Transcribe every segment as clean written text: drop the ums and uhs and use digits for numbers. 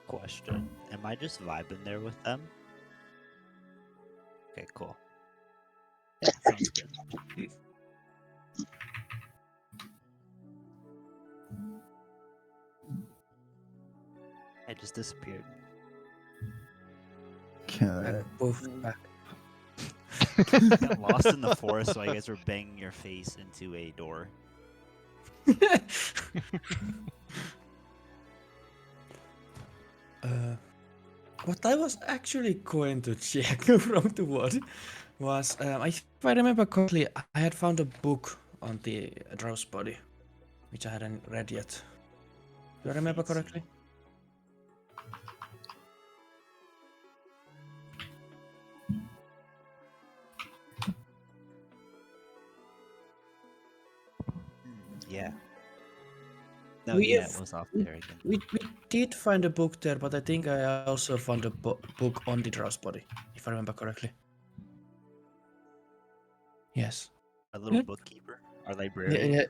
Question. Am I just vibing there with them? Okay, cool. Yeah, sounds good. I just disappeared. Both back. Got lost in the forest while you guys were banging your face into a door. What I was actually going to check from the word was, if I remember correctly, I had found a book on the Drow's body, which I hadn't read yet. Do I remember Fancy. correctly? Yeah. No, We yeah, have- it was off there again. We did find a book there, but I think I also found a book on the Drow's body, if I remember correctly. Yes. A little bookkeeper, our Yeah, librarian.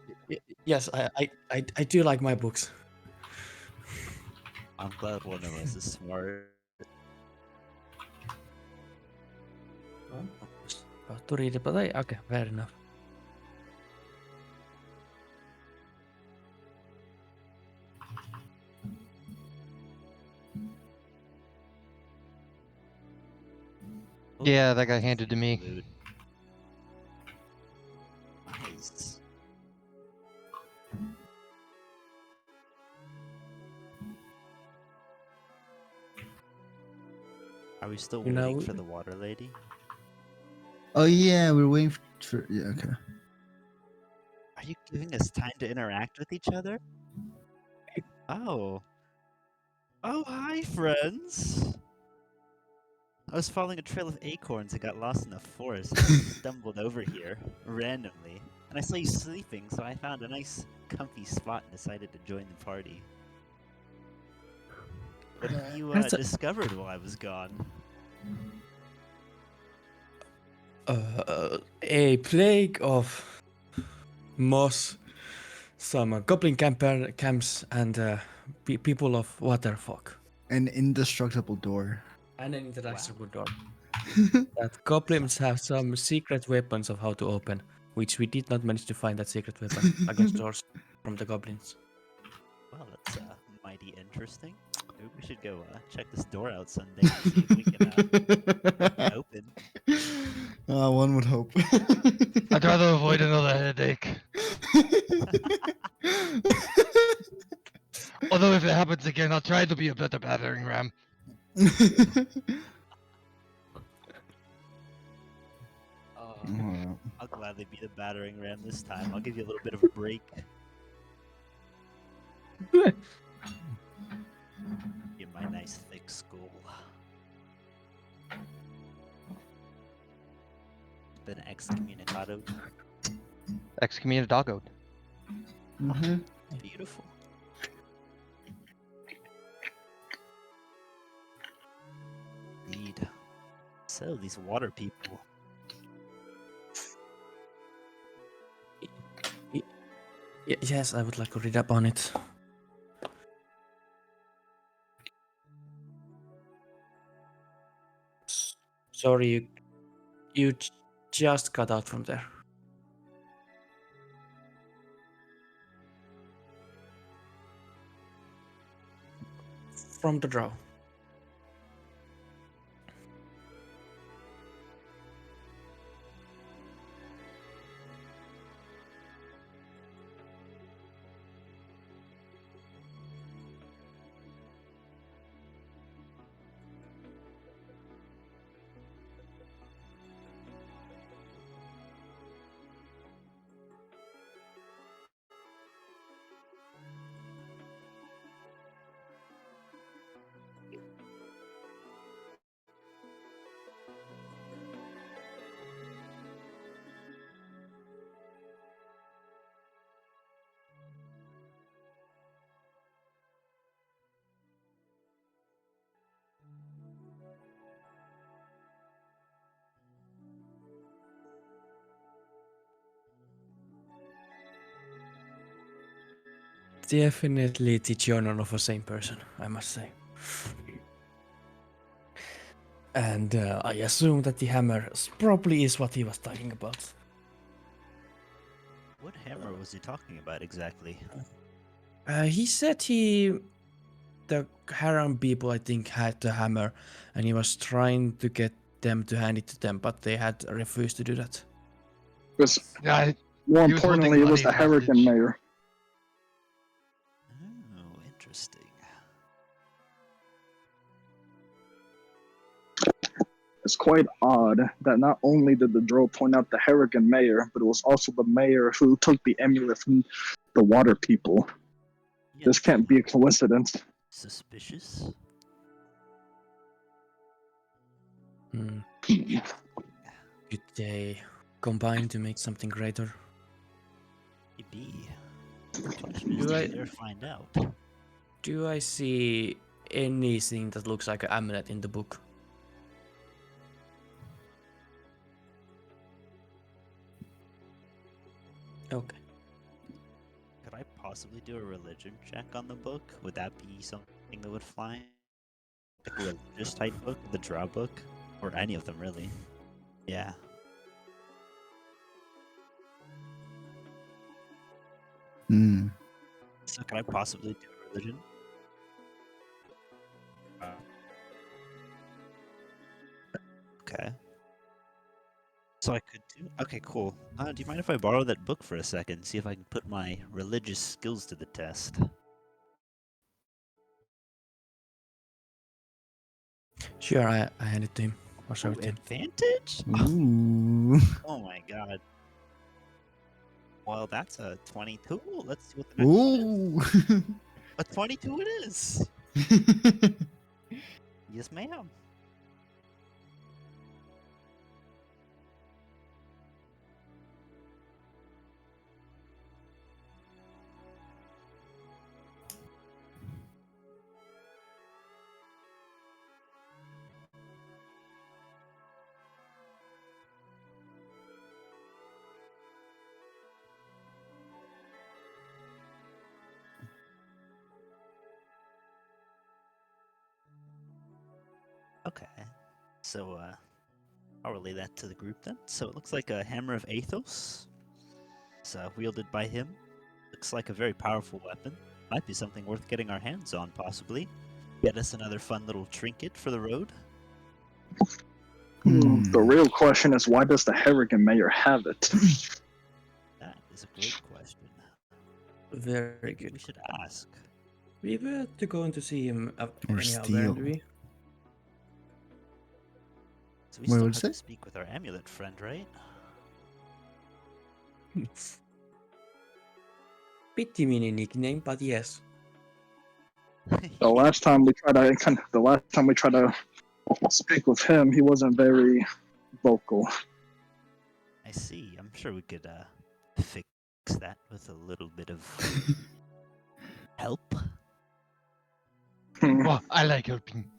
yes, I do like my books. I'm glad one of us is smart. About to read it, but okay, fair enough. Yeah, that got handed to me. Loot. Nice. Are we still You know, waiting for the water lady? Oh yeah, we're waiting for. Yeah, okay. Are you giving us time to interact with each other? Oh. Oh, hi, friends. I was following a trail of acorns and got lost in the forest and stumbled over here randomly. And I saw you sleeping, so I found a nice, comfy spot and decided to join the party. What have you That's a- discovered while I was gone? a plague of moss, some goblin camps, and people of waterfolk. An indestructible door. And an indestructible door. That goblins have some secret weapons of how to open, which we did not manage to find that secret weapon against doors from the goblins. Well, that's mighty interesting. Maybe we should go check this door out Sunday and see if we can get it open. One would hope. I'd rather avoid another headache. Although if it happens again, I'll try to be a better battering ram. I'll gladly be the battering ram this time. I'll give you a little bit of a break. Get my nice thick skull. Been excommunicado. Excommunicadoed. Mhm. Beautiful. Indeed. So, these water people. Yes, I would like to read up on it. Sorry, you just got out from there. From the draw. definitely the genre of a same person, I must say. And I assume that the hammer probably is what he was talking about. What hammer was he talking about exactly? He said the harem people, I think, had the hammer, and he was trying to get them to hand it to them, but they had refused to do that. Because Yeah, more he was holding importantly, it was money the Hurricane hostage. Mayor. Oh, interesting. It's quite odd that not only did the drow point out the Hurricane Mayor, but it was also the mayor who took the amulet from the water people. Yeah, This can't be a coincidence. suspicious. Hmm. Could they combine to make something greater? Maybe. Question is, Do do I- we dare find out? Do I see anything that looks like an amulet in the book? Okay. Could I possibly do a religion check on the book? Would that be something that would fly? Like a religious type book, the draw book, or any of them really? Yeah. Hmm. So could I possibly do a religion? Okay. So I could do. Okay, cool. Do you mind if I borrow that book for a second? See if I can put my religious skills to the test. Sure, I hand it to him. Or show Ooh, it to him. advantage? Ooh. Oh my god. Well, that's a 22. Let's see what the next one is. Ooh. A 22 it is. Yes, ma'am. Okay. So, I'll relay that to the group then. So it looks like a Hammer of Athos. It's wielded by him. Looks like a very powerful weapon. Might be something worth getting our hands on, possibly. Get us another fun little trinket for the road. Hmm. The real question is, why does the Hurricane Mayor have it? That is a great question. Very Maybe good. we should ask. We were to go to see him Or anyhow, steal. weren't we? So we What still would have it to say? speak with our amulet friend, right? Pity mini nickname, but yes. The last time we tried to speak with him, he wasn't very vocal. I see. I'm sure we could fix that with a little bit of help. Well, I like helping.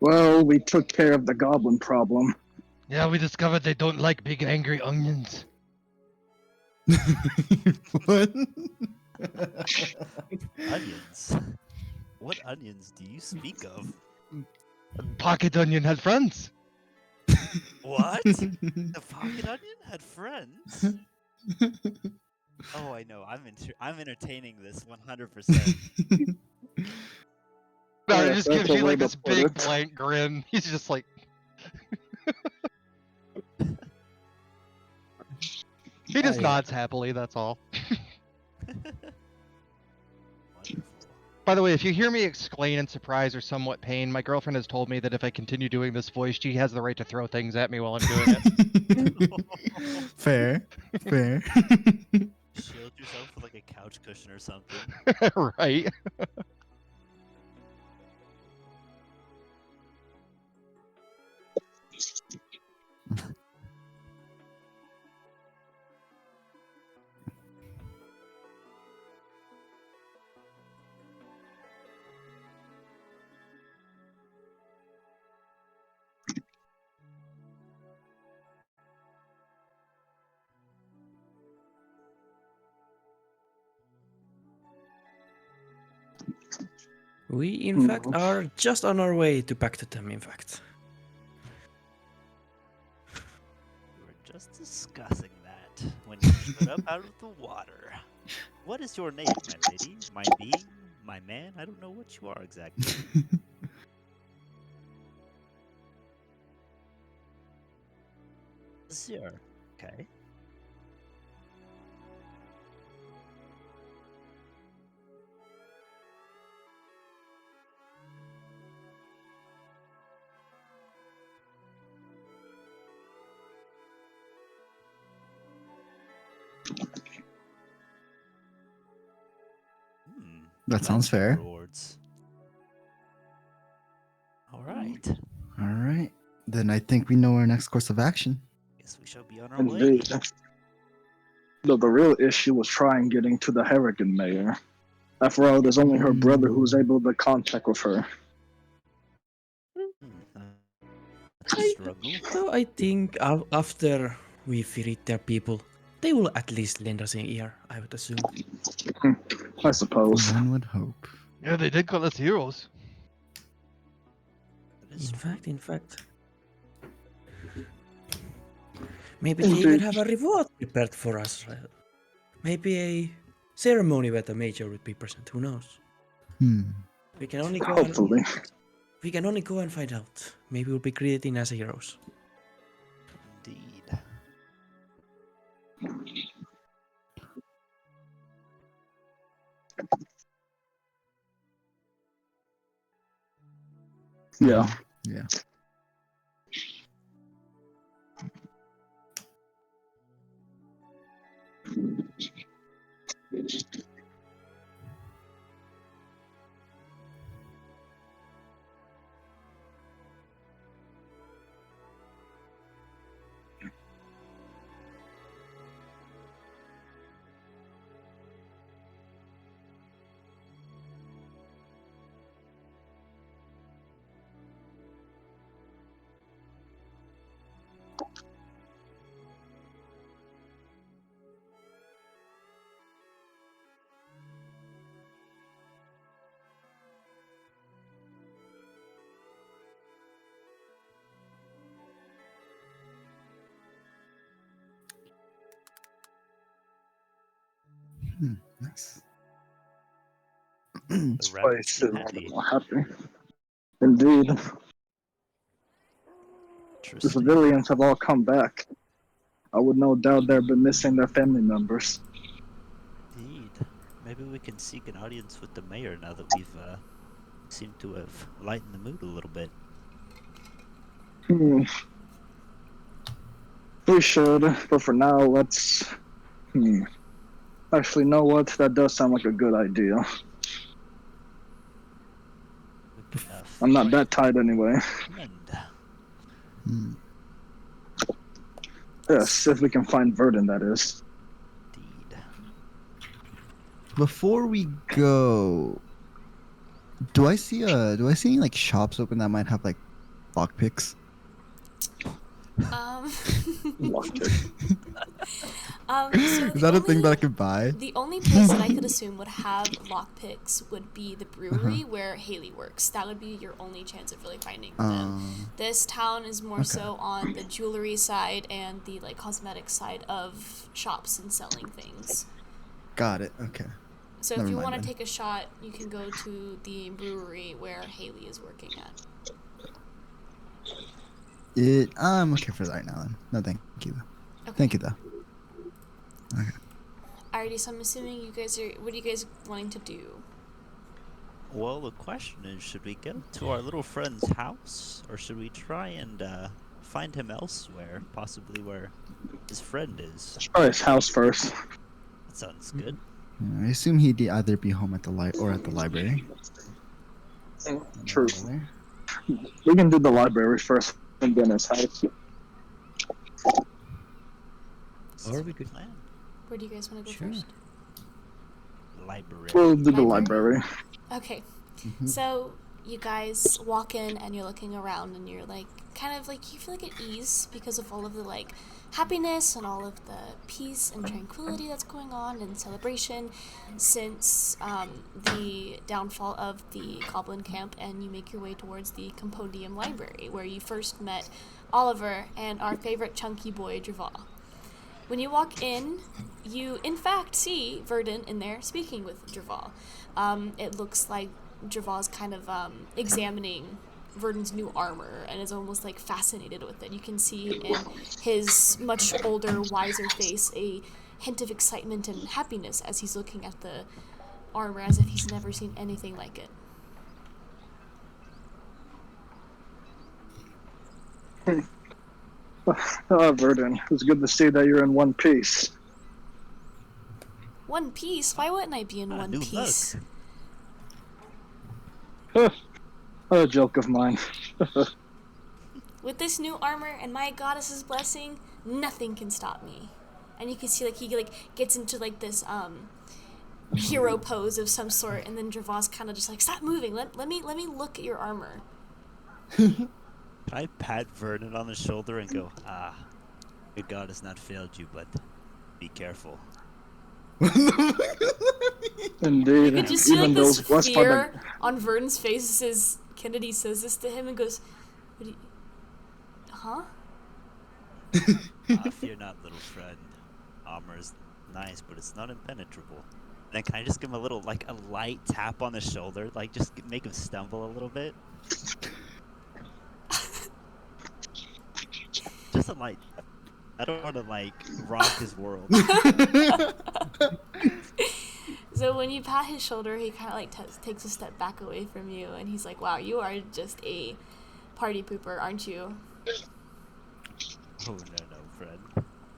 Well, we took care of the goblin problem. Yeah, we discovered they don't like big angry onions. What? Onions. What onions do you speak of? Pocket onion had friends. What? The pocket onion had friends? Oh, I know. I'm entertaining this 100%. No, he Yes, just that's gives a you way like to this put big it. blank grin. He's just like, he just yeah. nods happily. That's all. Wonderful. By the way, if you hear me exclaim in surprise or somewhat pain, my girlfriend has told me that if I continue doing this voice, she has the right to throw things at me while I'm doing Fair. Fair. Shield yourself with like a couch cushion or something. it. Right? We, in fact, are just on our way to back to them, in fact. We were just discussing that when you showed up out of the water. What is your name, my lady? My being? My man? I don't know what you are exactly. Sure. Okay. That sounds plenty of fair. Rewards. All right. All right. Then I think we know our next course of action. Guess we shall be on our way. Indeed. Though the real issue was trying getting to the Harrigan mayor. After all, it is only her brother who was able to contact with her. That's a struggle. So I think after we freed their people, they will at least lend us an ear, I would assume. I suppose. One would hope. Yeah, they did call us heroes. That is true. In fact. Maybe they even have a reward prepared for us. Maybe a ceremony where the major would be present. Who knows? We can only go. Hopefully. We can only go and find out. Maybe we'll be created as heroes. Indeed. Yeah. Yeah. Nice. The This rabbit place seem is happy. happy. Indeed. The Interesting. civilians have all come back. I would no doubt they've been missing their family members. Indeed. Maybe we can seek an audience with the mayor now that we've seemed to have lightened the mood a little bit. We should, but for now, let's. Actually, know what? That does sound like a good idea. We can, I'm not find that tight anyway. a friend. Yes, if we can find Verdun, that is. Indeed. Before we go, do I see any like shops open that might have like lockpicks? So Is that a thing that I could buy? The only place that I could assume would have lockpicks would be the brewery where Haley works. That would be your only chance of really finding them. This town is more so on the jewelry side and the like cosmetic side of shops and selling things. Got it. Okay. So Never if you mind want to then. take a shot, you can go to the brewery where Haley is working at. I'm okay for that right now then. No, thank you. Okay. Thank you though. Okay. Alrighty, so I'm assuming you guys are. What are you guys wanting to do? Well, the question is, should we go to our little friend's house, or should we try and find him elsewhere, possibly where his friend is? Let's try his house first. That sounds good. Yeah, I assume he'd either be home at the or at the library. True. We can do the library first and then his house. Or we could. Plan. Where do you guys want to go Sure. first? Library. We'll do the Library? library. Okay. So you guys walk in and you're looking around and you're like, kind of like you feel like at ease because of all of the like happiness and all of the peace and tranquility that's going on and celebration since the downfall of the Goblin camp, and you make your way towards the Compendium Library where you first met Oliver and our favorite chunky boy Draval. When you walk in, you in fact see Verdun in there speaking with Draval. It looks like Draval's kind of examining Verdun's new armor and is almost like fascinated with it. You can see in his much older, wiser face a hint of excitement and happiness as he's looking at the armor as if he's never seen anything like it. Verdun, it's good to see that you're in one piece. One Piece? Why wouldn't I be in One new Piece? A joke of mine. With this new armor and my goddess's blessing, nothing can stop me. And you can see like he like gets into like this hero pose of some sort, and then Draval's kind of just like, stop moving. Let me look at your armor. Can I pat Vernon on the shoulder and go, your god has not failed you, but be careful. Indeed. You can just see like Even this those blessed by fear the on Verdon's face as Kennedy says this to him and goes, what do you... Huh? Fear not, little friend. Armor is nice, but it's not impenetrable. And then can I just give him a little, like, a light tap on the shoulder? Like, just make him stumble a little bit? Just a light tap. I don't want to, like, rock his world. So when you pat his shoulder, he kind of like takes a step back away from you, and he's like, wow, you are just a party pooper, aren't you? Oh, no, friend.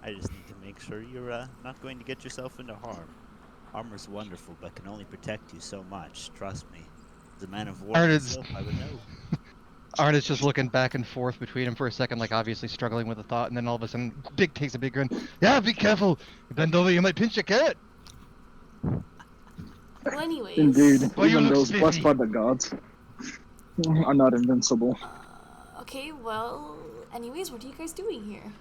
I just need to make sure you're not going to get yourself into harm. Armor's wonderful, but can only protect you so much. Trust me. As a man of war myself, I would know. Arn is just looking back and forth between him for a second, like obviously struggling with a thought, and then all of a sudden, Big takes a big grin. Yeah, be careful. Bend over, you might pinch your cat. Well, anyways. Indeed. Well, you Even look those blessed spiffy. by the gods are not invincible. Okay, well, anyways, what are you guys doing here?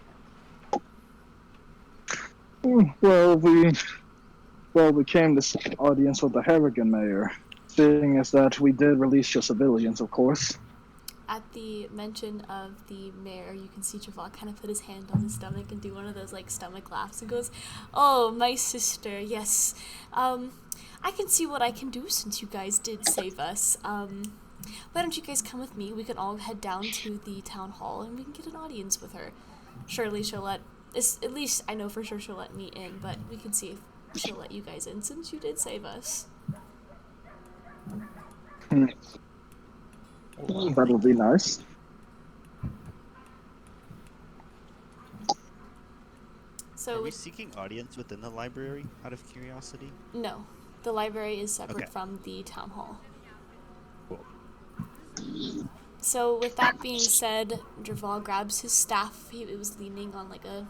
Well, we came to seek audience with the Harrigan mayor, seeing as that we did release your civilians, of course. At the mention of the mayor, you can see Javon kind of put his hand on his stomach and do one of those like stomach laughs and goes, "Oh, my sister, yes. I can see what I can do since you guys did save us. Why don't you guys come with me? We can all head down to the town hall and we can get an audience with her. Surely she'll let, at least I know for sure she'll let me in, but we can see if she'll let you guys in since you did save us." That'll be nice. So Are we seeking audience within the library, out of curiosity? no, the library is separate Okay. from the town hall. Cool. So with that being said, Draval grabs his staff. He was leaning on like a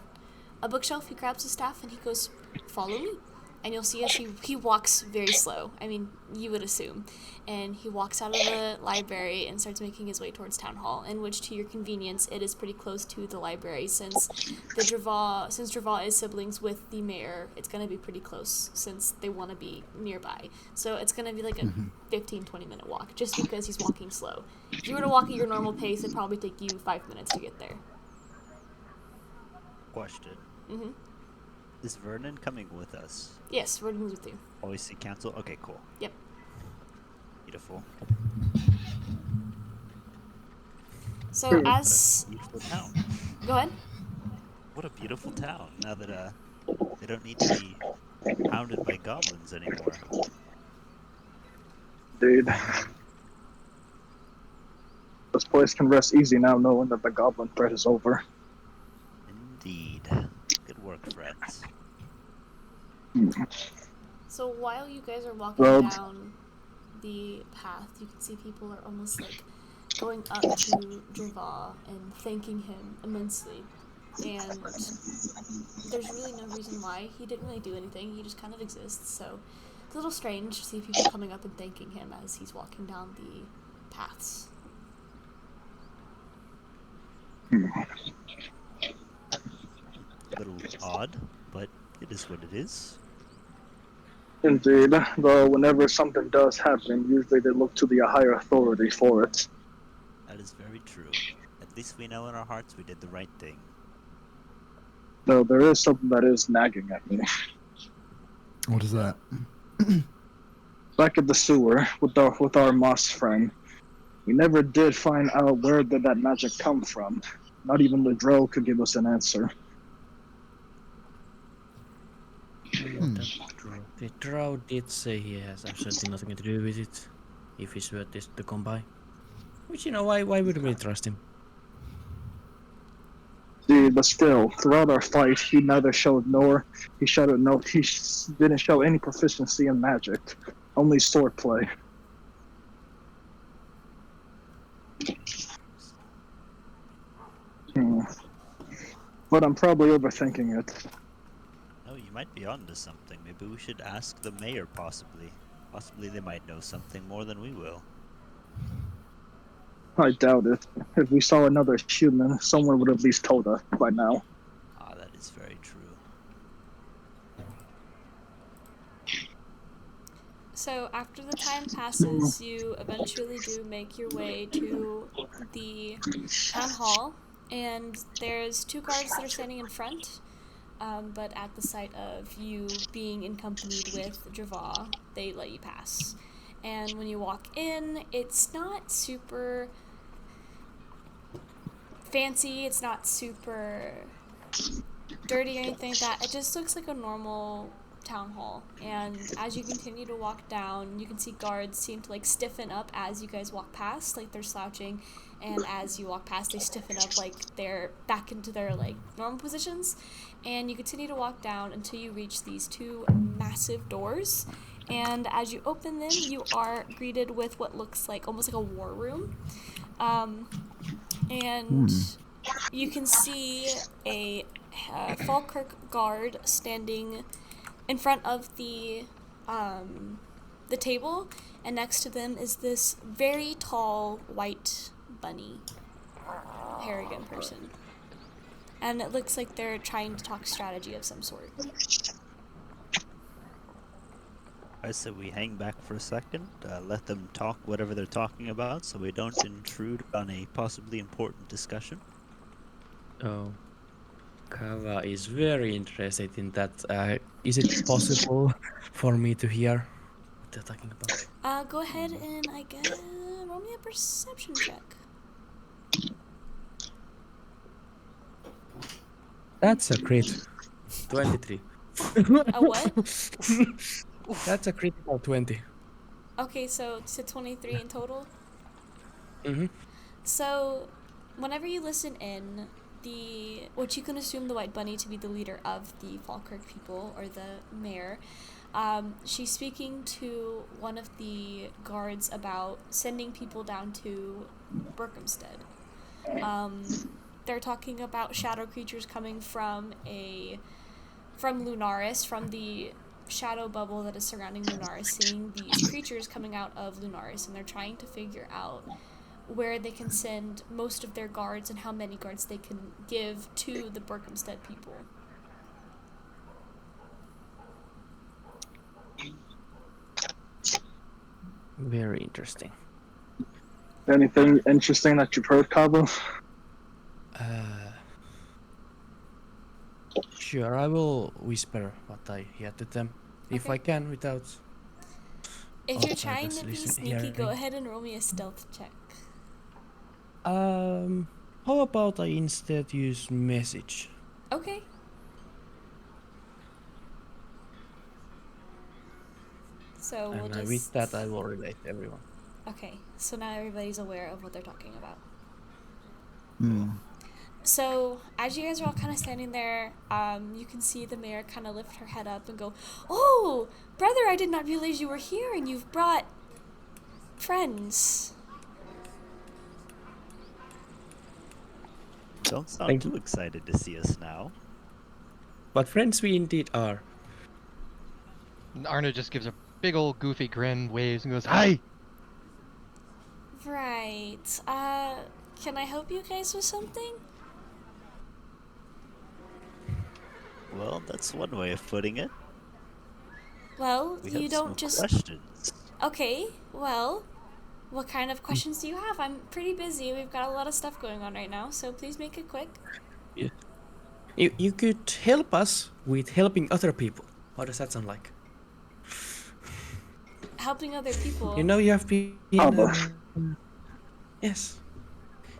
bookshelf. He grabs his staff and he goes, "Follow me." And you'll see as he walks very slow. I mean, you would assume. And he walks out of the library and starts making his way towards town hall, in which, to your convenience, it is pretty close to the library since Draval is siblings with the mayor. It's going to be pretty close since they want to be nearby. So it's going to be like a 15-20 minute walk just because he's walking slow. If you were to walk at your normal pace, it'd probably take you 5 minutes to get there. Question. Mm-hmm. Is Vernon coming with us? Yes, we're going with you. Always see council? Okay, cool. Yep. Beautiful. So as... Beautiful town. Go ahead. What a beautiful town, now that they don't need to be hounded by goblins anymore. Dude. This place can rest easy now knowing that the goblin threat is over. Indeed. Good work, friends. So while you guys are walking Well, down the path, you can see people are almost like going up to Draval and thanking him immensely. And there's really no reason why. He didn't really do anything. He just kind of exists. So it's a little strange to see people coming up and thanking him as he's walking down the paths. A little odd, but it is what it is. Indeed, though whenever something does happen, usually they look to the higher authority for it. That is very true. At least we know in our hearts we did the right thing. Though there is something that is nagging at me. What is that? Back at the sewer with our moss friend, we never did find out where did that magic come from. Not even the drow could give us an answer. That's true. The drow did say he has absolutely nothing to do with it. If his word is to come by. Which, why would we trust him? See, but still, throughout our fight, he neither showed nor he showed no he didn't show any proficiency in magic, only swordplay. But I'm probably overthinking it. Oh, you might be onto something. Maybe we should ask the mayor, possibly. Possibly they might know something more than we will. I doubt it. If we saw another human, someone would at least told us by now. Ah, that is very true. So after the time passes, you eventually do make your way to the town hall, and there's two guards that are standing in front. But at the sight of you being accompanied with Java, they let you pass. And when you walk in, it's not super fancy, it's not super dirty or anything like that. It just looks like a normal town hall. And as you continue to walk down, you can see guards seem to stiffen up as you guys walk past, like they're slouching, and as you walk past they stiffen up like they're back into their normal positions. And you continue to walk down until you reach these two massive doors, and as you open them you are greeted with what looks like almost like a war room. And you can see a Falkirk guard standing in front of the table, and next to them is this very tall white bunny Harrigan person, and it looks like they're trying to talk strategy of some sort. I said we hang back for a second, let them talk whatever they're talking about so we don't intrude on a possibly important discussion. Oh. Kava is very interested in that. Is it possible for me to hear what they're talking about? Go ahead and I guess roll me a perception check. That's a crit. 23. A what? That's a critical 20. Okay, so it's a 23 in total. Mm-hmm. So, whenever you listen in, what you can assume the White Bunny to be the leader of the Falkirk people, or the mayor, she's speaking to one of the guards about sending people down to Berkhamsted. They're talking about shadow creatures coming from Lunaris, from the shadow bubble that is surrounding Lunaris, seeing these creatures coming out of Lunaris, and they're trying to figure out where they can send most of their guards and how many guards they can give to the Berkhamsted people. Very interesting. Anything interesting that you've heard, Kava? Sure, I will whisper what I hear to them, if Okay. I can, without. If you're trying to be listen, sneaky, go hearing. ahead and roll me a stealth check. How about I instead use message? Okay. So we'll And just... with that, I will relate to everyone. Okay, so now everybody's aware of what they're talking about. Hmm. So, as you guys are all kind of standing there, you can see the mayor kind of lift her head up and go, "Oh, brother, I did not realize you were here, and you've brought friends." Don't sound Thank too you. excited to see us now. But friends we indeed are. And Arno just gives a big old goofy grin, waves, and goes, "Hi!" Right. Can I help you guys with something? Well, that's one way of putting it. Well, We you have don't some just. questions. Okay, well, what kind of questions do you have? I'm pretty busy. We've got a lot of stuff going on right now, so please make it quick. Yeah. You could help us with helping other people. What does that sound like? Helping other people. You know you have been. Abba. Yes.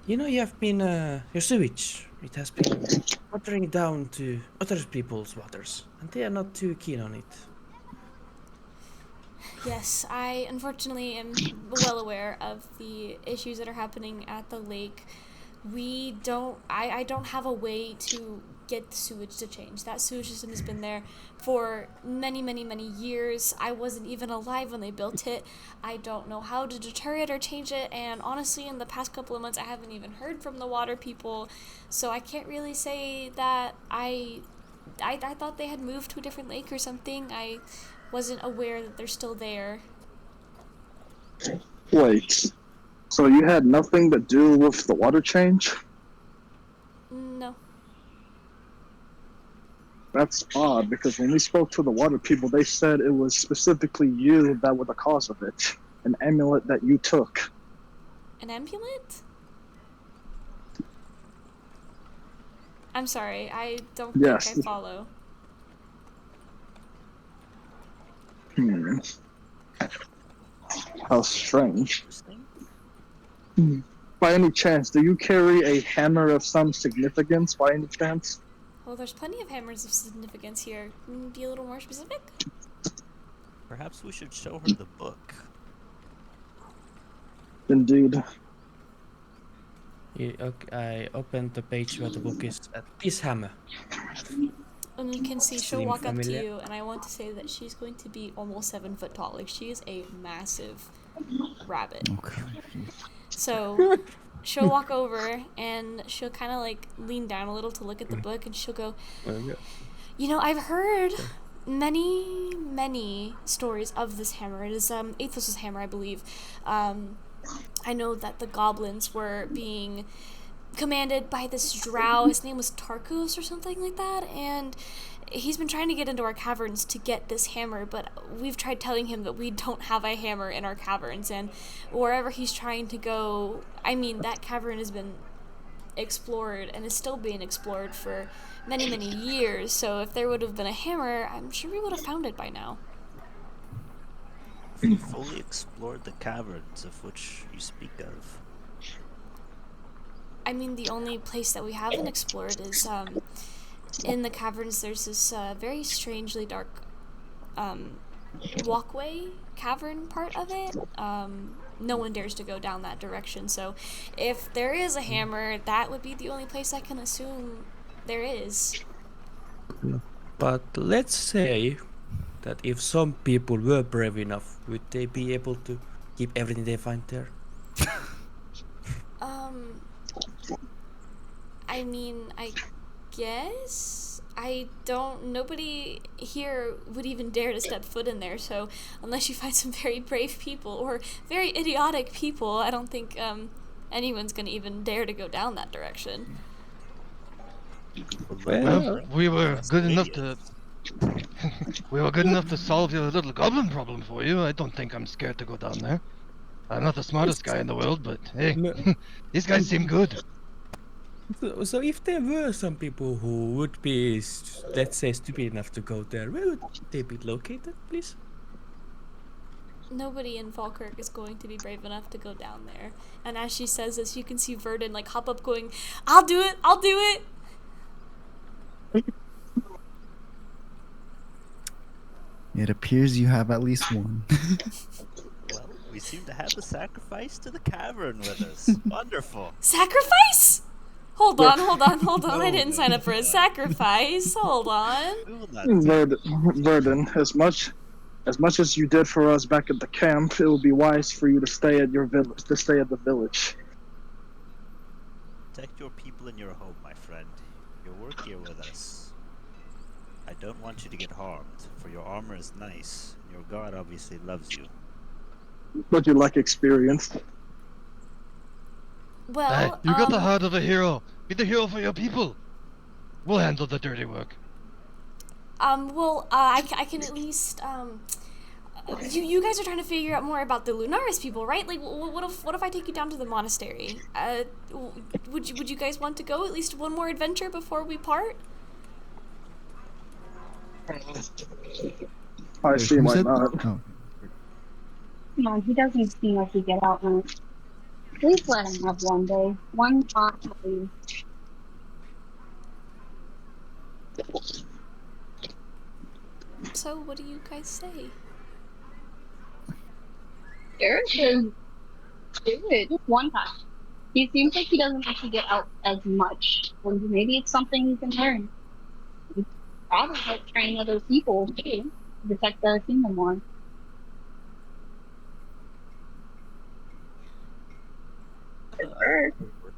You know you have been your sewage. It has been watering down to other people's waters, and they are not too keen on it. Yes, I unfortunately am well aware of the issues that are happening at the lake. I don't have a way to get the sewage to change. That sewage system has been there for many, many, many years. I wasn't even alive when they built it. I don't know how to deter it or change it, and honestly, in the past couple of months, I haven't even heard from the water people, so I can't really say that I thought they had moved to a different lake or something. I wasn't aware that they're still there. Wait. So you had nothing to do with the water change? No. That's odd, because when we spoke to the water people, they said it was specifically you that were the cause of it. An amulet that you took. An amulet? I'm sorry, I don't Yes. think I follow. Hmm. How strange. Interesting. By any chance, do you carry a hammer of some significance by any chance? Well, there's plenty of hammers of significance here. Can you be a little more specific? Perhaps we should show her the book. Indeed. I opened the page where the book is at this hammer. And you can see she'll Seem walk up to familiar? you, and I want to say that she's going to be almost 7 foot tall. Like, she is a massive rabbit. Okay. So she'll walk over, and she'll kind of like lean down a little to look at the book, and she'll go, you know, I've heard many, many stories of this hammer. It is Athos's hammer, I believe. I know that the goblins were being commanded by this drow. His name was Tarkus or something like that, and he's been trying to get into our caverns to get this hammer, but we've tried telling him that we don't have a hammer in our caverns, and wherever he's trying to go, I mean, that cavern has been explored and is still being explored for many, many years, so if there would have been a hammer, I'm sure we would have found it by now. We fully explored the caverns of which you speak of. I mean, the only place that we haven't explored is in the caverns. There's this very strangely dark walkway cavern part of it. No one dares to go down that direction, so if there is a hammer, that would be the only place I can assume there is. But let's say that if some people were brave enough, would they be able to keep everything they find there? I mean, I guess nobody here would even dare to step foot in there, so unless you find some very brave people or very idiotic people, I don't think anyone's gonna even dare to go down that direction. Well, we were good enough to solve your little goblin problem for you. I don't think I'm scared to go down there. I'm not the smartest guy in the world, but hey, No. these guys seem good. So if there were some people who would be, let's say, stupid enough to go there, where would they be located, please? Nobody in Falkirk is going to be brave enough to go down there. And as she says this, you can see Verdon like hop up going, I'll do it! I'll do it! It appears you have at least one. Well, we seem to have a sacrifice to the cavern with us. Wonderful. Sacrifice? Hold on. I No, didn't sign up for a sacrifice. Hold on. We will not Verdon, as much as you did for us back at the camp, it would be wise for you to stay at your village. To stay at the village. protect your people in your home, my friend. You work here with us. I don't want you to get harmed, for your armor is nice, and your god obviously loves you. But you lack experience. Well, You got the heart of a hero. Be the hero for your people. We'll handle the dirty work. I can at least, you guys are trying to figure out more about the Lunaris people, right? Like, what if I take you down to the monastery? Would you guys want to go at least one more adventure before we part? I see why said? not. Oh. No, he doesn't seem like he get out much. Please let him have one day. One time, please. So, what do you guys say? Eric says do it just one time. He seems like he doesn't like to get out as much. And maybe it's something he can learn. He probably help train other people too. To protect their kingdom more. Sure.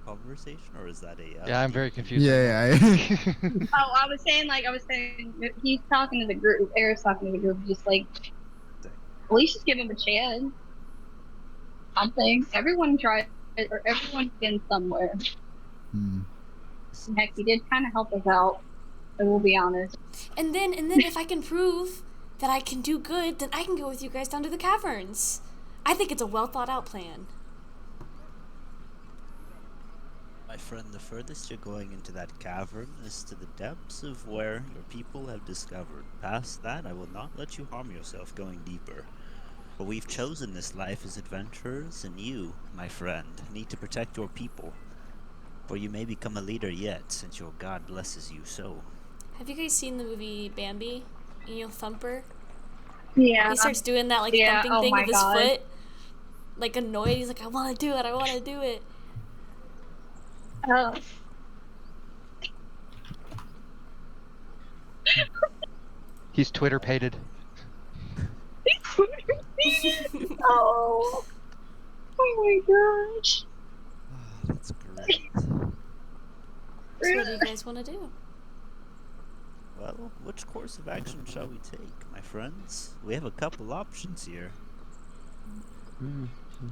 Conversation, or is that a? Yeah, I'm very confused. Yeah, right yeah. Oh, I was saying he's talking to the group. Eric's talking to the group, just like at least just give him a chance. Something. Everyone tried, or everyone's been somewhere. Hmm. Heck, he did kind of help us out. I will be honest. And then if I can prove that I can do good, then I can go with you guys down to the caverns. I think it's a well thought out plan. My friend, the furthest you're going into that cavern is to the depths of where your people have discovered. Past that, I will not let you harm yourself going deeper. But we've chosen this life as adventurers, and you, my friend, need to protect your people. For you may become a leader yet, since your god blesses you so. Have you guys seen the movie Bambi? Neil Thumper? Yeah. He starts doing that, like, Yeah, thumping oh thing my with his God. foot. Like, annoyed. He's like, I want to do it, I want to do it. Oh. He's Twitter pated. Oh. Oh my gosh. That's great. So what do you guys want to do? Well, which course of action shall we take, my friends? We have a couple options here.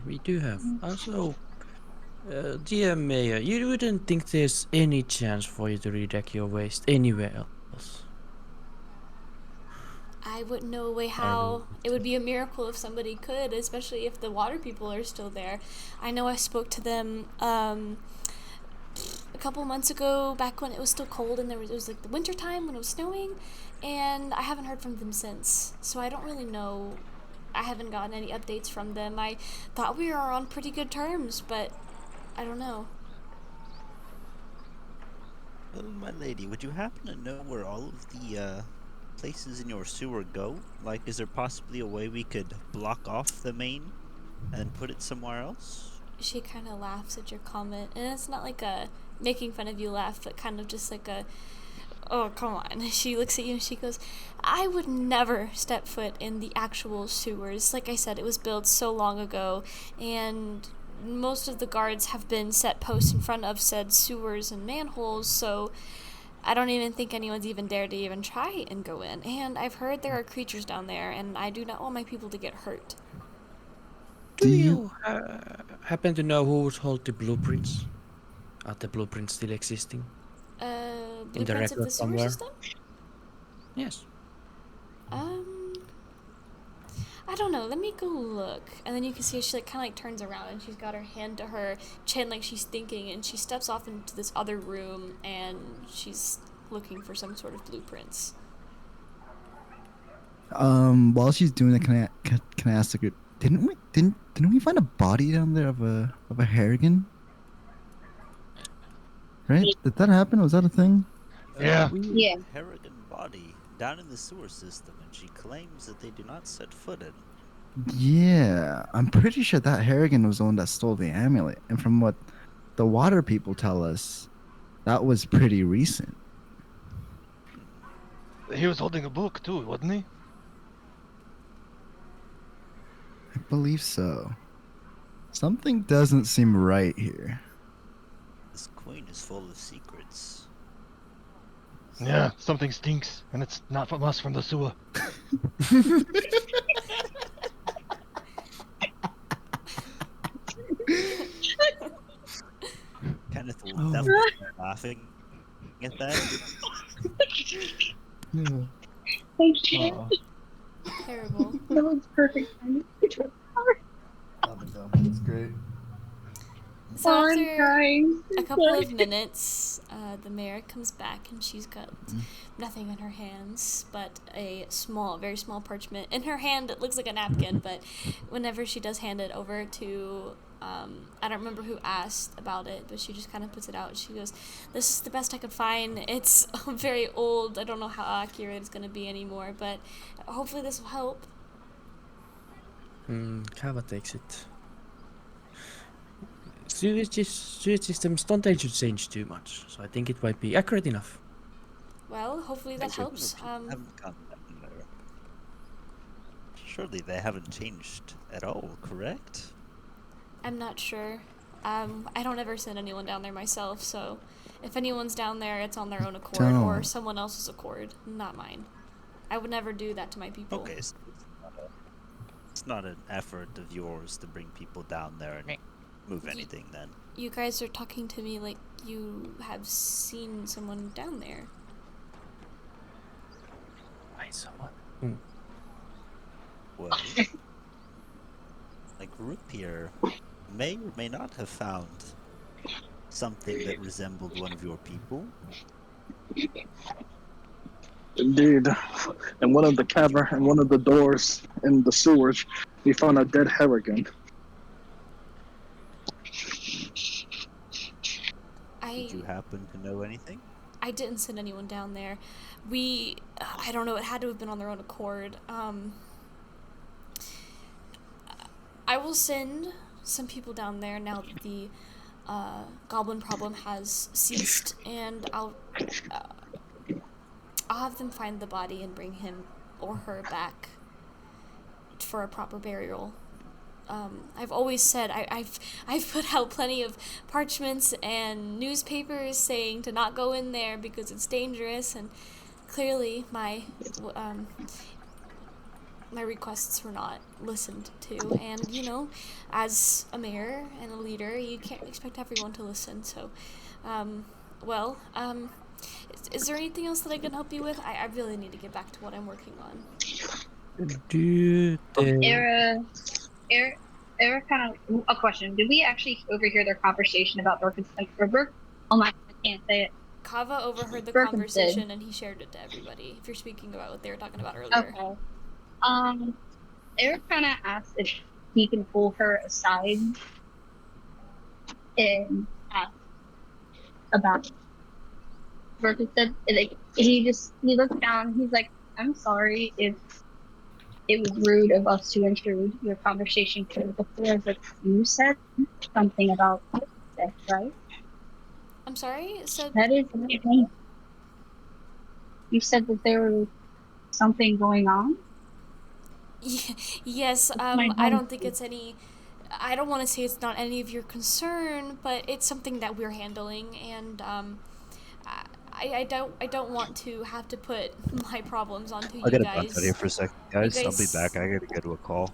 We do have. Also, dear Mayor, you wouldn't think there's any chance for you to redact your waste anywhere else? I wouldn't know a way how. It would be a miracle if somebody could, especially if the water people are still there. I know I spoke to them a couple months ago, back when it was still cold and it was like the winter time when it was snowing, and I haven't heard from them since. So I don't really know. I haven't gotten any updates from them. I thought we were on pretty good terms, but I don't know. Well, my lady, would you happen to know where all of the places in your sewer go? Like, is there possibly a way we could block off the main and put it somewhere else? She kind of laughs at your comment, and it's not like a making fun of you laugh, but kind of just like a, oh, come on. She looks at you and she goes, I would never step foot in the actual sewers. Like I said, it was built so long ago, and most of the guards have been set posts in front of said sewers and manholes, so I don't even think anyone's even dared to even try and go in. And I've heard there are creatures down there, and I do not want my people to get hurt. Do you happen to know who would hold the blueprints? Are the blueprints still existing? Blueprints of the record sewer somewhere? system? Yes. I don't know. Let me go look. And then you can see she kind of turns around and she's got her hand to her chin like she's thinking, and she steps off into this other room and she's looking for some sort of blueprints. While she's doing that, can I ask the group? Didn't we find a body down there of a Harrigan? Right? Did that happen? Was that a thing? Yeah. Yeah. Harrigan body down in the sewer system, and she claims that they do not set foot in. Yeah, I'm pretty sure that Harrigan was the one that stole the amulet. And from what the water people tell us, that was pretty recent. He was holding a book too, wasn't he? I believe so. Something doesn't seem right here. This queen is full of secrets. Yeah, something stinks, and it's not from us from the sewer. Kenneth will definitely be laughing at that. Yeah. Thank you. Oh, Terrible. That was perfect timing. Love it though. It's great. So Oh, I'm after crying. a couple Sorry. of minutes, the mayor comes back and she's got nothing in her hands but a small, very small parchment. In her hand, it looks like a napkin, but whenever she does hand it over to, I don't remember who asked about it, but she just kind of puts it out. She goes, "This is the best I could find. It's very old. I don't know how accurate it's going to be anymore, but hopefully this will help." Kava takes it. Sewage systems don't tend to change too much, so I think it might be accurate enough. Well, hopefully that helps. Haven't gone down there. Surely they haven't changed at all, correct? I'm not sure. I don't ever send anyone down there myself, so if anyone's down there, it's on their own accord or Don't. someone else's accord, not mine. I would never do that to my people. Okay, so it's not an effort of yours to bring people down there and move anything then. You guys are talking to me like you have seen someone down there. Why someone? Well, a group here may or may not have found something that resembled one of your people. Indeed. And one of the cavern and one of the doors in the sewers, we found a dead harrigan. Did you happen to know anything? I didn't send anyone down there. I don't know, it had to have been on their own accord. I will send some people down there now that the goblin problem has ceased, and I'll have them find the body and bring him or her back for a proper burial. I've always said I've put out plenty of parchments and newspapers saying to not go in there because it's dangerous, and clearly my requests were not listened to. And as a mayor and a leader, you can't expect everyone to listen. So, is there anything else that I can help you with? I really need to get back to what I'm working on. Era kind of a question. Did we actually overhear their conversation about Berkensted? Oh my, I can't say it. Kava overheard the Berkensted. conversation and he shared it to everybody. If you're speaking about what they were talking about earlier. Okay. Eric kind of asked if he can pull her aside and ask about Berkensted. He looked down. He's like, "I'm sorry if it was rude of us to intrude your conversation before, but you said something about sex, right?" I'm sorry? So That is amazing. You said that there was something going on? yes, I don't think it's any... I don't want to say it's not any of your concern, but it's something that we're handling, and I don't want to have to put my problems onto you I gotta guys. bounce out here for a second, guys. I'll be back. I gotta go to a call.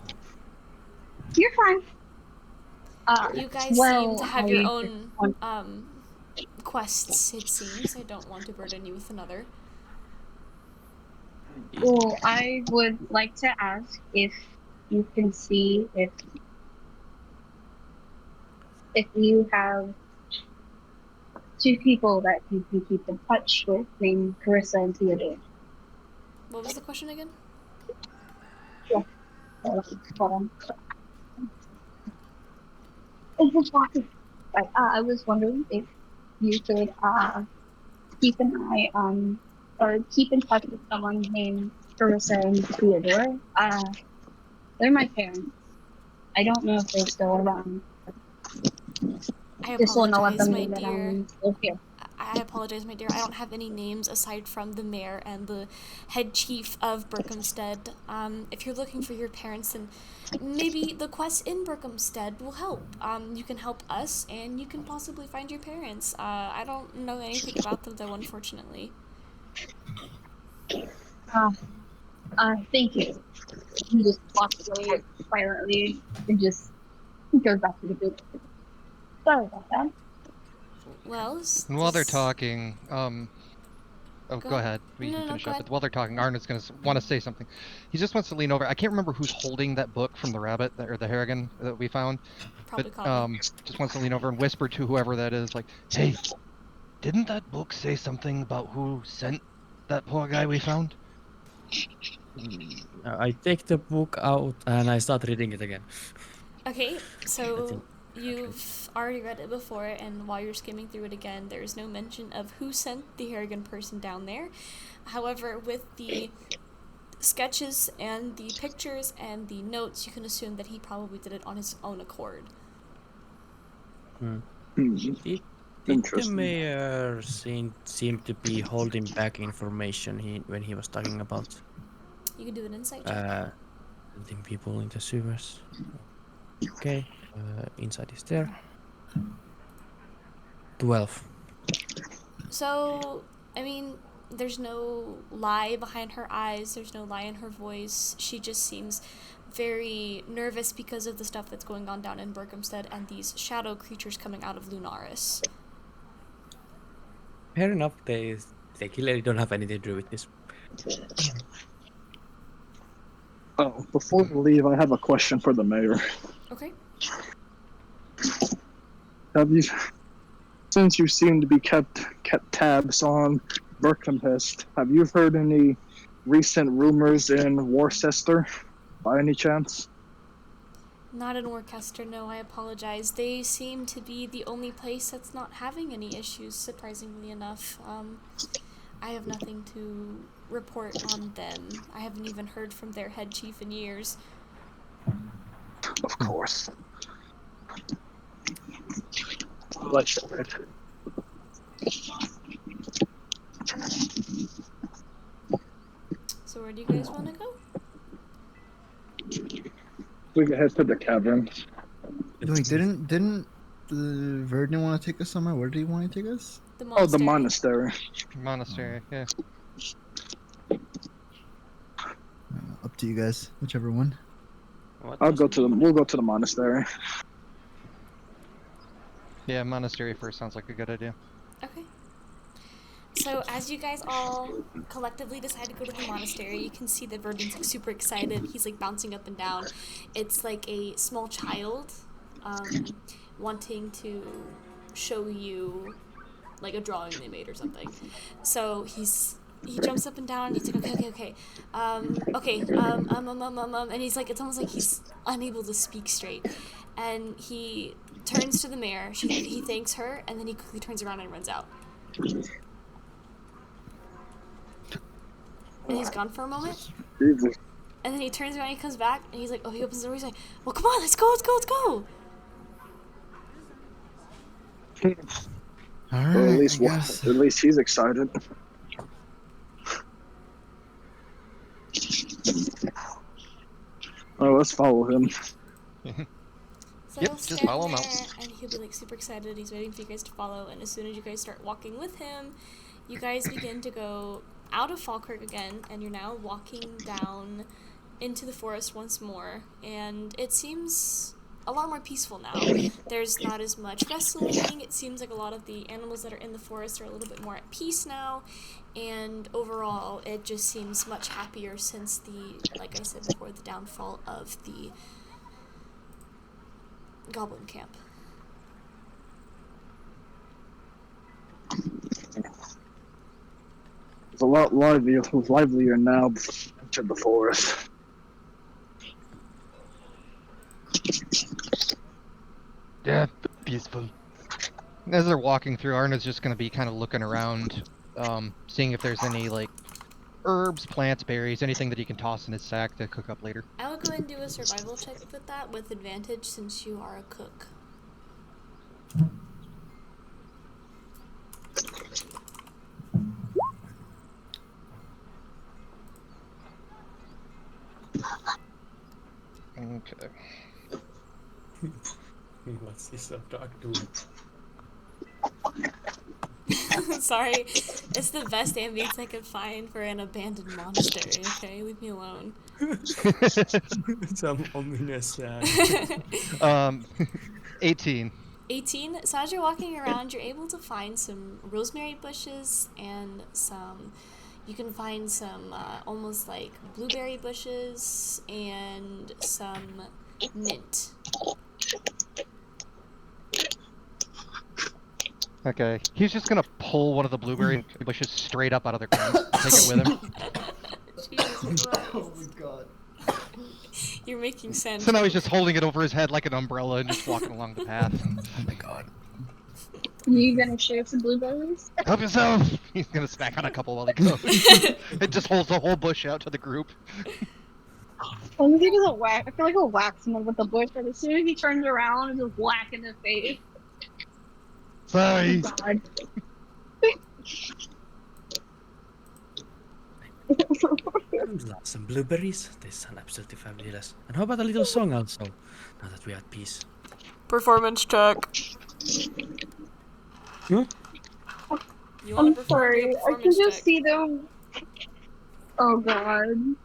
You're fine. You guys seem to have your own quests, it seems. I don't want to burden you with another. Well, I would like to ask if you can see if you have two people that you can keep in touch with, named Carissa and Theodore. What was the question again? Yeah. Hold on. It's just walking. Right. I was wondering if you could keep an eye on or keep in touch with someone named Carissa and Theodore. They're my parents. I don't know if they're still around. I Just want to let apologize, them my know that dear. I'm still here. I apologize, my dear. I don't have any names aside from the mayor and the head chief of Berkhamsted. If you're looking for your parents, then maybe the quest in Berkhamsted will help. You can help us, and you can possibly find your parents. I don't know anything about them, though, unfortunately. Thank you. He just walks away silently and just goes back to the group. Sorry about that. Well, And while they're talking, Oh, Go go ahead. ahead. We No, can no, finish go up. ahead. But while they're talking, Arnold's gonna want to say something. He just wants to lean over. I can't remember who's holding that book from the rabbit or the Harrigan that we found, Probably but Cobbly. just wants to lean over and whisper to whoever that is, like, "Hey, didn't that book say something about who sent that poor guy we found?" I take the book out and I start reading it again. Okay, so think- you've already read it before, and while you're skimming through it again, there's no mention of who sent the Harrigan person down there. However, with the sketches and the pictures and the notes, you can assume that he probably did it on his own accord. Hmm. Did the Interesting. mayor seem to be holding back information when he was talking about You can do an insight check. sending people into sewers? Okay, inside is there. 12. So, I mean, there's no lie behind her eyes, there's no lie in her voice. She just seems very nervous because of the stuff that's going on down in Berkhamsted and these shadow creatures coming out of Lunaris. Fair enough, they clearly don't have anything to do with this. Oh, before we leave, I have a question for the mayor. Okay. Have you, since you seem to be kept tabs on Berkhamhurst, have you heard any recent rumors in Worcester, by any chance? Not in Worcester, no, I apologize. They seem to be the only place that's not having any issues, surprisingly enough. I have nothing to report on them. I haven't even heard from their head chief in years. Of course. Let's do it. So where do you guys want to go? We can head to the cavern. Wait, didn't the Verdant want to take us somewhere? Where did he want to take us? The Oh, the monastery. monastery. Monastery, yeah. Up to you guys, whichever one. We'll go to the monastery. Yeah, monastery first sounds like a good idea. Okay. So as you guys all collectively decide to go to the monastery, you can see that Verdon's like super excited. He's like bouncing up and down. It's like a small child wanting to show you like a drawing they made or something. So he jumps up and down and he's like, okay. And he's like, it's almost like he's unable to speak straight. And he turns to the mayor, he thanks her, and then he quickly turns around and runs out. And he's gone for a moment. Jesus. And then he turns around and he comes back and he's like, he opens the door, he's like, well, come on, let's go. All Well, right, at least he's excited. Oh, let's follow him. So Yep, he'll just stand follow him there out. and he'll be like super excited. He's waiting for you guys to follow. And as soon as you guys start walking with him, you guys begin to go out of Falkirk again, and you're now walking down into the forest once more. And it seems a lot more peaceful now. There's not as much wrestling. It seems like a lot of the animals that are in the forest are a little bit more at peace now. And overall, it just seems much happier since like I said before, the downfall of the goblin camp. It's a lot livelier now before we entered the forest. Yeah, peaceful. As they're walking through, Arna's just gonna be kind of looking around, seeing if there's any like herbs, plants, berries, anything that he can toss in his sack to cook up later. I will go ahead and do a survival check with that with advantage since you are a cook. Okay. What's this so dark doing? Sorry, it's the best ambience I could find for an abandoned monastery, okay? Leave me alone. Some ominous 18. 18. So as you're walking around, you're able to find some rosemary bushes and you can find some almost like blueberry bushes and some mint. Okay. He's just gonna pull one of the blueberry bushes straight up out of the ground. Take it with him. Jesus Christ. Oh my god. You're making sense. So now he's just holding it over his head like an umbrella and just walking along the path. Oh my god. You gonna share some blueberries? Help yourself! He's gonna snack on a couple while he goes. It just holds the whole bush out to the group. Only if he doesn't whack. I feel like he'll whack someone with the bush, but as soon as he turns around, it's just whack in the face. Sorry. Oh, God. Some blueberries. They sound absolutely fabulous. And how about a little song also? Now that we're at peace. Performance check. Hmm? You want I'm to sorry. I can performance just check? see them. Oh God.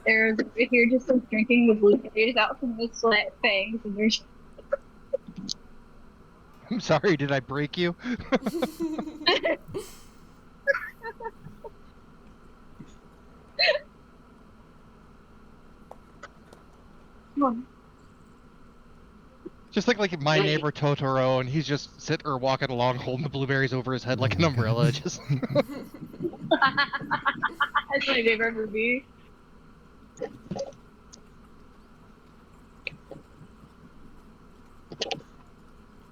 They're here just like drinking the blueberries out from the sweat fangs, and there's. I'm sorry, did I break you? Just like my neighbor Totoro, and he's just sitting or walking along holding the blueberries over his head like an umbrella. Just That's my favorite movie.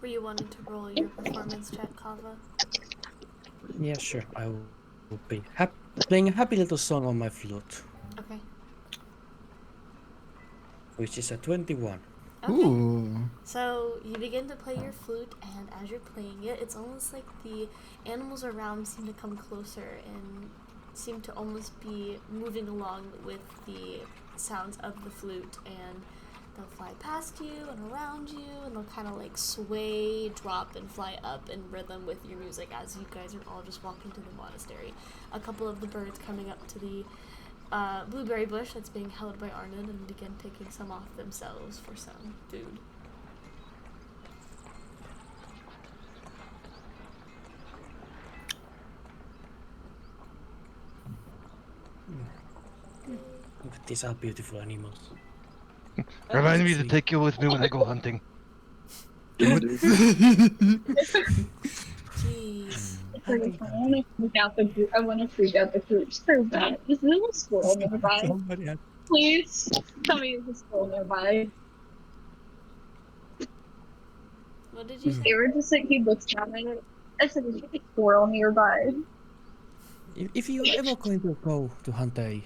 Were you wanting to roll your performance check, Kava? Yeah, sure. I will be playing a happy little song on my flute, Okay. which is a 21. Okay. Ooh. So you begin to play your flute, and as you're playing it, it's almost like the animals around seem to come closer and seem to almost be moving along with the sounds of the flute, and they'll fly past you and around you, and they'll kind of like sway, drop, and fly up in rhythm with your music as you guys are all just walking to the monastery. A couple of the birds coming up to the blueberry bush that's being held by Arnon and begin picking some off themselves for some food. Look at these are beautiful animals. remind me to take you with me when I go hunting. Jeez. I want to freak out the group. I want to freak out the group so bad. This little squirrel nearby. Somebody had... Please tell me there's a squirrel nearby. What did you say? They were just like he looks down at it. I said there's a squirrel nearby. If you ever going to go to hunt a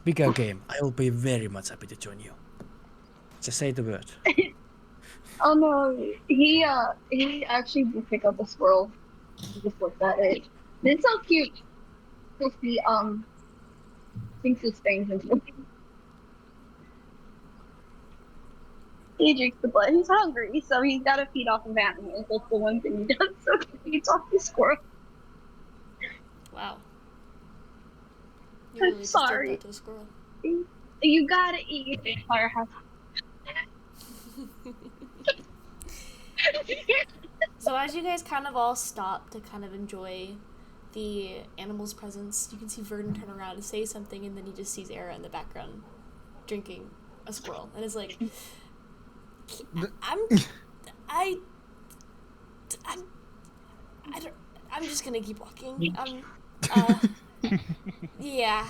bigger game, I will be very much happy to join you. Just say the word. Oh no, he actually did pick up a squirrel. He just looked at it. And it's so cute. Because he thinks his fangs and stuff. He drinks the blood. He's hungry, so he's got to feed off of animals. That's the one thing he does. So he feeds off the squirrel. Wow. You I'm really just sorry. did that to a squirrel. You gotta eat it. Firehouse. So as you guys kind of all stop to kind of enjoy the animal's presence, you can see Verdon turn around and say something, and then he just sees Era in the background drinking a squirrel, and is like, I'm just gonna keep walking. Yeah.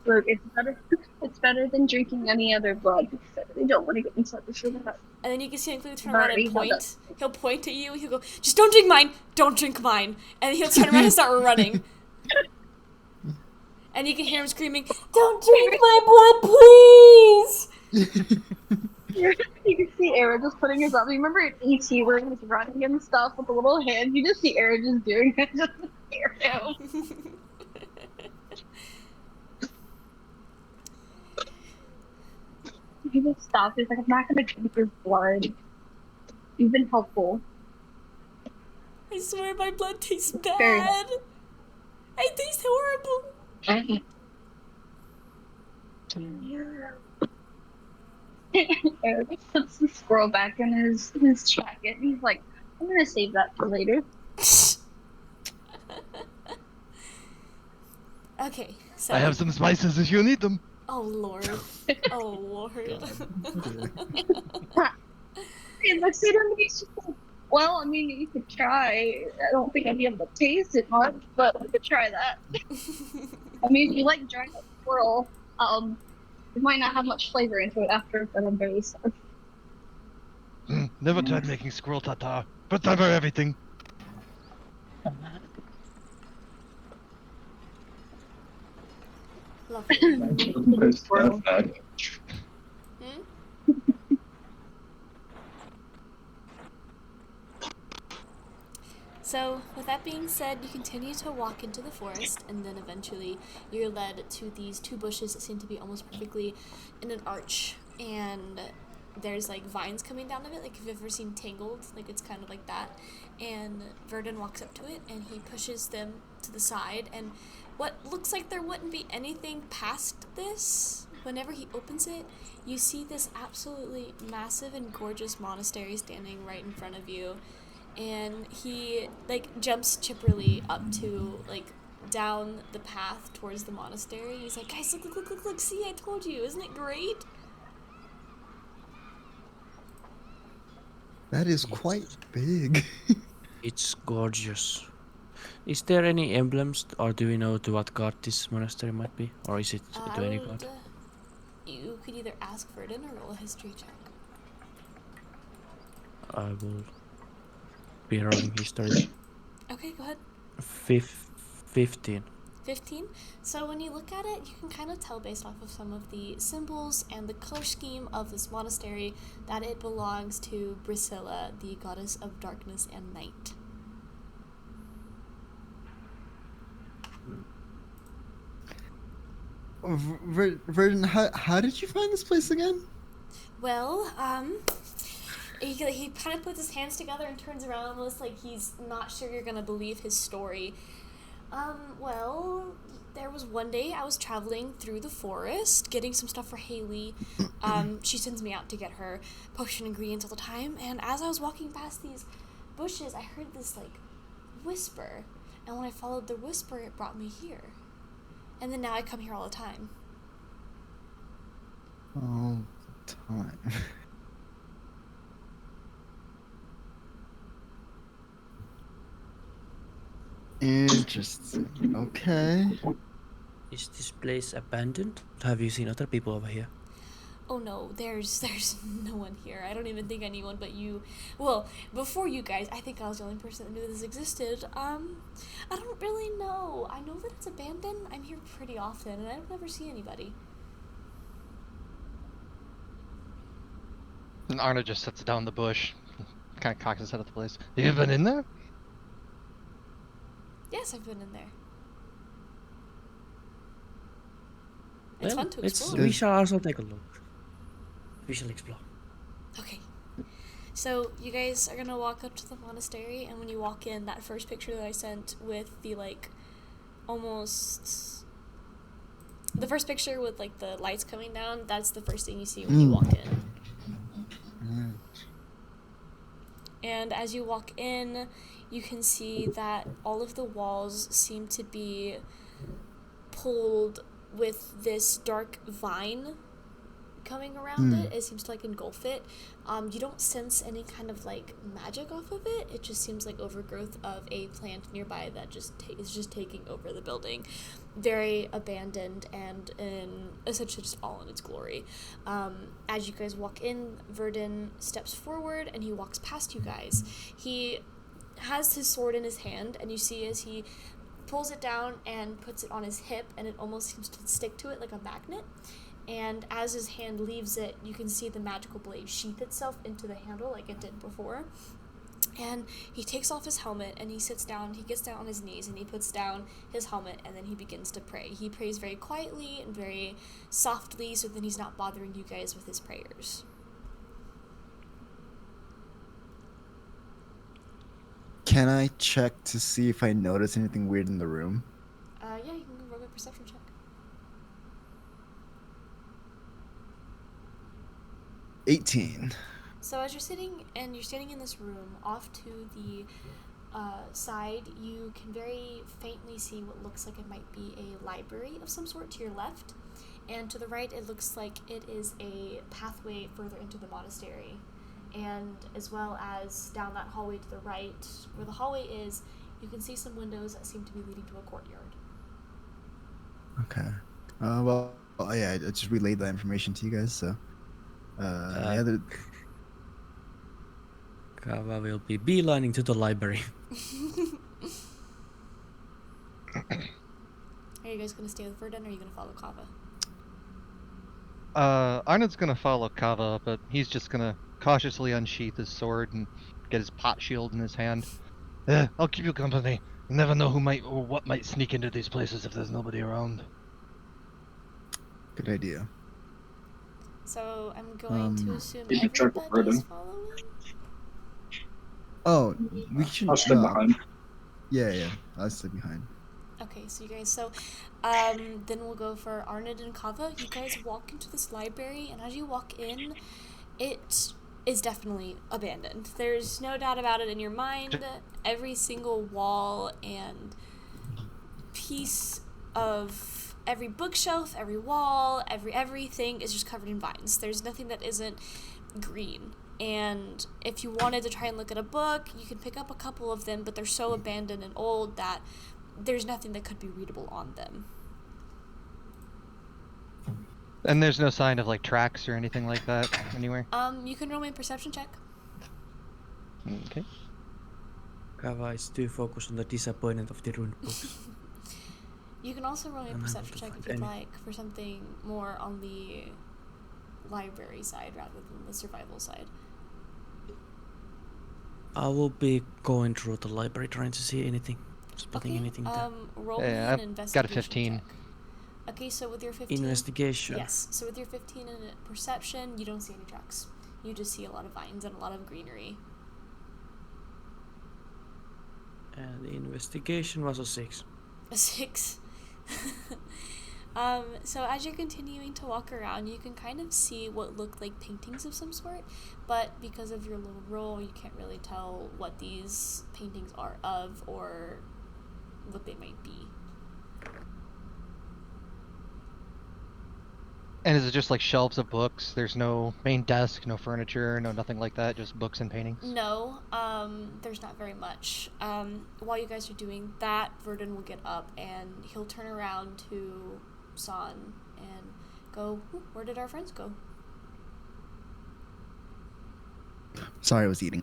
Look, it's better than drinking any other blood. They don't want to get in touch with that. And then you can see him clearly turn around and Alright, point. He'll point at you. He'll go, just don't drink mine. Don't drink mine. And then he'll turn around and start running. And you can hear him screaming, don't drink my blood, please! You can see Aaron just putting his up. You remember in E.T. where he was running and stuff with the little hands? You just see Aaron just doing it just to scare him. He just stopped. He's like, I'm not gonna drink your blood. You've been helpful. I swear my blood tastes Very bad. I taste horrible. Eric puts the squirrel back in his jacket. He's like, I'm gonna save that for later. Okay, so. I have some spices if you need them. Oh lord. Oh lord. He looks at him and he's just like, well, I mean, you could try. I don't think I'd be able to taste it much, but we could try that. I mean, if you like dried up squirrel, it might not have much flavor into it after, but I'm very sorry. Never tried making squirrel tartar, but never everything. Lovely. Squirrel. Hmm? So, with that being said, you continue to walk into the forest, and then eventually you're led to these two bushes that seem to be almost perfectly in an arch, and there's like vines coming down of it, like if you've ever seen Tangled, like it's kind of like that. And Verdun walks up to it, and he pushes them to the side, and what looks like there wouldn't be anything past this, whenever he opens it, you see this absolutely massive and gorgeous monastery standing right in front of you. And he like jumps chipperly up to like down the path towards the monastery. He's like, guys, look, see, I told you, isn't it great? That is quite big. It's gorgeous. Is there any emblems, or do we know to what god this monastery might be, or is it to any god? You could either ask Verdun or roll a history check. I will be rolling history. Okay, go ahead. 15. 15. So when you look at it, you can kind of tell based off of some of the symbols and the color scheme of this monastery that it belongs to Brisilla, the goddess of darkness and night. Verdun, how did you find this place again? Well, he kind of puts his hands together and turns around almost like he's not sure you're gonna believe his story. Well, there was one day I was traveling through the forest, getting some stuff for Haley. She sends me out to get her potion ingredients all the time, and as I was walking past these bushes, I heard this, like, whisper, and when I followed the whisper, it brought me here. And then now I come here all the time. All the time. Interesting. Okay. Is this place abandoned? Have you seen other people over here? Oh no, there's no one here. I don't even think anyone but you. Well, before you guys, I think I was the only person that knew this existed. I don't really know. I know that it's abandoned. I'm here pretty often, and I don't ever see anybody. And Arna just sits down the bush, kind of cocks his head at the place. You been in there? Yes, I've been in there. It's fun to explore. We shall also take a look. We shall explore. Okay. So you guys are gonna walk up to the monastery, and when you walk in, that first picture that I sent with the like almost the first picture with like the lights coming down, that's the first thing you see when you walk in. And as you walk in, you can see that all of the walls seem to be pulled with this dark vine coming around it. It seems to like engulf it. You don't sense any kind of like magic off of it. It just seems like overgrowth of a plant nearby that is just taking over the building. Very abandoned and in essentially just all in its glory. As you guys walk in, Verdun steps forward and he walks past you guys. He has his sword in his hand, and you see as he pulls it down and puts it on his hip, and it almost seems to stick to it like a magnet. And as his hand leaves it, you can see the magical blade sheath itself into the handle like it did before. And he takes off his helmet and he sits down, he gets down on his knees and he puts down his helmet, and then he begins to pray. He prays very quietly and very softly so that he's not bothering you guys with his prayers. Can I check to see if I notice anything weird in the room? Yeah, you can roll a perception check. 18. So as you're standing in this room, off to the side, you can very faintly see what looks like it might be a library of some sort to your left, and to the right it looks like it is a pathway further into the monastery, and as well as down that hallway to the right, where the hallway is, you can see some windows that seem to be leading to a courtyard. Okay. Well, yeah, I just relayed that information to you guys, so. Yeah, Kava will be beelining to the library. Are you guys gonna stay with Verdun, or are you gonna follow Kava? Arnold's gonna follow Kava, but he's just gonna cautiously unsheath his sword and get his pot shield in his hand. I'll keep you company. You never know who might or what might sneak into these places if there's nobody around. good idea. So I'm going to assume You can check with everybody's Verdun. following. Oh, we should. I'll stay behind. Yeah, I'll stay behind. Okay, so you guys, then we'll go for Arnold and Kava. You guys walk into this library, and as you walk in, it is definitely abandoned. There's no doubt about it in your mind. Every single wall and piece of every bookshelf, every wall, everything is just covered in vines. There's nothing that isn't green. And if you wanted to try and look at a book, you can pick up a couple of them, but they're so abandoned and old that there's nothing that could be readable on them. And there's no sign of like tracks or anything like that anywhere. You can roll me a perception check. Okay. Kava is too focused on the disappointment of the ruined books. You can also roll me a I'm perception able to check find if you'd any. like for something more on the library side rather than the survival side. I will be going through the library trying to see anything, spotting Okay, anything there. roll me Yeah, an I've investigation got a 15. check. Okay, so with your 15... Investigation. Yes, so with your 15 in perception, you don't see any tracks. You just see a lot of vines and a lot of greenery. And the investigation was a 6. A 6. So as you're continuing to walk around, you can kind of see what look like paintings of some sort, but because of your little roll, you can't really tell what these paintings are of or what they might be. And is it just like shelves of books? There's no main desk, no furniture, no nothing like that, just books and paintings? No, there's not very much. While you guys are doing that, Verdun will get up and he'll turn around to San and go, where did our friends go? Sorry, I was eating.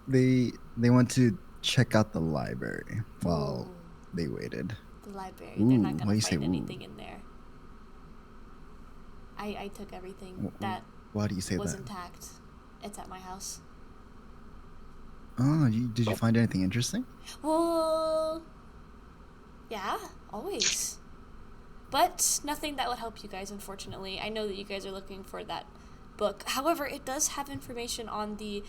They went to check out the library while Ooh, they waited. the library. Ooh, They're not why gonna you say find ooh? anything in there. I took everything that Why do you say was that? intact. It's at my house. Oh, did you find anything interesting? Well, yeah, always. But nothing that would help you guys, unfortunately. I know that you guys are looking for that book. However, it does have information on the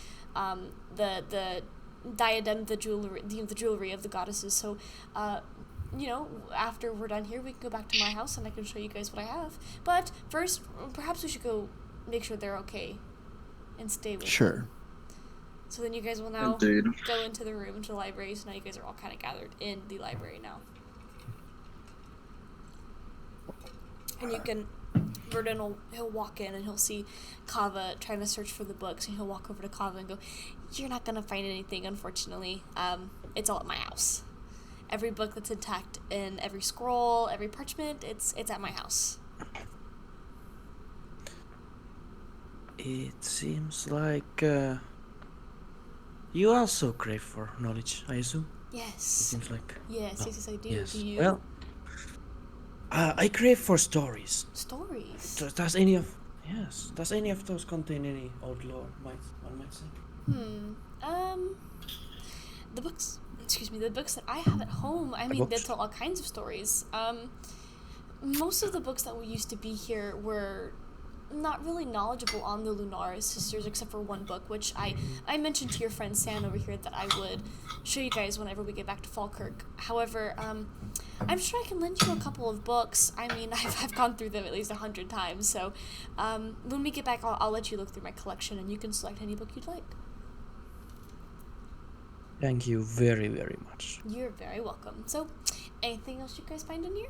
diadem, the jewelry of the goddesses. So, after we're done here, we can go back to my house and I can show you guys what I have. But first, perhaps we should go make sure they're okay and stay with them. Sure. So then you guys will now Indeed. go into the room, into the library. So now you guys are all kind of gathered in the library now. And you can, Verdun he'll walk in and he'll see Kava trying to search for the books, and he'll walk over to Kava and go, "You're not gonna find anything, unfortunately. It's all at my house. Every book that's intact in every scroll, every parchment, it's at my house." It seems like you also crave for knowledge, I assume. It Yes. seems like. Yes, Oh, yes, I do. yes. Do you? Well, I crave for stories. Stories. Does any of those contain any old lore? One might say. The books that I have at home, I mean, they books? tell all kinds of stories. Most of the books that we used to be here were not really knowledgeable on the Lunaris sisters except for one book, which I mentioned to your friend San over here that I would show you guys whenever we get back to Falkirk. However, I'm sure I can lend you a couple of books. I mean, I've gone through them at least 100 times, so when we get back, I'll let you look through my collection and you can select any book you'd like. Thank you very, very much. You're very welcome. So, anything else you guys find in here?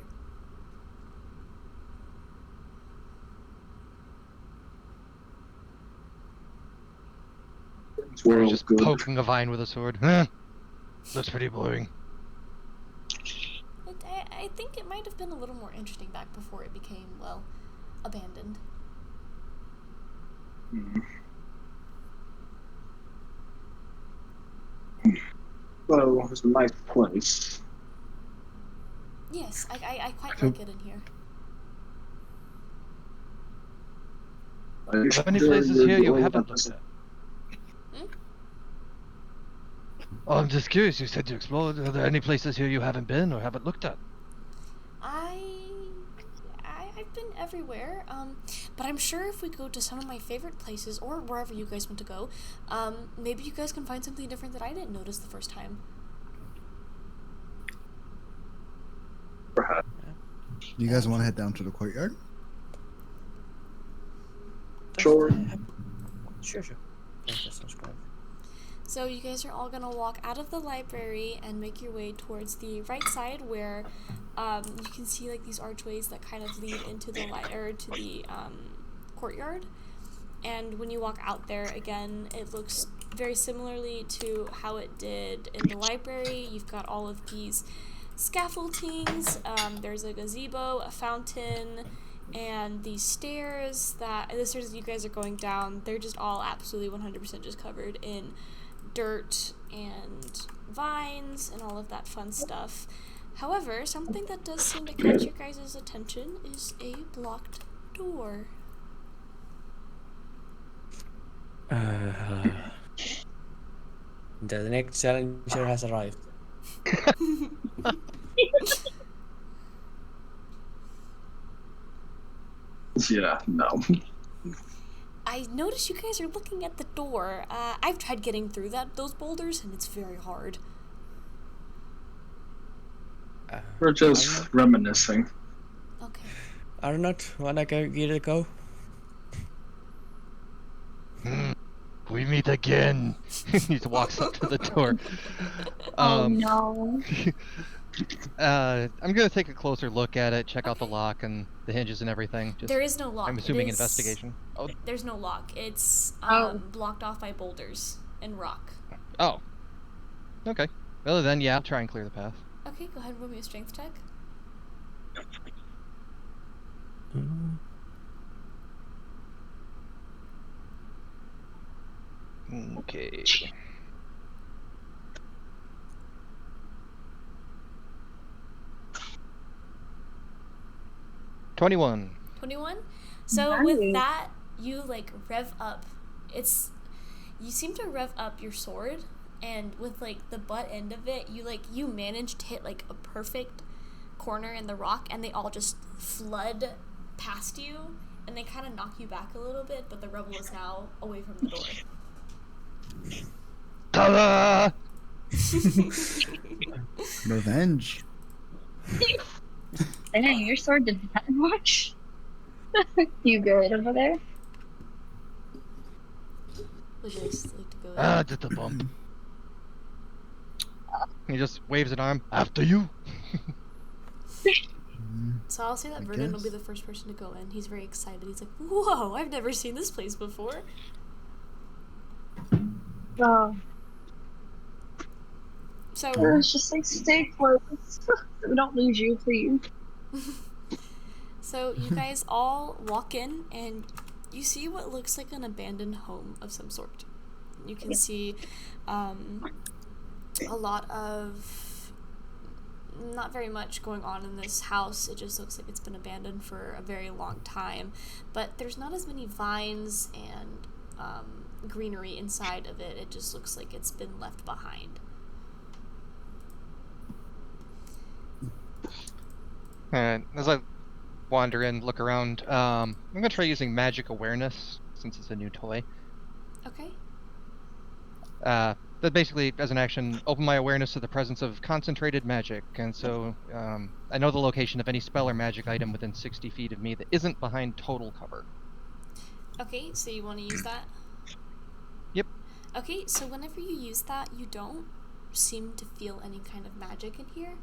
Or just poking a vine with a sword. Huh. That's pretty boring. I think it might have been a little more interesting back before it became, well, abandoned. Well, it's a nice place. Yes, I quite like it in here. Are there any places here you haven't looked at? Oh, I'm just curious. You said you explored. Are there any places here you haven't been or haven't looked at? I've been everywhere, but I'm sure if we go to some of my favorite places, or wherever you guys want to go, maybe you guys can find something different that I didn't notice the first time. You guys want to head down to the courtyard? Sure. Sure. That sounds good. So you guys are all gonna walk out of the library and make your way towards the right side, where you can see like these archways that kind of lead into the courtyard. And when you walk out there again, it looks very similarly to how it did in the library. You've got all of these scaffoldings. There's a gazebo, a fountain, and these stairs as you guys are going down, they're just all absolutely 100% just covered in dirt and vines and all of that fun stuff. However, something that does seem to catch your guys' attention is a blocked door. The next challenger has arrived. Yeah, no. I notice you guys are looking at the door. I've tried getting through those boulders, and it's very hard. We're just reminiscing. Okay. Arnott, wanna give it a go? We meet again. He walks up to the door. Oh no. I'm gonna take a closer look at it, check out the lock and the hinges and everything. There is no lock. I'm assuming investigation. Oh. There's no lock. It's blocked off by boulders and rock. Oh. Okay. Well then, yeah, I'll try and clear the path. Okay, go ahead and roll me a strength check. Okay. $21. 21? So Nice. with that, you like rev up. You seem to rev up your sword, and with like the butt end of it, you manage to hit like a perfect corner in the rock, and they all just flood past you, and they kind of knock you back a little bit, but the rebel is now away from the door. Ta-da! Revenge. Dang, your sword did that much? You good over there? Would you guys like to go in? Just a bump. He just waves an arm. After you. So I'll say that I Vernon will guess. be the first person to go in. He's very excited. He's like, whoa, I've never seen this place before. Oh, So it's just like stay close. So we don't lose you, please. So you guys all walk in, and you see what looks like an abandoned home of some sort. You can see a lot of, not very much going on in this house. It just looks like it's been abandoned for a very long time. But there's not as many vines and greenery inside of it. It just looks like it's been left behind. Alright, as I wander in, look around. I'm gonna try using magic awareness since it's a new toy. Okay. That basically, as an action, open my awareness to the presence of concentrated magic, and so I know the location of any spell or magic item within 60 feet of me that isn't behind total cover. Okay, so you want to use that? Yep. Okay, so whenever you use that, you don't seem to feel any kind of magic in here.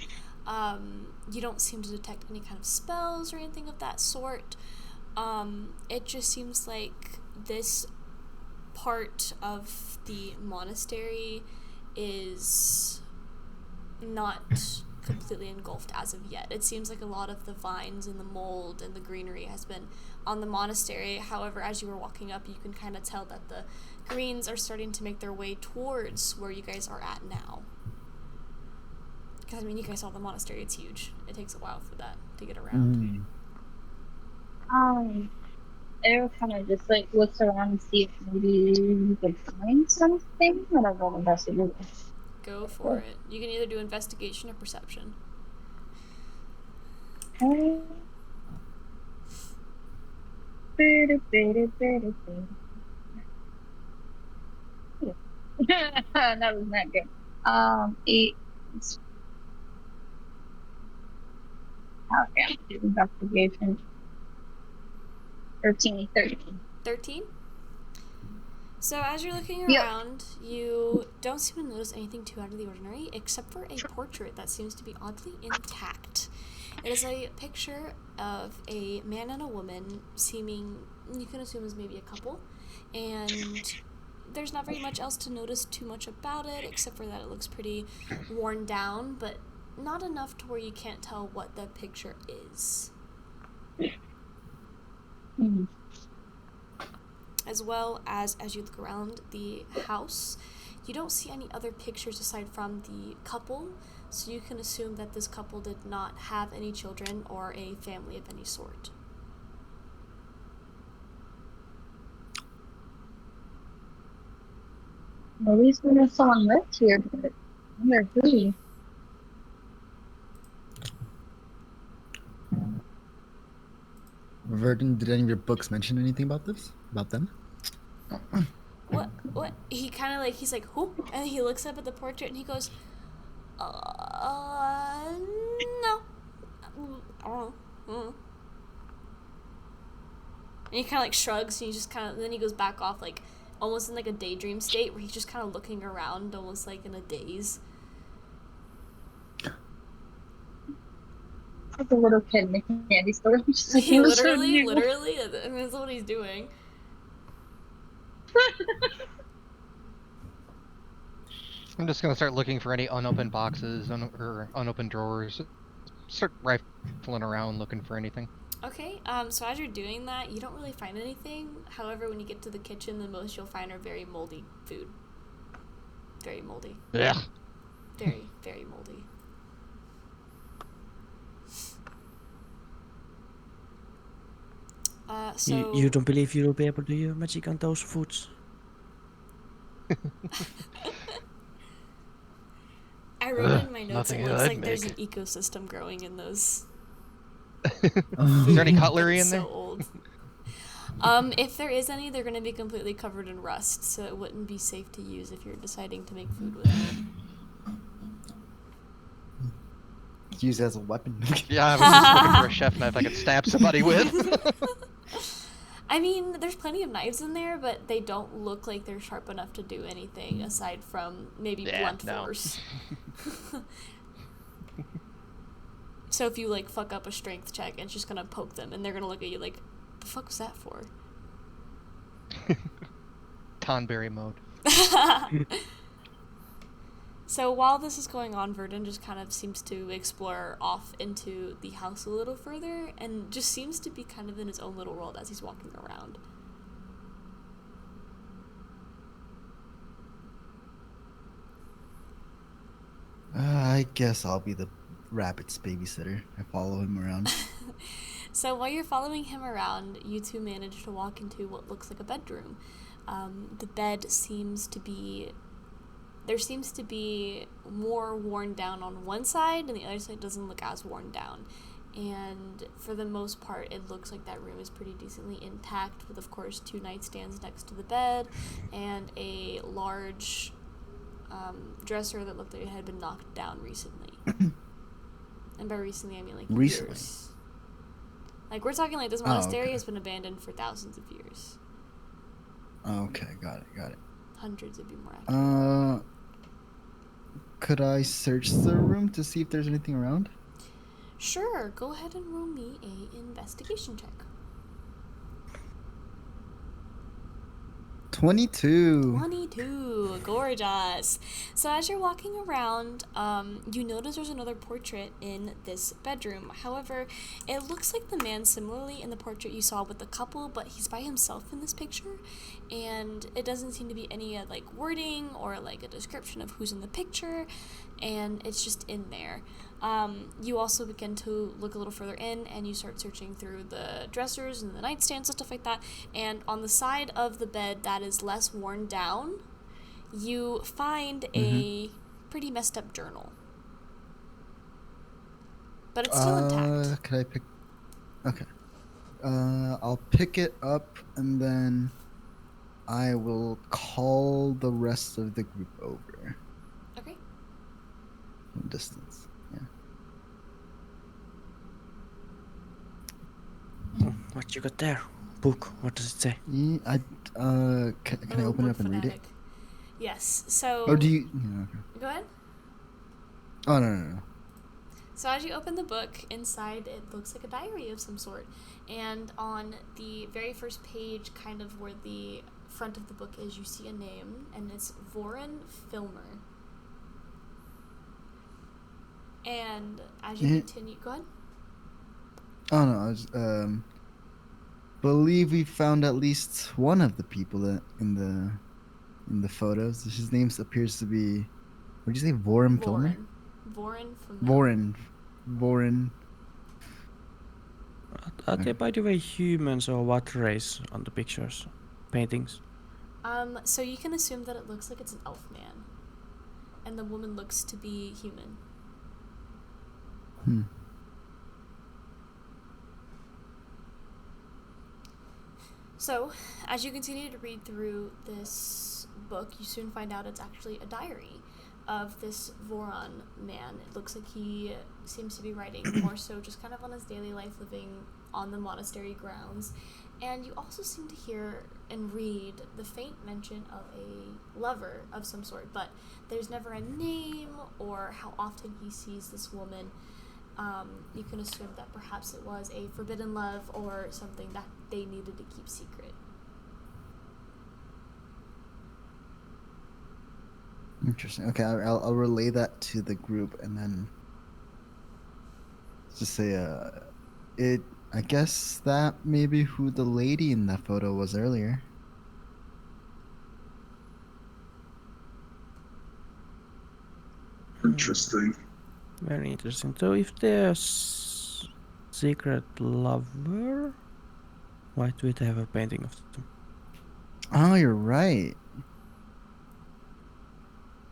You don't seem to detect any kind of spells or anything of that sort. It just seems like this part of the monastery is not completely engulfed as of yet. It seems like a lot of the vines and the mold and the greenery has been on the monastery. However, as you were walking up, you can kind of tell that the greens are starting to make their way towards where you guys are at now. Because, I mean, you guys saw the monastery, it's huge. It takes a while for that to get around. Arrow kind of just like looks around and see if maybe you could find something. I don't know investigate. Go for it. You can either do investigation or perception. That was not good. 8. Okay, I'm do investigation. 13. 13? So as you're looking Yep. around, you don't seem to notice anything too out of the ordinary, except for a portrait that seems to be oddly intact. It is a picture of a man and a woman, seeming, you can assume is maybe a couple, and there's not very much else to notice too much about it, except for that it looks pretty worn down, but not enough to where you can't tell what the picture is. Mm-hmm. As well as you look around the house, you don't see any other pictures aside from the couple, so you can assume that this couple did not have any children or a family of any sort. At least we know someone lived here, but I wonder who. Verdun, did any of your books mention anything about this? About them? What? He kind of like, he's like, who? And he looks up at the portrait and he goes, no. I don't know. And he kind of like shrugs and he just kind of, then he goes back off like almost in like a daydream state where he's just kind of looking around almost like in a daze. Like a little kid in a candy store. Just like, He "What's literally, new?" I mean, that's what he's doing. I'm just gonna start looking for any unopened boxes or unopened drawers. Start rifling around looking for anything. Okay, so as you're doing that, you don't really find anything. However, when you get to the kitchen, the most you'll find are very moldy food. Very moldy. Yeah. Very, very moldy. So You don't believe you'll be able to use magic on those foods? I wrote in my notes, nothing it looks I'd like there's an make. ecosystem growing in those. Is there any cutlery in It's there? so old. If there is any, they're going to be completely covered in rust, so it wouldn't be safe to use if you're deciding to make food with it. Use it as a weapon. Yeah, I was just looking for a chef knife I could stab somebody with. I mean, there's plenty of knives in there, but they don't look like they're sharp enough to do anything aside from maybe blunt force. So if you like fuck up a strength check, it's just gonna poke them, and they're gonna look at you like, "The fuck was that for?" Tonberry mode. So while this is going on, Verdun just kind of seems to explore off into the house a little further, and just seems to be kind of in his own little world as he's walking around. I guess I'll be the rabbit's babysitter. I follow him around. So while you're following him around, you two manage to walk into what looks like a bedroom. The bed seems to be... There seems to be more worn down on one side, and the other side doesn't look as worn down. and for the most part it looks like that room is pretty decently intact, with of course 2 nightstands next to the bed and a large dresser that looked like it had been knocked down recently. And by recently I mean like Recently? years. Like we're talking like this monastery has been abandoned for thousands of years. Okay, got it. Hundreds would be more accurate. Could I search the room to see if there's anything around? Sure, go ahead and roll me a investigation check. 22. 22, gorgeous. So as you're walking around, you notice there's another portrait in this bedroom. However, it looks like the man similarly in the portrait you saw with the couple, but he's by himself in this picture, and it doesn't seem to be any like wording or like a description of who's in the picture, and it's just in there. You also begin to look a little further in, and you start searching through the dressers and the nightstands and stuff like that, and on the side of the bed that is less worn down, you find a pretty messed up journal. But it's still intact. Could I pick... Okay. I'll pick it up, and then I will call the rest of the group over. Okay. From distance. Yeah. What you got there? Book. What does it say? Yeah, can I open it up and read it? Fanatic. Yes. So. Or do you? Yeah, okay. Go ahead. Oh no. So as you open the book, inside it looks like a diary of some sort. And on the very first page, kind of where the front of the book is, you see a name, and it's Voren Filmer. And as you continue, go ahead. Oh no, I was believe we found at least one of the people that in the photos. His name appears to be, what did you say, Voren Filmer? Voren Filmer. Voren. Are they, by the way, humans or what race on the pictures, paintings? So you can assume that it looks like it's an elf man, and the woman looks to be human. So, as you continue to read through this book, you soon find out it's actually a diary of this Voron man. It looks like he seems to be writing more so just kind of on his daily life living on the monastery grounds. And you also seem to hear and read the faint mention of a lover of some sort, but there's never a name or how often he sees this woman. You can assume that perhaps it was a forbidden love or something that they needed to keep secret. Interesting. Okay, I'll relay that to the group, and then just say, I guess that maybe who the lady in that photo was earlier. Interesting. Very interesting. So if there's secret lover, why do we have a painting of them? Oh, you're right.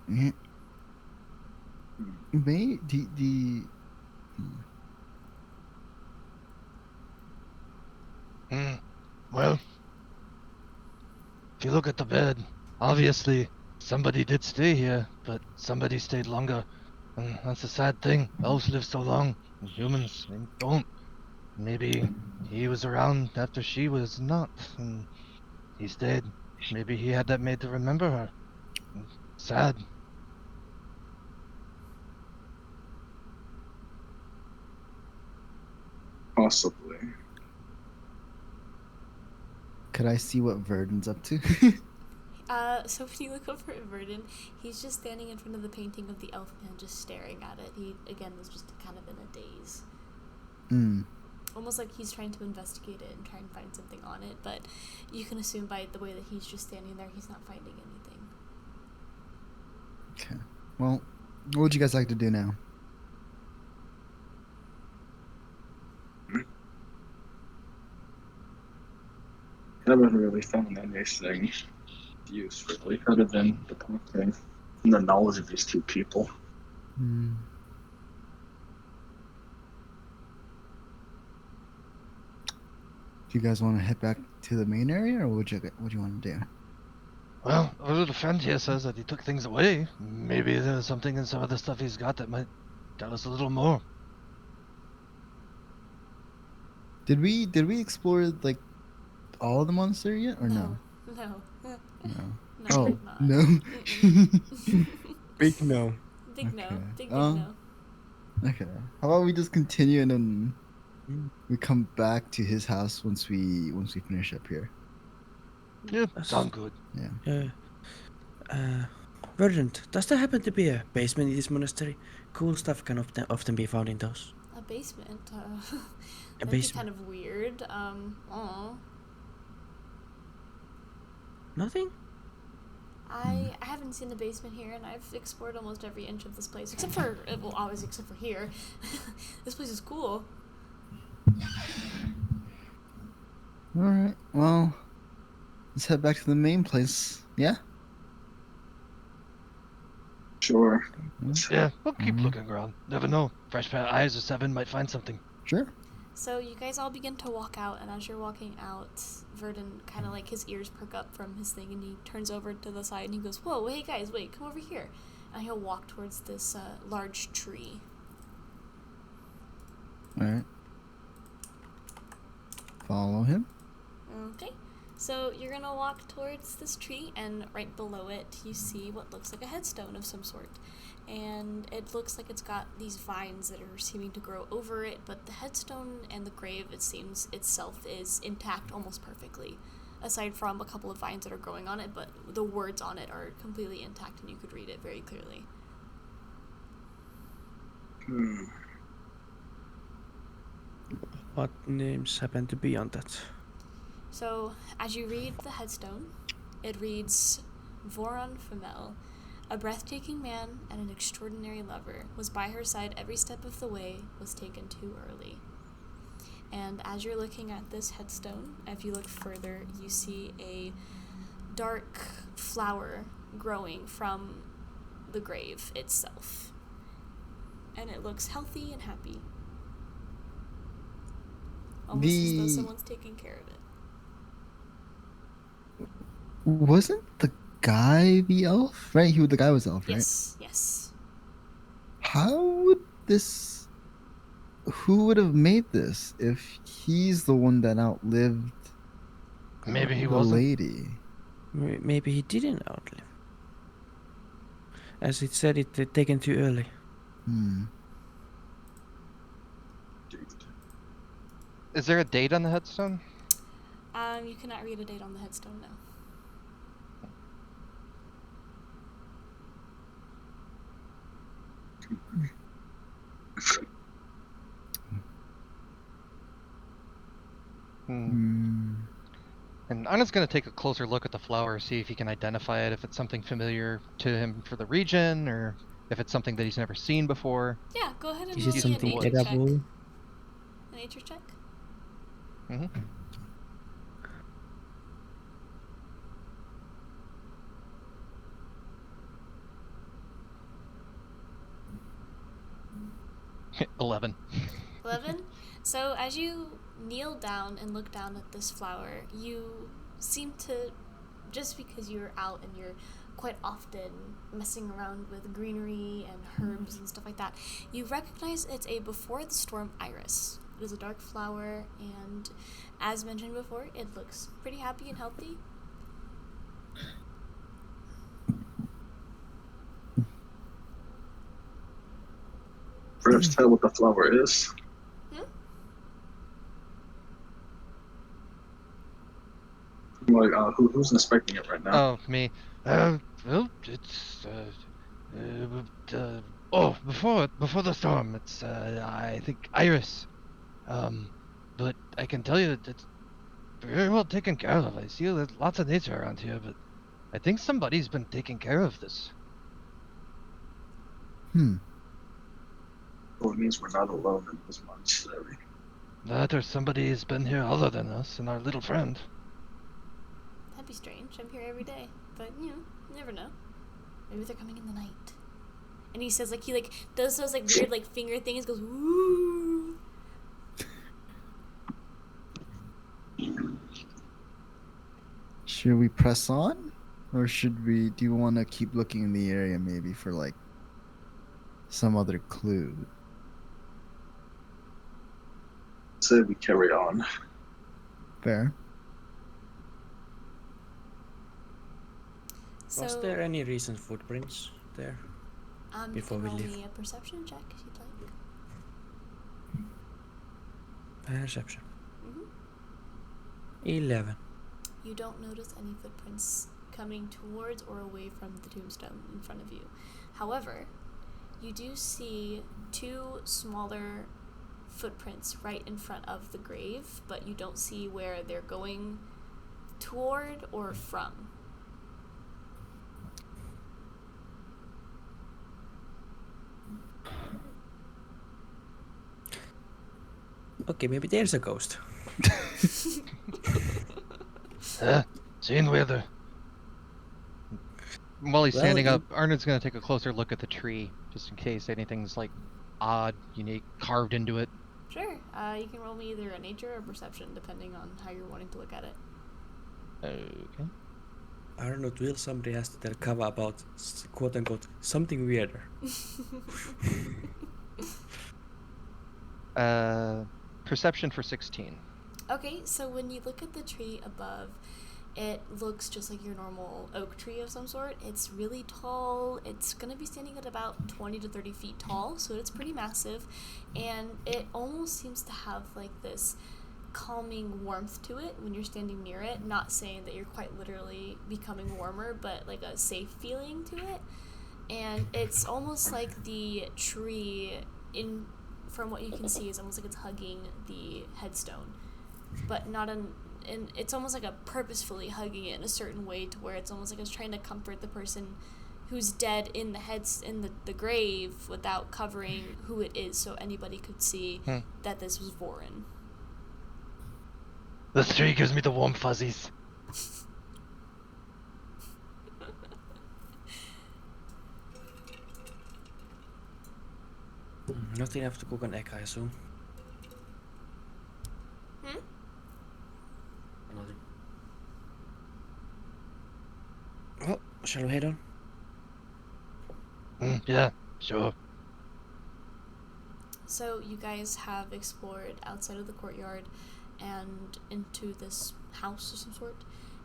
Yeah. Well, if you look at the bed, obviously somebody did stay here, but somebody stayed longer. And that's a sad thing. Elves live so long, and humans they don't. Maybe he was around after she was not, and he stayed. Maybe he had that made to remember her. Sad. Possibly. Could I see what Verdon's up to? So when you look over at Verdon, he's just standing in front of the painting of the elf man, just staring at it. He, again, was just kind of in a daze. Almost like he's trying to investigate it and try and find something on it, but you can assume by the way that he's just standing there, he's not finding anything. Okay. Well, what would you guys like to do now? Haven't really found anything useful, other than the painting and the knowledge of these two people. you guys want to head back to the main area, or what do you want to do? Well, our little friend here says that he took things away. Maybe there's something in some of the stuff he's got that might tell us a little more. Did we explore like all of the monastery yet, or no? No. No. No, Oh, we're not. no. Big no. Big no. Okay. Big Um, no. Okay. How about we just continue and then we come back to his house once we finish up here. Yeah, That's- sound good. Yeah. Verdant, does there happen to be a basement in this monastery? Cool stuff can often be found in those. A basement. A That'd be basement. kind of weird. Aw. Nothing? I haven't seen the basement here, and I've explored almost every inch of this place, except for, well, obviously, except for here. This place is cool. All right. Well, let's head back to the main place. Yeah. Sure. Yeah, we'll keep looking around. Never know. Fresh pair of eyes or 7 might find something. Sure. So you guys all begin to walk out, and as you're walking out, Verdun kind of like his ears perk up from his thing, and he turns over to the side and he goes, "Whoa, hey guys, wait, come over here." And he'll walk towards this large tree. All right. Follow him. Okay. So you're gonna walk towards this tree, and right below it, you see what looks like a headstone of some sort. And it looks like it's got these vines that are seeming to grow over it, but the headstone and the grave, it seems itself is intact almost perfectly, aside from a couple of vines that are growing on it, but the words on it are completely intact and you could read it very clearly. What names happen to be on that? So, as you read the headstone, it reads, Voron Femel, a breathtaking man and an extraordinary lover, was by her side every step of the way, was taken too early. And as you're looking at this headstone, if you look further, you see a dark flower growing from the grave itself. And it looks healthy and happy. Almost as though someone's taking care of it. Wasn't the guy the elf? Right? The guy was elf, right? Yes. How would this? Who would have made this if he's the one that outlived Maybe he the wasn't. lady? Maybe he didn't outlive. As it said, it taken too early. Is there a date on the headstone? You cannot read a date on the headstone now. And Anna's going to take a closer look at the flower, see if he can identify it, if it's something familiar to him for the region, or if it's something that he's never seen before. Yeah, go ahead and Is roll it me a something nature check. edible? A nature check? Mm-hmm. $11. 11? So as you kneel down and look down at this flower, you seem to, just because you're out and you're quite often messing around with greenery and herbs and stuff like that, you recognize it's a before the storm iris. It is a dark flower, and as mentioned before, it looks pretty happy and healthy. Perhaps tell what the flower is. Like, who's inspecting it right now? Oh, me. Well, it's before the storm, it's I think Iris. But I can tell you that it's very well taken care of. I see there's lots of nature around here, but I think somebody's been taking care of this. Well, it means we're not alone in this monastery. That or somebody's been here other than us and our little friend. That'd be strange. I'm here every day. But, you never know. Maybe they're coming in the night. And he says, he does those, weird, finger things, goes, woo. Should we press on? Or do you want to keep looking in the area maybe for like some other clue? Say we carry on. Fair. Was So, there any recent footprints there? you before can we roll leave? me a perception check if you'd like. Perception. Mhm. 11. You don't notice any footprints coming towards or away from the tombstone in front of you. However, you do see two smaller footprints right in front of the grave, but you don't see where they're going toward or from. Okay, maybe there's a ghost. Seeing weather. While he's Well, standing you- up, Arnold's gonna take a closer look at the tree, just in case anything's like odd, unique, carved into it. Sure, you can roll me either a nature or perception, depending on how you're wanting to look at it. Okay. I don't know, will somebody has to tell Kava about quote unquote something weirder. Perception for 16. Okay, so when you look at the tree above, it looks just like your normal oak tree of some sort. It's really tall. It's going to be standing at about 20 to 30 feet tall, so it's pretty massive. And it almost seems to have like this calming warmth to it when you're standing near it. Not saying that you're quite literally becoming warmer, but like a safe feeling to it. And it's almost like the tree, from what you can see, is almost like it's hugging the headstone. But not and it's almost like a purposefully hugging it in a certain way to where it's almost like it's trying to comfort the person who's dead in the grave without covering who it is, so anybody could see that this was Vorin. The tree gives me the warm fuzzies. Not enough to cook an egg, I assume. Nothing. Well, shall we head on? Yeah, sure. So you guys have explored outside of the courtyard and into this house of some sort,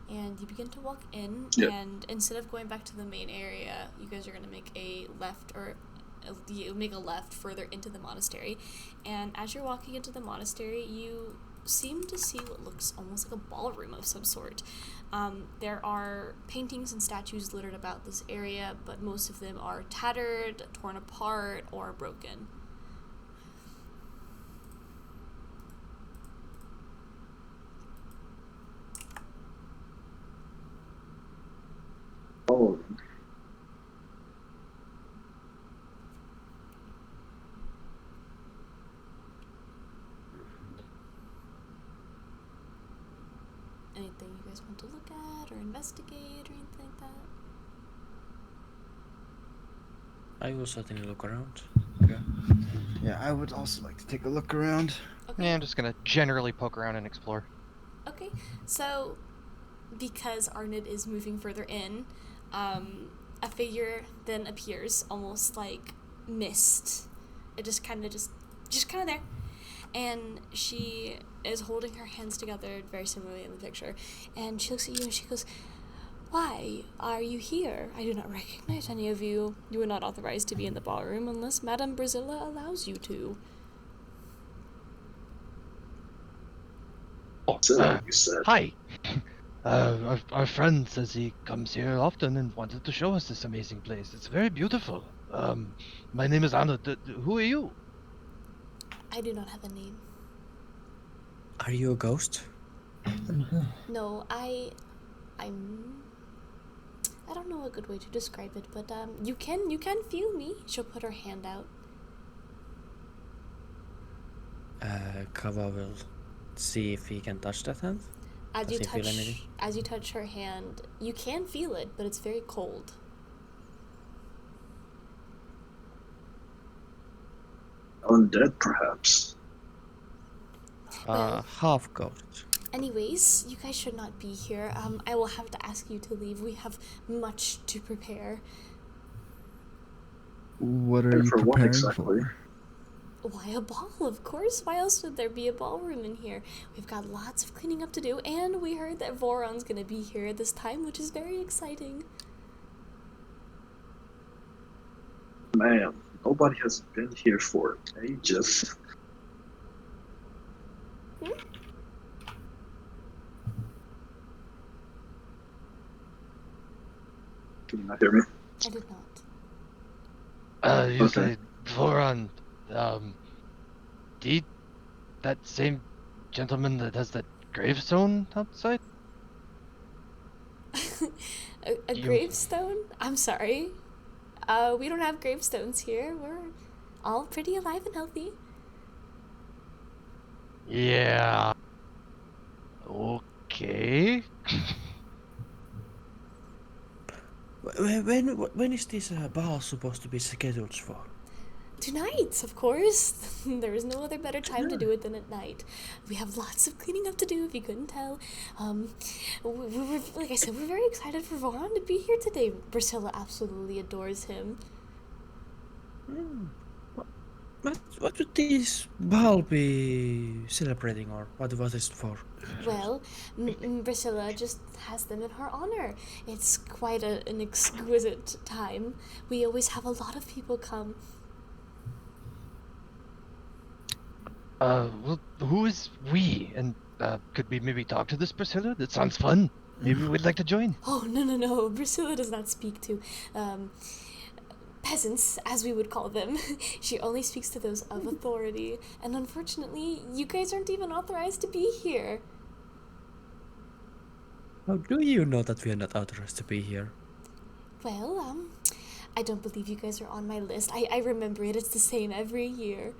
and you begin to walk in. Yep. And instead of going back to the main area, you guys are going to make a left, or you make a left further into the monastery. And as you're walking into the monastery, you seem to see what looks almost like a ballroom of some sort. There are paintings and statues littered about this area, but most of them are tattered, torn apart, or broken. Oh, Anything you guys want to look at or investigate or anything like that? I will certainly look around. Yeah, I would also like to take a look around. Okay. Yeah, I'm just gonna generally poke around and explore. Okay, so because Arnid is moving further in, a figure then appears, almost like mist. It just kind of there, and she is holding her hands together, very similarly in the picture. And she looks at you and she goes, "Why are you here? I do not recognize any of you. You are not authorized to be in the ballroom unless Madame Brazilla allows you to." Oh, so like you said. hi. Our friend says he comes here often and wanted to show us this amazing place. It's very beautiful. My name is Anna. Who are you? I do not have a name. Are you a ghost? No, I'm. I don't know a good way to describe it, but you can feel me. She'll put her hand out. Kava will see if he can touch that hand. As Does you he feel anything? as you touch her hand, you can feel it, but it's very cold. Undead, perhaps. Well- Half ghost. Anyways, you guys should not be here. I will have to ask you to leave. We have much to prepare. What are And you for what preparing exactly? for? Why a ball, of course. Why else would there be a ballroom in here? We've got lots of cleaning up to do, and we heard that Voron's gonna be here at this time, which is very exciting. Man, nobody has been here for ages. Hmm? Can you not hear me? I did not. You Okay. say Voron, did that same gentleman that has that gravestone outside? A You- gravestone? I'm sorry. We don't have gravestones here. We're all pretty alive and healthy. Yeah. Okay. When is this ball supposed to be scheduled for? Tonight, of course. There is no other better time to do it than at night. We have lots of cleaning up to do, if you couldn't tell. We were, like I said, we're very excited for Voron to be here today. Priscilla absolutely adores him. What would this ball be celebrating, or what was it for? Well, Priscilla just has them in her honor. It's quite an exquisite time. We always have a lot of people come. Well, who is we? And, could we maybe talk to this Priscilla? That sounds fun. Maybe we'd like to join. Oh, no. Priscilla does not speak to peasants, as we would call them. She only speaks to those of authority. And unfortunately, you guys aren't even authorized to be here. How do you know that we are not authorized to be here? Well, I don't believe you guys are on my list. I remember it. It's the same every year.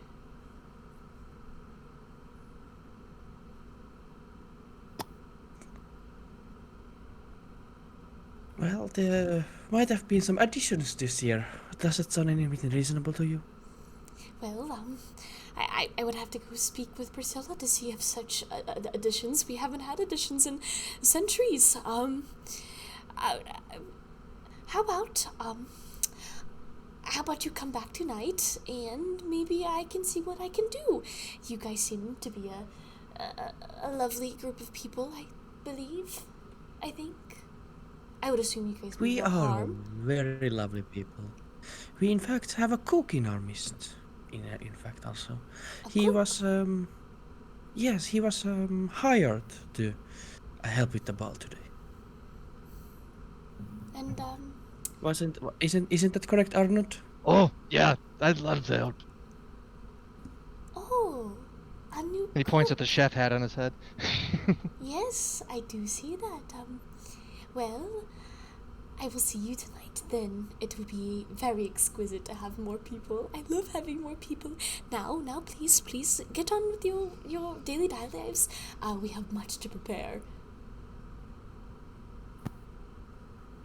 Well, there might have been some additions this year. Does it sound anything reasonable to you? Well, I would have to go speak with Priscilla to see if such additions. We haven't had additions in centuries. How about you come back tonight and maybe I can see what I can do. You guys seem to be a lovely group of people, I believe. I think. I would assume you guys mean We no are harm. very lovely people. We in fact have a cook in our midst. In fact, also, A he cook? was yes, he was hired to help with the ball today. And Isn't that correct, Arnold? Oh, yeah, I'd love to help. oh, a new He points at the cook. chef hat on his head. Yes, I do see that. Well, I will see you tonight then. It will be very exquisite to have more people. I love having more people. Now, please, get on with your daily lives. We have much to prepare.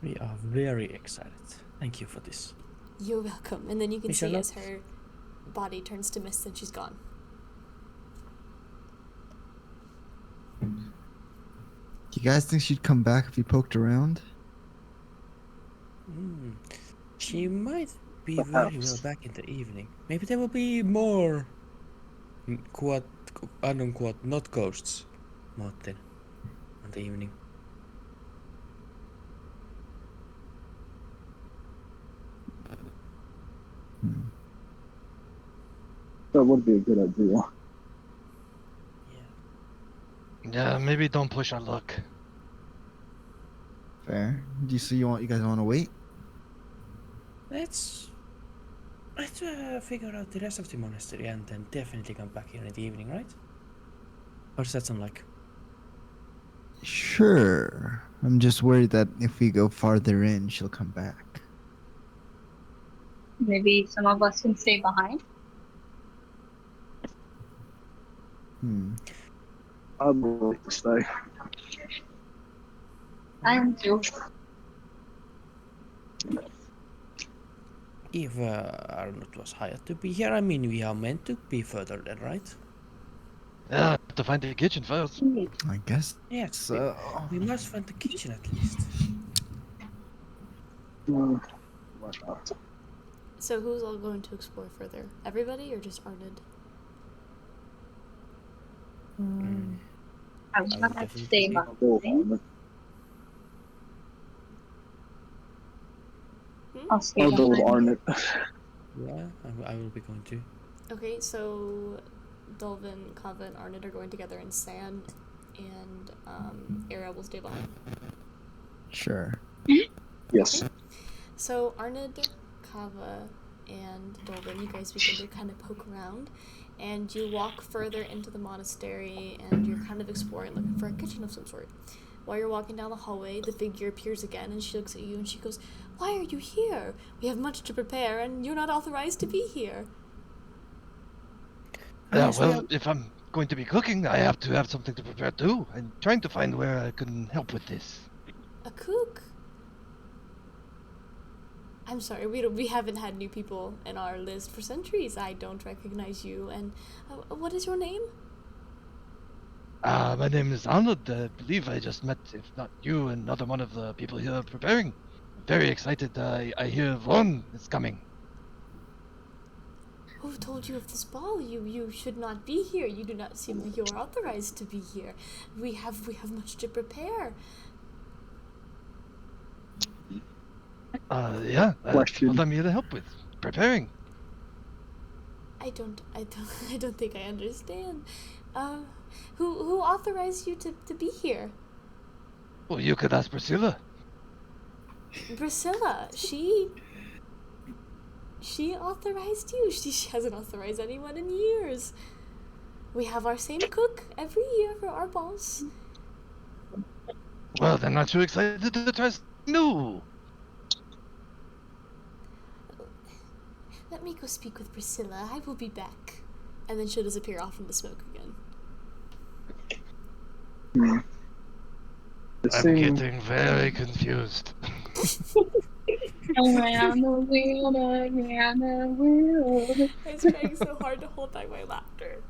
We are very excited. Thank you for this. You're welcome. And then you can We shall see as not- her body turns to mist and she's gone. Do you guys think she'd come back if you poked around? She might be very well Perhaps. back in the evening. Maybe there will be more, quote unquote, not ghosts, Martin, in the evening. That would be a good idea. Yeah. Yeah, maybe don't push our luck. Fair. Do you see you guys want to wait? Let's figure out the rest of the monastery and then definitely come back here in the evening, right? Or does that sound like? Sure. I'm just worried that if we go farther in, she'll come back. Maybe some of us can stay behind. I would like to stay. I am too. If Arnold was hired to be here, I mean, we are meant to be further than, right? Yeah, I have to find the kitchen first. I guess Yes, so. we must find the kitchen at least. Hmm, why not? So who's all going to explore further? Everybody or just Arnid? I was I will gonna definitely stay be- I'll go behind. with I'll stay I'll go with behind. Arnett. Yeah, I will be going to. Okay, so Dolvin, Kava, and Arnid are going together in sand, and Era will stay behind. Sure. Yes. Okay. So Arnid, Kava, and Dolvin, you guys begin to kind of poke around, and you walk further into the monastery, and you're kind of exploring, looking for a kitchen of some sort. While you're walking down the hallway, the figure appears again, and she looks at you, and she goes, "Why are you here? We have much to prepare, and you're not authorized to be here." Yeah, Yes, we well, are- if I'm going to be cooking, I have to have something to prepare too. I'm trying to find where I can help with this. A cook? I'm sorry, we haven't had new people in our list for centuries. I don't recognize you. And what is your name? My name is Arnold. I believe I just met, if not you, another one of the people here preparing. I'm very excited. I hear Von is coming. Who told you of this ball? You should not be here. You do not seem like you are authorized to be here. We have much to prepare. Yeah, that's Question. what I'm here to help with. Preparing. I don't I don't think I understand. Who authorized you to be here? Well, you could ask Priscilla. Priscilla, she authorized you. She hasn't authorized anyone in years. We have our same cook every year for our balls. Well, then not too excited to try something new. Let me go speak with Priscilla. I will be back. And then she'll disappear off into smoke again. Hmm. It I'm seems getting very confused. Around the world, around the world. I was trying so hard to hold back my laughter.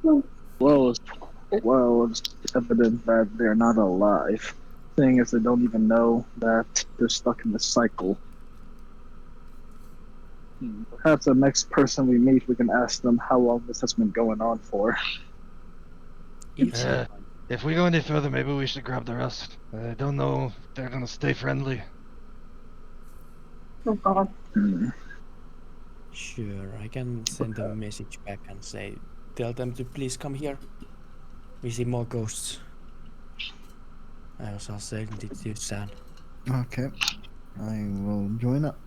it's evident that they're not alive. Thing is, they don't even know that they're stuck in the cycle. Perhaps the next person we meet, we can ask them how long this has been going on for. If Uh, if we go any further, maybe we should grab the rest. I don't know if they're gonna stay friendly. Oh god. Hmm. Sure, I can send a message back and say, tell them to please come here. We see more ghosts. I also send it to San. Okay. I will join up.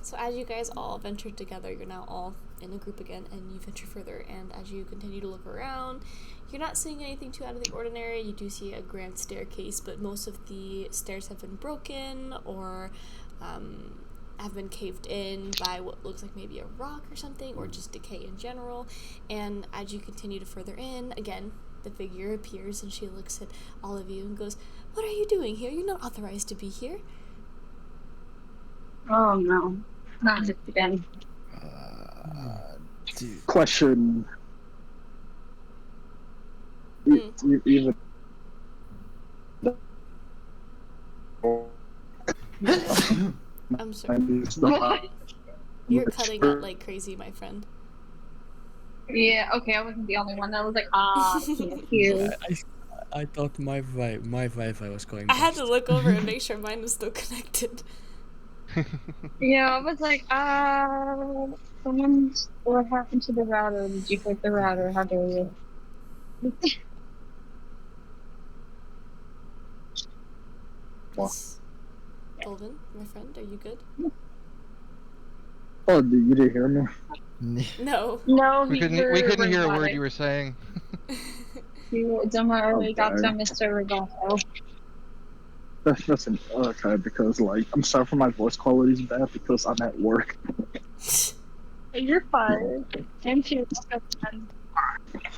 So as you guys all venture together, you're now all in a group again, and you venture further. And as you continue to look around, you're not seeing anything too out of the ordinary. You do see a grand staircase, but most of the stairs have been broken or have been caved in by what looks like maybe a rock or something, or just decay in general. And as you continue to further in, again, the figure appears, and she looks at all of you and goes, "What are you doing here? You're not authorized to be here." Oh no. Not just again. Dude. Question. Even I'm sorry. What? You're cutting out like crazy, my friend. Yeah, okay, I wasn't the only one that was like, I can't hear. I thought my Wi-Fi was going. I had to bust. look over and make sure mine was still connected. Yeah, I was like, someone's, what happened to the router? Did you break the router? How dare you? Yes. Dolvin, my friend, are you good? Oh, you didn't hear me? No. No, we couldn't hear a word robotic. you were saying. You definitely got Okay. to Mr. Roboto. That's an okay because like I'm sorry for my voice quality is bad because I'm at work. You're fired. And you.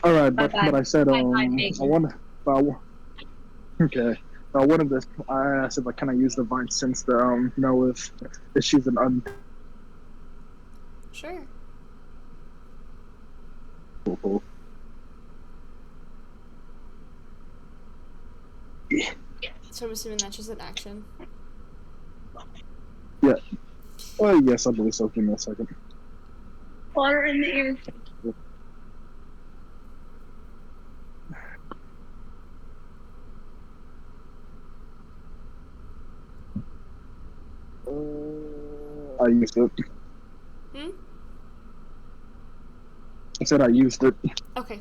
All right, but Bye-bye. I said Bye-bye, I Megan. want okay. I wanted this. I asked if I can I use the vine since the know if she's an Sure. Cool. So I'm assuming that's just an action. Yeah. Oh, yes, I believe so. Give me a second. Water in the ear. I used it. Hmm? I said I used it. Okay.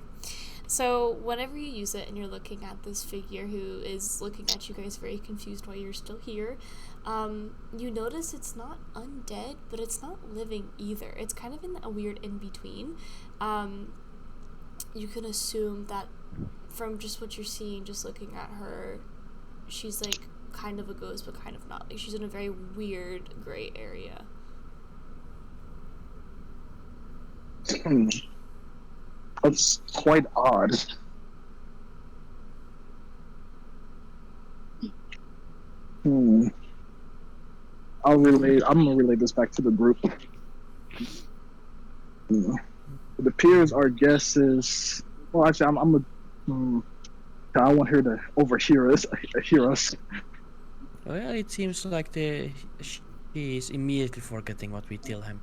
So whenever you use it and you're looking at this figure who is looking at you guys very confused while you're still here, you notice it's not undead, but it's not living either. It's kind of in a weird in-between. You can assume that from just what you're seeing, just looking at her, she's like kind of a ghost, but kind of not. Like she's in a very weird gray area. That's quite odd. I'm gonna relay this back to the group. It appears our guess is. Well, actually, I want her to overhear us. Hear us. Well, it seems like she is immediately forgetting what we tell her,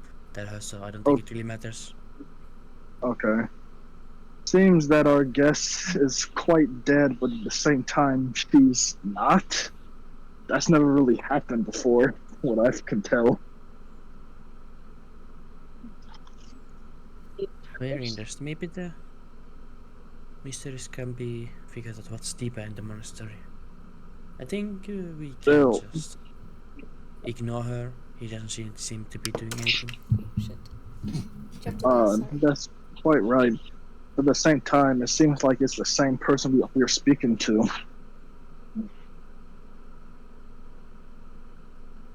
so I don't think it really matters. Okay. Seems that our guess is quite dead, but at the same time, she's not. That's never really happened before, what I can tell. Very interesting. Maybe the mysteries can be figured out what's deeper in the monastery. I think we can Still. just ignore her. He doesn't seem to be doing anything. Shit. Jumped on this, sorry. That's quite right. But at the same time, it seems like it's the same person we're speaking to.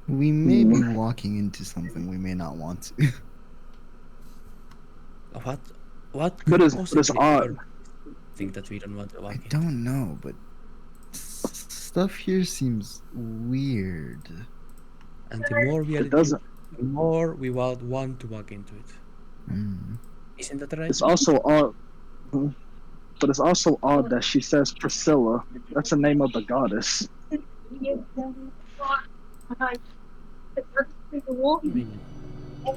We may be walking into something we may not want to. What But could it's possibly odd. think that we don't want to walk I into? don't know, but stuff here seems weird. And the more we It doesn't. the more we want to walk into it. Mm. Isn't that right? It's also odd. But it's also odd that she says Priscilla. That's the name of the goddess.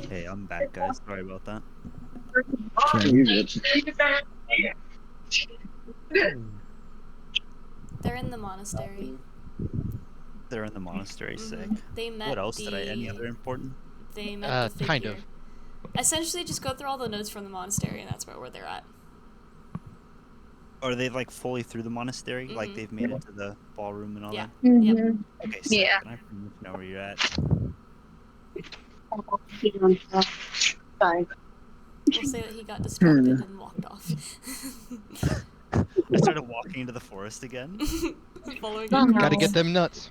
Hey, I'm back, guys. Sorry about that. They're in the monastery. They're in the monastery, sick. They met What else did I? Any other important? They met the figure. Kind of. Essentially, just go through all the notes from the monastery, and that's where they're at. Are they like fully through the monastery? Like they've made it to the ballroom and all Yeah. that? Mm-hmm. Okay, sick. Yeah. Then I pretty much know where you're at. Sorry. We'll say that he got distracted and walked off. I started walking into the forest again. Following Oh, you. no. Gotta get them nuts.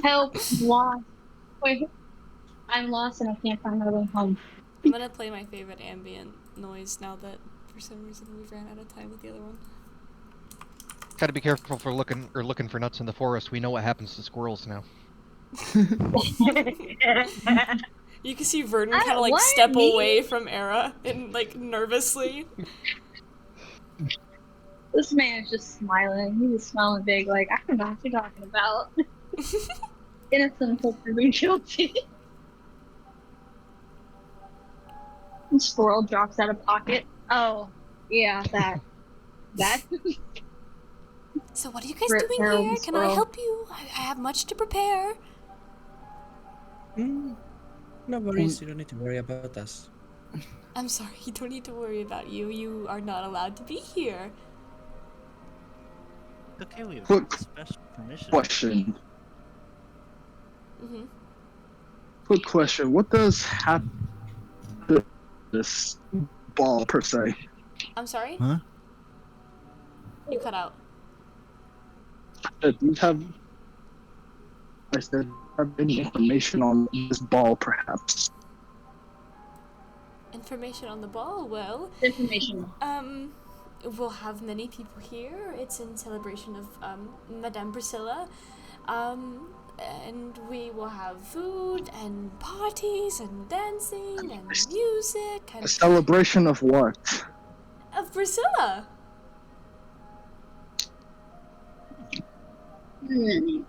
Help! Lost. Wait. I'm lost and I can't find my way home. I'm gonna play my favorite ambient noise now that for some reason we've ran out of time with the other one. Gotta be careful for looking for nuts in the forest. We know what happens to squirrels now. You can see Vernon kind of like What? step Me? away from Era and like nervously. This man is just smiling. He was smiling big, like, I don't know what you're talking about. Innocent until proven guilty. Squirrel drops out of pocket. Oh, yeah, that. So what are you guys Rip doing Harold here? the Can I squirrel. help you? I have much to prepare. No worries, you don't need to worry about us. I'm sorry, you don't need to worry about you. You are not allowed to be here. Okay, we have Quick special permission. question. Mm-hmm. Quick question. What does happen to this ball per se? I'm sorry? Huh? You cut out. Do you have? I said, have any information on this ball, perhaps? Information on the ball? Well, Information. we'll have many people here. It's in celebration of Madame Priscilla. And we will have food and parties and dancing and music A and celebration of what? Of Priscilla. Interesting.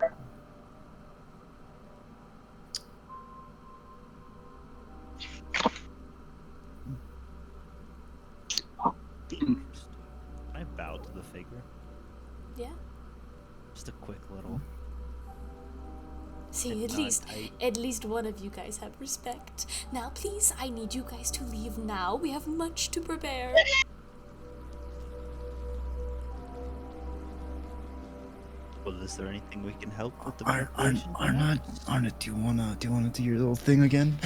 Can I bow to the figure? Yeah. Just a quick little. See, head at nod least tight. at least one of you guys have respect. Now, please, I need you guys to leave now. We have much to prepare. Well, is there anything we can help with the Arnold, preparations? Arnold, do you wanna do your little thing again?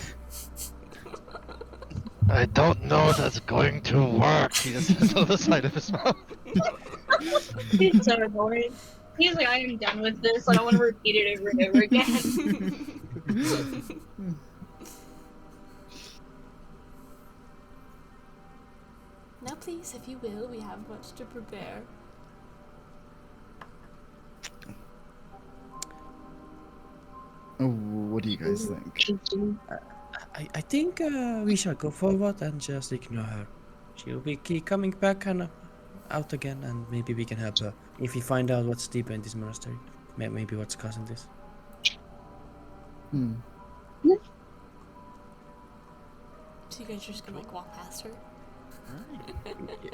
I don't know that's going to work. He just says on the side of his mouth. He's so annoying. He's like, I am done with this. I don't want to repeat it over and over again. Now, please, if you will, we have much to prepare. Oh, what do you guys think? I think we shall go forward and just ignore her. She'll be coming back and out again, and maybe we can help her if we find out what's deeper in this monastery. Maybe what's causing this. Hmm. So you guys are just gonna like walk past her?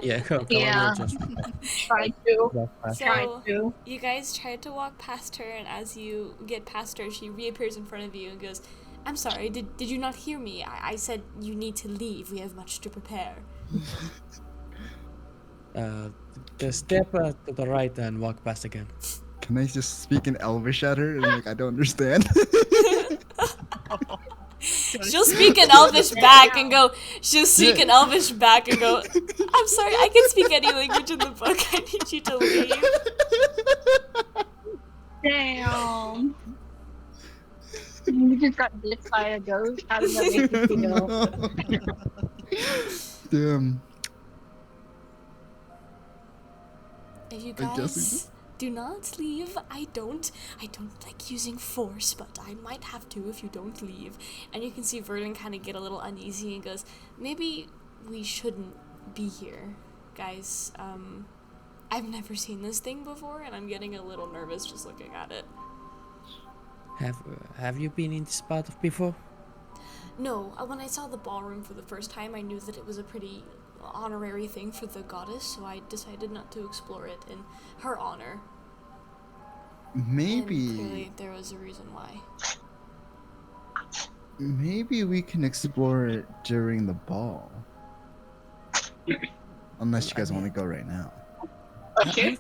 Yeah, come on, Yeah. we'll just Try to. walk past. So Try to. you guys tried to walk past her, and as you get past her, she reappears in front of you and goes, "I'm sorry, did you not hear me? I said you need to leave. We have much to prepare." Just step to the right and walk past again. Can I just speak in Elvish at her? And like, I don't understand. She'll speak in Elvish back and go, she'll speak in Elvish back and go, "I'm sorry, I can speak any language in the book. I need you to leave." Damn. You just got bit by a ghost. How does that make you feel? Damn. If you I guess we guys do not leave, I don't like using force, but I might have to if you don't leave. And you can see Verdun kind of get a little uneasy and goes, "Maybe we shouldn't be here, guys. I've never seen this thing before, and I'm getting a little nervous just looking at it." Have you been in this part of before? No, when I saw the ballroom for the first time, I knew that it was a pretty honorary thing for the goddess, so I decided not to explore it in her honor. And Maybe, clearly there was a reason why. maybe we can explore it during the ball. Unless you guys want to go right now. Okay.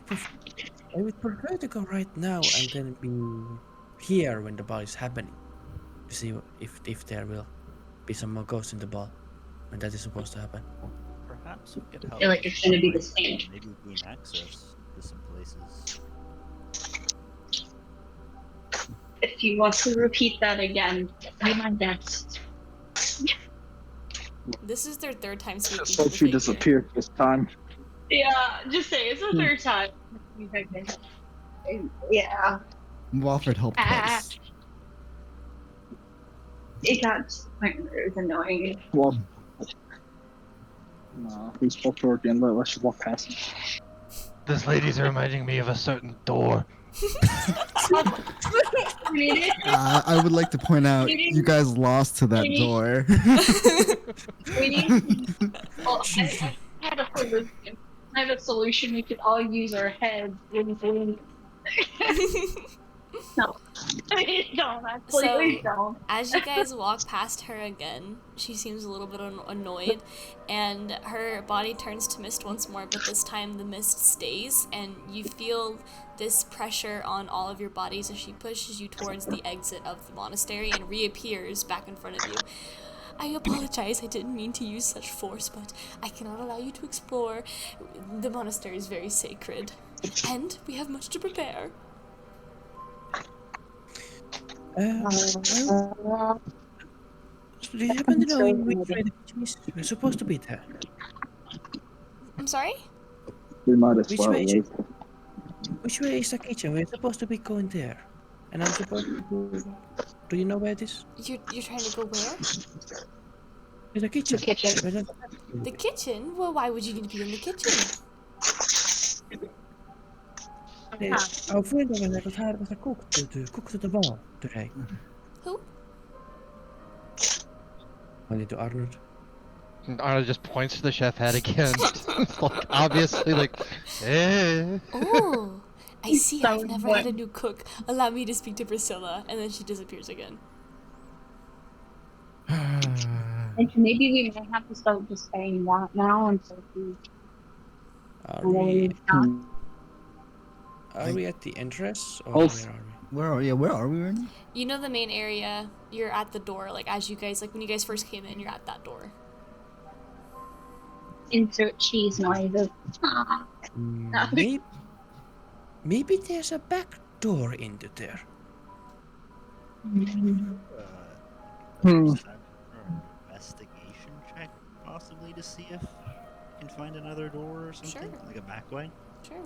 I would prefer to go right now and then be here when the ball is happening. To see if there will be some more ghosts in the ball when that is supposed to happen. Perhaps we could help. feel like it's gonna be the operate same. Maybe gain access to some places. If you want to repeat that again, do my best. This is their third time speaking So to the she figure. disappeared this time. Yeah, just say it's the third time. Yeah. Walford helped twice. It got to the point where it was annoying. Well, no, we spoke to her again, but let's just walk past him. This lady's reminding me of a certain door. Really? I would like to point out you guys lost to that door. Really? Well, I had a solution. I have a solution. We could all use our heads. No. Don't. Absolutely don't. As you guys walk past her again, she seems a little bit annoyed, and her body turns to mist once more, but this time the mist stays, and you feel this pressure on all of your bodies as she pushes you towards the exit of the monastery and reappears back in front of you. "I apologize, I didn't mean to use such force, but I cannot allow you to explore. The monastery is very sacred, and we have much to prepare." Do you happen to know in which way the kitchen is? We're supposed to be there. I'm sorry? We might as Which well. way is leave. Which way is the kitchen? We're supposed to be going there. And I'm supposed to go... Do you know where it is? You're trying to go where? It's the kitchen. The kitchen. We're not The kitchen? Well, why would you need to be in the kitchen? Our friend over there was had a cook to the bar today. Who? Pointing to Arnold. And Anna just points to the chef hat again. Like, obviously, like, eh. Oh, I see. So I've never had a what? new cook. Allow me to speak to Priscilla. And then she disappears again. And maybe we may have to start just saying that now instead of Are we I- at the entrance or Also- where are we? Where are we right now? You know the main area. You're at the door. Like as you guys, like when you guys first came in, you're at that door. insert cheese noises. Maybe there's a back door into there. Hmm. Perception or investigation check, possibly, to see if you can find another door or something, Sure. like a back way. Sure.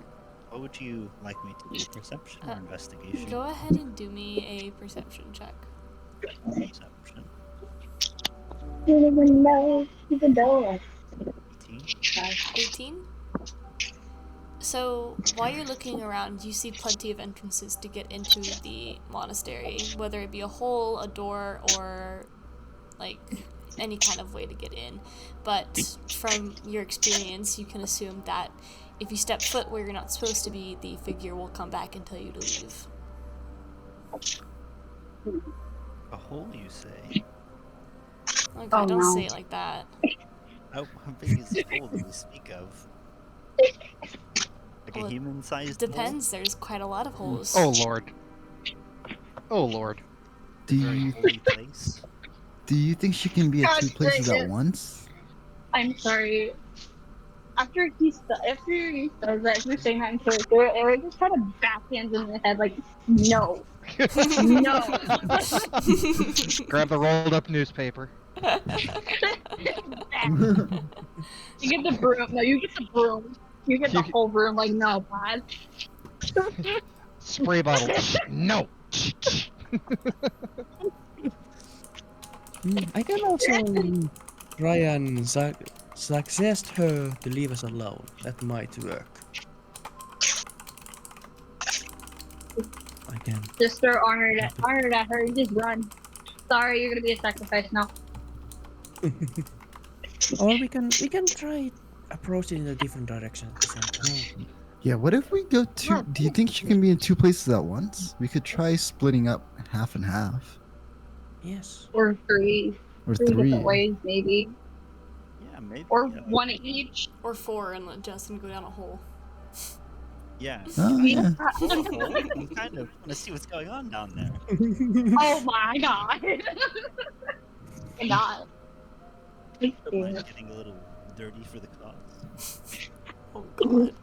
What would you like me to do? Perception or investigation? Go ahead and do me a perception check. Perception. Even though, 18. 18. So while you're looking around, you see plenty of entrances to get into the monastery, whether it be a hole, a door, or like any kind of way to get in. But from your experience, you can assume that if you step foot where you're not supposed to be, the figure will come back and tell you to leave. A hole, you say? Oh god, Oh, don't no. say it like that. How big is the hole that we speak of? Like Well, a it human-sized hole? Depends, there's quite a lot of holes. Oh lord. Oh lord. Do Very you holy place. do you think she can be at God two places dang at it. once? I'm sorry. After he says that, if you're saying that in character, Eric just kind of backhands in the head, like, no. No. Grab the rolled up newspaper. You get the broom. No, you get the broom. You get the whole room, like, no, God. Spray bottle. No. I can also try and suggest her to leave us alone. That might work. I can. Sister, honor that her, just run. Sorry, you're gonna be a sacrifice now. Or we can try approaching in a different direction at the same time. Yeah, what if we go to? Do you think she can be in two places at once? We could try splitting up half and half, Yes. Or three or three three. different ways, maybe. Yeah, maybe. Or yeah. one each. Or 4 and let Justin go down a hole. Yeah. Oh yeah. Or a hole. I'm kind of want to see what's going on down there. Oh my god. Not. Don't mind getting a little dirty for the cause. Oh god.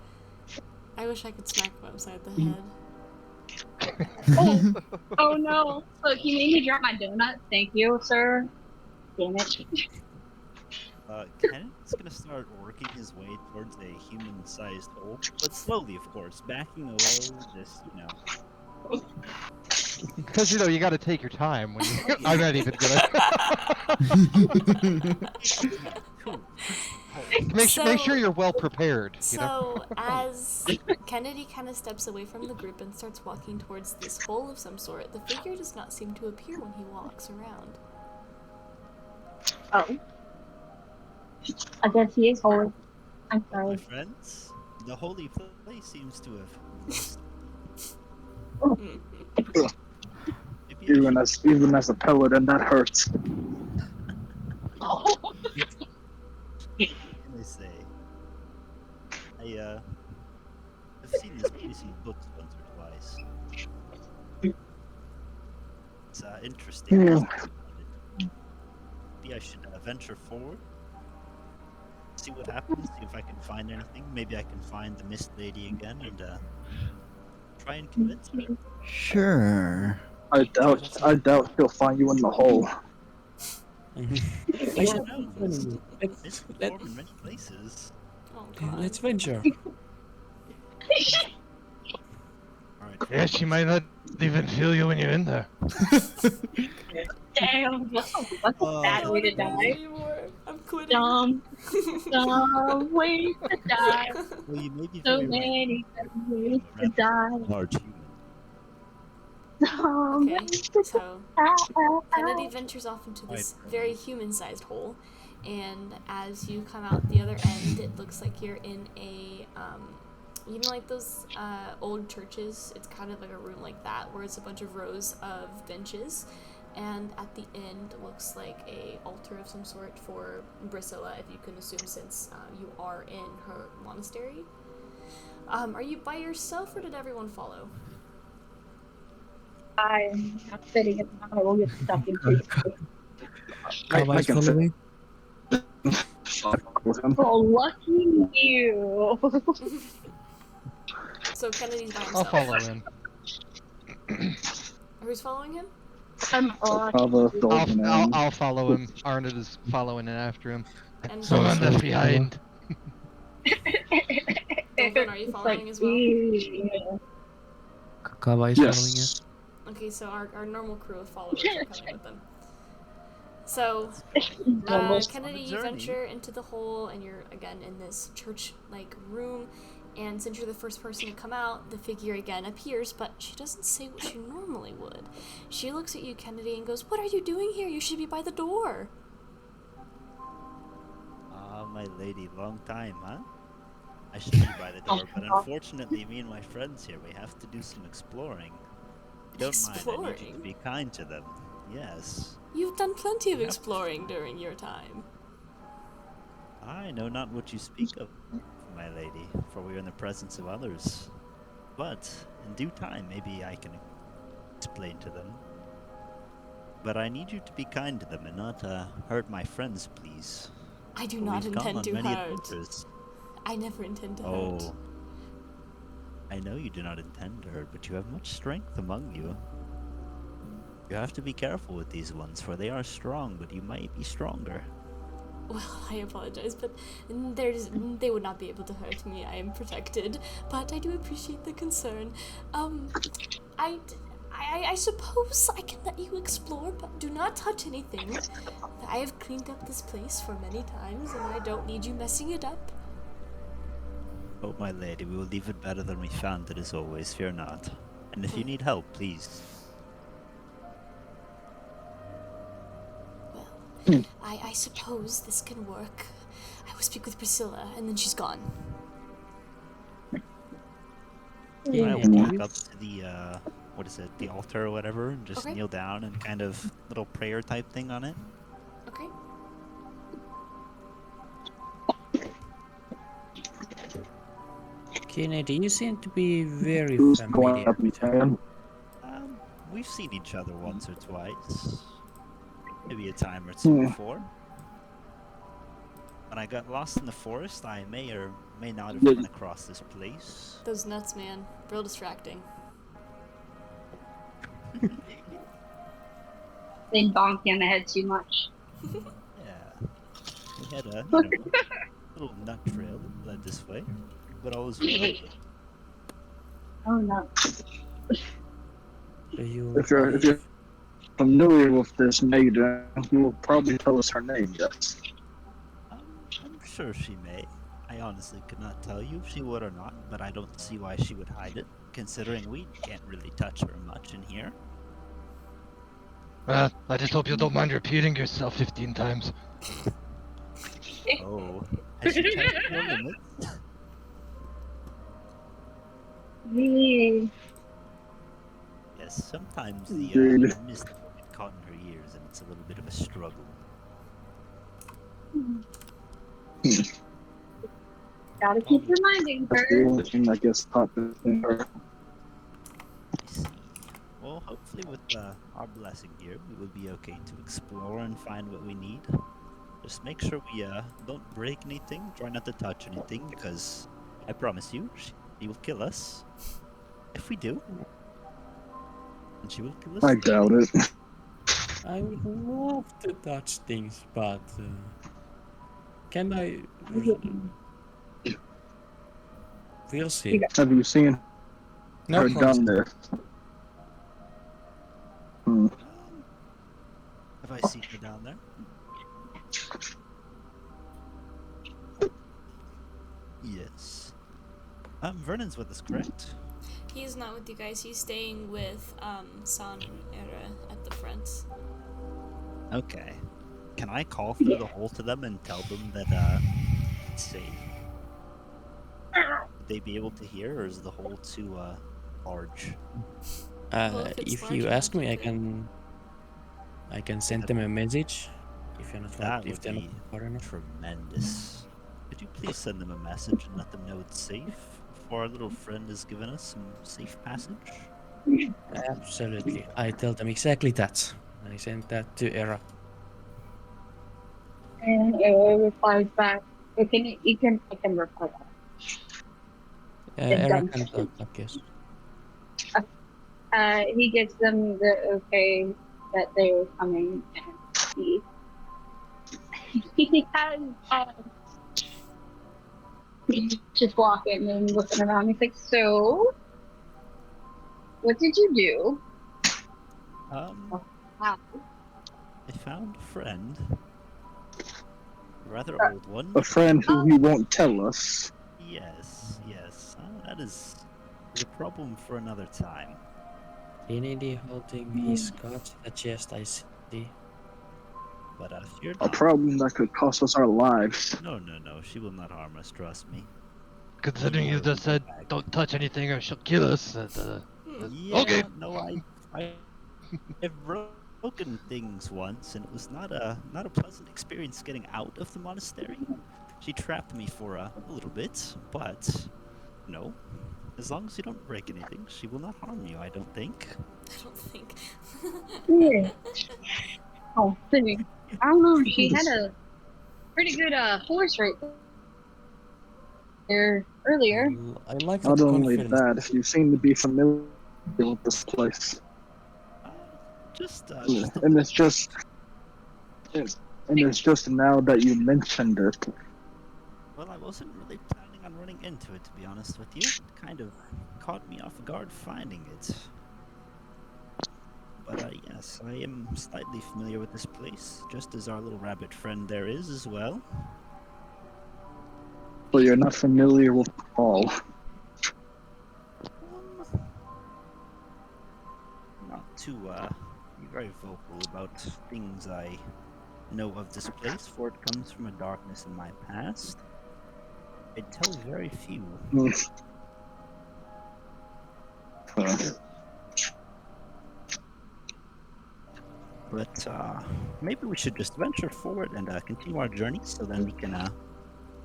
I wish I could smack him upside the head. Oh, oh no. Look, you made me drop my donut. Thank you, sir. Damn it. Kenneth's gonna start working his way towards a human-sized hole, but slowly, of course, backing away. Just Because you gotta take your time when you. I'm not even gonna. Make sure you're well prepared. You know. So, as Kennedy kind of steps away from the group and starts walking towards this hole of some sort, the figure does not seem to appear when he walks around. Oh. I guess he is holy. I'm my sorry. friends, the holy place seems to have. Maybe I Even as a paladin, that hurts. should say. I've seen this place in books once or twice. It's interesting. Yeah. Maybe I should venture forward, see what happens, see if I can find anything. Maybe I can find the Mist Lady again and try and convince her. Sure. I doubt he'll find you in the hole. I Who should knows? let's, Mist can let, form in many places. Oh god. let's venture. Alright. Yeah, she might not even feel you when you're in there. Damn. That's a bad way to die. Anymore. I'm I'm quitting. Dumb ways to die. Well, you may be So very right. many ways I'm a to rather die. large human. Dumb Okay, ways to so die. Kennedy ventures off into this Quite very right. human-sized hole, and as you come out the other end, it looks like you're in a, you know, like those old churches. It's kind of like a room like that, where it's a bunch of rows of benches, and at the end looks like a altar of some sort for Priscilla, if you can assume, since you are in her monastery. Are you by yourself, or did everyone follow? I'm not fitting it. I will get stuck in place. Kaba I is can fit following. with him. Oh, lucky you. So Kennedy's by I'll himself. follow in. Who's following him? I'm Cover, golden end. I'll follow him. Arnold is following in after him. And So I'm Dolphin, left behind. Dolphin, are you It's following like, as well? ew. Kaba is Yes. following, yes. Okay, so our normal crew of followers are coming with them. So, Almost. Kennedy, you journey. venture into the hole, and you're again in this church-like room. And since you're the first person to come out, the figure again appears, but she doesn't say what she normally would. She looks at you, Kennedy, and goes, "What are you doing here? You should be by the door." Ah, my lady, long time, huh? I should be by the door, but unfortunately, me and my friends here, we have to do some exploring. If you don't mind, I need you to Exploring? be kind to them. Yes. You've done plenty of Yep. exploring during your time. I know not what you speak of, my lady, for we are in the presence of others. But in due time, maybe I can explain to them. But I need you to be kind to them and not hurt my friends, please. I do For not we've gone intend on to many hurt. adventures. I never intend to hurt. Oh. I know you do not intend to hurt, but you have much strength among you. You have to be careful with these ones, for they are strong, but you might be stronger. Well, I apologize, but they would not be able to hurt me. I am protected, but I do appreciate the concern. I suppose I can let you explore, but do not touch anything. I have cleaned up this place for many times, and I don't need you messing it up. Oh, my lady, we will leave it better than we found it as always, fear not. And if you need help, please. Well, I suppose this can work. I will speak with Priscilla, and then she's gone. Yeah. I will walk up to the, what is it, the altar or whatever, and just Okay. kneel down and kind of little prayer type thing on it. Okay? Kennedy, you seem to be very Who's going familiar up with her. and We've seen each other once or twice. Maybe a time or two before. When I got lost in the forest, I may or may not have run across this place. Those nuts, man. Real distracting. They bonk you on the head too much. Yeah. We had a, you know, little nut trail that led this way. But all was well. Oh no. So you if you're familiar with this maiden, you will probably tell us her name, yes. I'm sure she may. I honestly could not tell you if she would or not, but I don't see why she would hide it, considering we can't really touch her much in here. I just hope you don't mind repeating yourself 15 times. Oh, has she tested your limits? Really? Yes, sometimes the Indeed. mist will get caught in her ears, and it's a little bit of a struggle. Gotta keep reminding That's the her. only thing that gets caught in her. I see. Well, hopefully with our blessing here, we will be okay to explore and find what we need. Just make sure we don't break anything, try not to touch anything, because I promise you, she will kill us. If we do. And she will kill us. I doubt it. I would love to touch things, but can I? We'll see. Have you seen No her promises. down there? Have I seen her down there? Yes. Vernon's with us, correct? He's not with you guys. He's staying with San and Era at the front. Okay. Can I call through the hole to them and tell them that it's safe? Would they be able to hear, or is the hole too large? Well, if it's If large you enough, ask me, you I could. can send them a message. If That if would they're not be far enough. tremendous. Could you please send them a message and let them know it's safe before our little friend has given us some safe passage? Absolutely. I tell them exactly that. I sent that to Era. And it replies back. I can reply back. It Era done. can talk back, yes. He gives them the okay that they were coming, and he has he's just walking and looking around. He's like, "So, what did you do?" Um, Wow. I found a friend, a rather old one. A friend who Oh, he won't tell us. Yes, yes. That is a problem for another time. Kennedy holding his card to the chest, I see. But fear A not. problem that could cost us our lives. No, no, no. She will not harm us. Trust me. Considering Leave you her, we just go said, back. don't touch anything or she'll kill us. Yeah, Okay. no, I've broken things once, and it was not a pleasant experience getting out of the monastery. She trapped me for a little bit, but no, as long as you don't break anything, she will not harm you. I don't think. I don't think. yeah. Oh, sitting. I don't know. She had a pretty good horse right there earlier. I like Not that only confidence. that, you seem to be familiar with this place. Uh, just a And little. it's just and it's just now that you mentioned it. Well, I wasn't really planning on running into it, to be honest with you. It kind of caught me off guard finding it. But yes, I am slightly familiar with this place, just as our little rabbit friend there is as well. So you're not familiar with all. Um, not to be very vocal about things I know of this place, for it comes from a darkness in my past. I tell very few. Uh, But maybe we should just venture forward and continue our journey, so then we can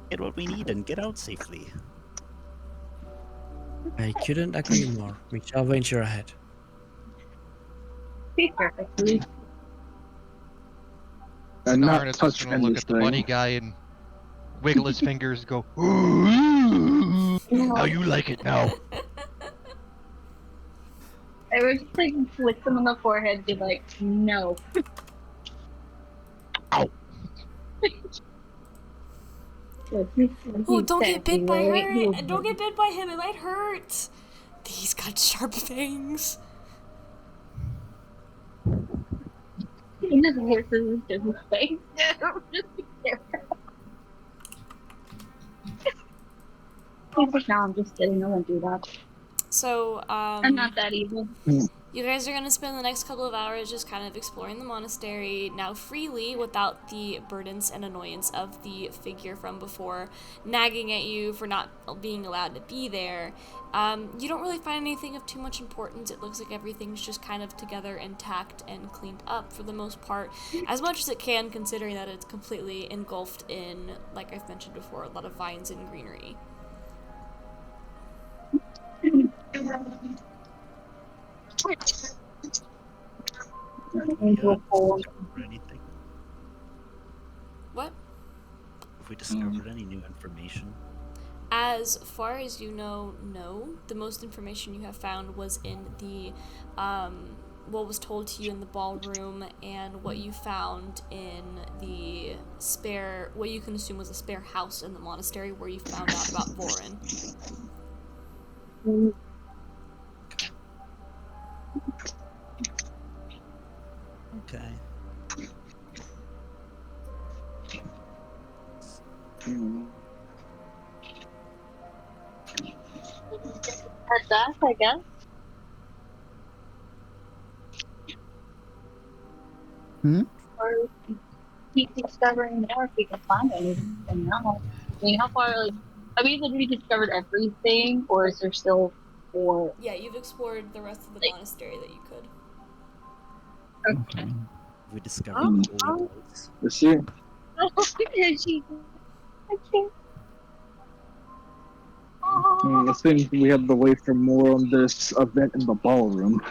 get what we need and get out safely. I couldn't agree more. We shall venture ahead. Perfectly. and And not Arna's just touch gonna look at the bunny anything. guy and wiggle his fingers, go, "Ooh, how No, you like it now?" I would just like flick them on the forehead, be like, "No." Ow. Oh, don't get bit by right? her! Don't get bit by him, it might hurt! He's got sharp fangs. He just hisses into his face. Just be careful. He's like, "No, I'm just kidding. I won't do that. So, I'm not that evil." you guys are going to spend the next couple of hours just kind of exploring the monastery now freely without the burdens and annoyance of the figure from before nagging at you for not being allowed to be there. You don't really find anything of too much importance. It looks like everything's just kind of together, intact, and cleaned up for the most part, as much as it can, considering that it's completely engulfed in, like I've mentioned before, a lot of vines and greenery. Would we Into a pool. discover anything? What? If we discovered any new information? As far as you know, no. The most information you have found was in the, what was told to you in the ballroom and what you found in the spare, what you can assume was a spare house in the monastery where you found out about Vorin. Okay. At that, I guess. Hmm? Or keep discovering more if we can find anything now. I mean, how far, like, have we literally discovered everything, or is there still more? Yeah, you've explored the rest of the Like, monastery that you could. Okay. We discovered Oh, the holy oh. place. You see, I can't. Oh. I think we have to wait for more on this event in the ballroom.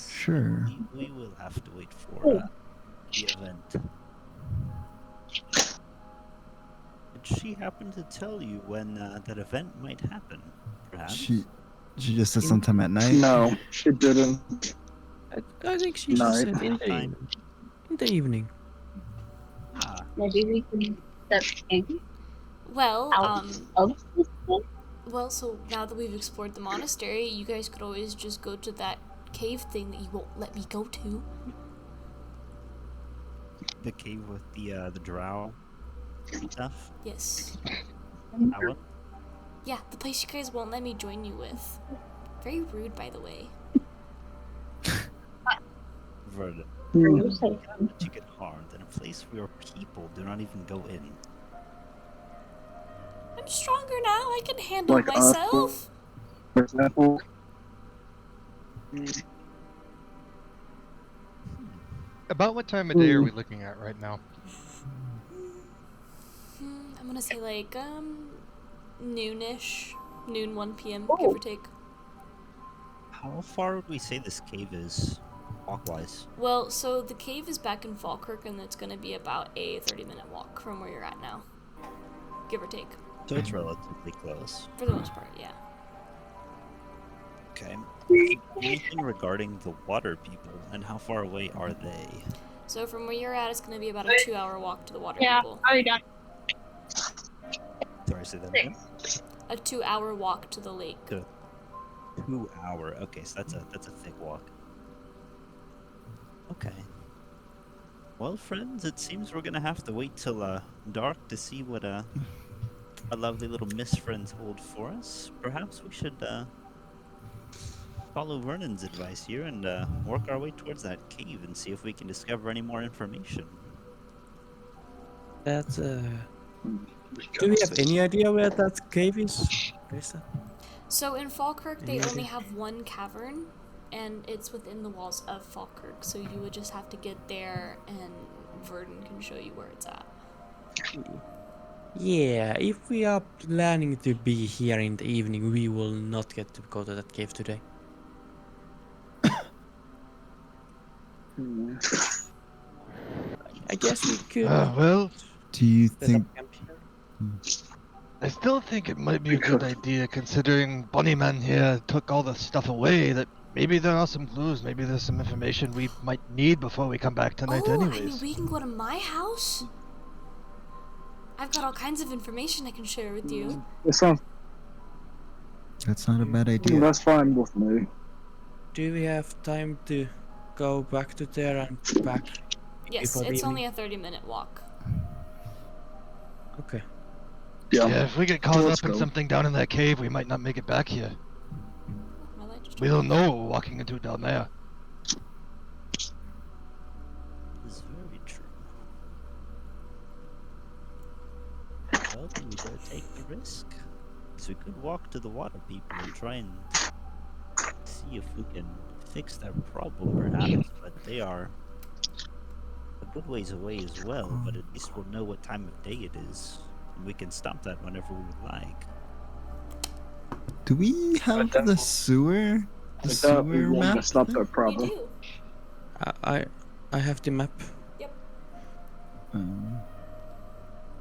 Sure. We will have to wait for Oh. the event. Did she happen to tell you when that event might happen? Perhaps. She just said sometime at night. No, she didn't. I think she just Night. said in the Fine. evening. In the evening. Ah, Maybe we can step in Well, out of this thing. well, so now that we've explored the monastery, you guys could always just go to that cave thing that you won't let me go to. the cave with the drow stuff. Yes. That one. Yeah, the place you guys won't let me join you with. Very rude, by the way. Verdant. You say so. You get harmed in a place where your people do not even go in. I'm stronger now. I can handle Like us. myself. For example, About what time of day are Ooh. we looking at right now? I'm gonna say like noonish, noon 1 p.m. Oh. give or take. How far would we say this cave is, walk-wise? Well, so the cave is back in Falkirk, and it's gonna be about a 30-minute walk from where you're at now, give or take. So it's relatively close. For the most part, yeah. Okay. Anything regarding the water people and how far away are they? So from where you're at, it's gonna be about a 2-hour walk to the water Yeah, people. already done. Sorry, say that again. A 2-hour walk to the lake. Good. 2 hour. Okay, so that's a thick walk. Okay. Well, friends, it seems we're gonna have to wait till dark to see what our lovely little Miss friends hold for us. Perhaps we should follow Vernon's advice here and work our way towards that cave and see if we can discover any more information. That do we have any idea where that cave is? Krista? So in Falkirk, they Any only idea? have one cavern, and it's within the walls of Falkirk. So you would just have to get there, and Verdon can show you where it's at. Yeah, if we are planning to be here in the evening, we will not get to go to that cave today. I guess we could. Well, Do you set up think? camp here. I still think it might be a good idea considering Bunnyman here took all the stuff away that maybe there are some clues, maybe there's some information we might need before we come back tonight Oh, I mean, anyways. we can go to my house. I've got all kinds of information I can share with you. it sounds That's not a bad idea. that's fine with me. Do we have time to go back to there and back? Yes, Before the it's only evening? a 30-minute walk. Okay. Yeah, if we get caught Let's up in go. something down in that cave, we might not make it back here. My light just We turned don't off. know what we're walking into down there. Is very true. Well, then we better take the risk. So we could walk to the water people and try and see if we can fix their problem, perhaps. But they are a good ways away as well. But at least we'll know what time of day it is, and we can stop that whenever we would like. Do we have the sewer? The Like that, we sewer want map? to stop thing? that You problem. do. I have the map. Yep.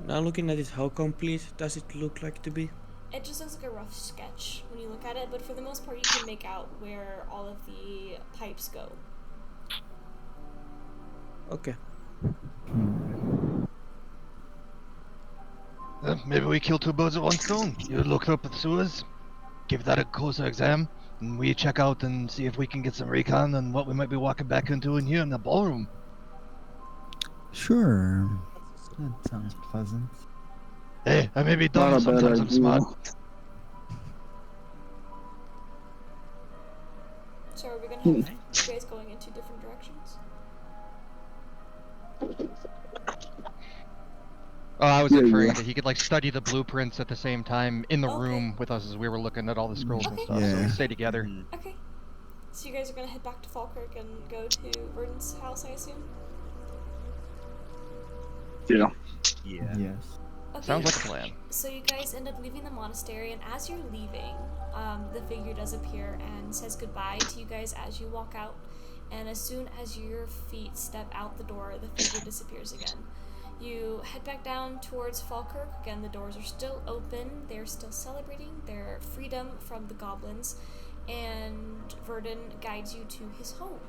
Now looking at it, how complete does it look like to be? It just looks like a rough sketch when you look at it, but for the most part, you can make out where all of the pipes go. Okay. Maybe we kill two birds with one stone. You look up the sewers, give that a closer exam, and we check out and see if we can get some recon on what we might be walking back into in here in the ballroom. Sure. That sounds pleasant. Hey, I may be Not dumb, a bad sometimes I'm idea. smart. So are we gonna Hmm. have you guys going in two different directions? Oh, I was Yeah, inferring yeah. that he could like study the blueprints at the same time in the Okay. room with us as we were looking at all the scrolls and Okay. stuff. So we Yeah. stay together. Mhm. Okay. So you guys are gonna head back to Falkirk and go to Verdon's house, I assume? Yeah. Yeah. Yes. Okay. Sounds like a plan. So you guys end up leaving the monastery, and as you're leaving, the figure does appear and says goodbye to you guys as you walk out. And as soon as your feet step out the door, the figure disappears again. You head back down towards Falkirk. Again, the doors are still open. They're still celebrating their freedom from the goblins. And Verdon guides you to his home.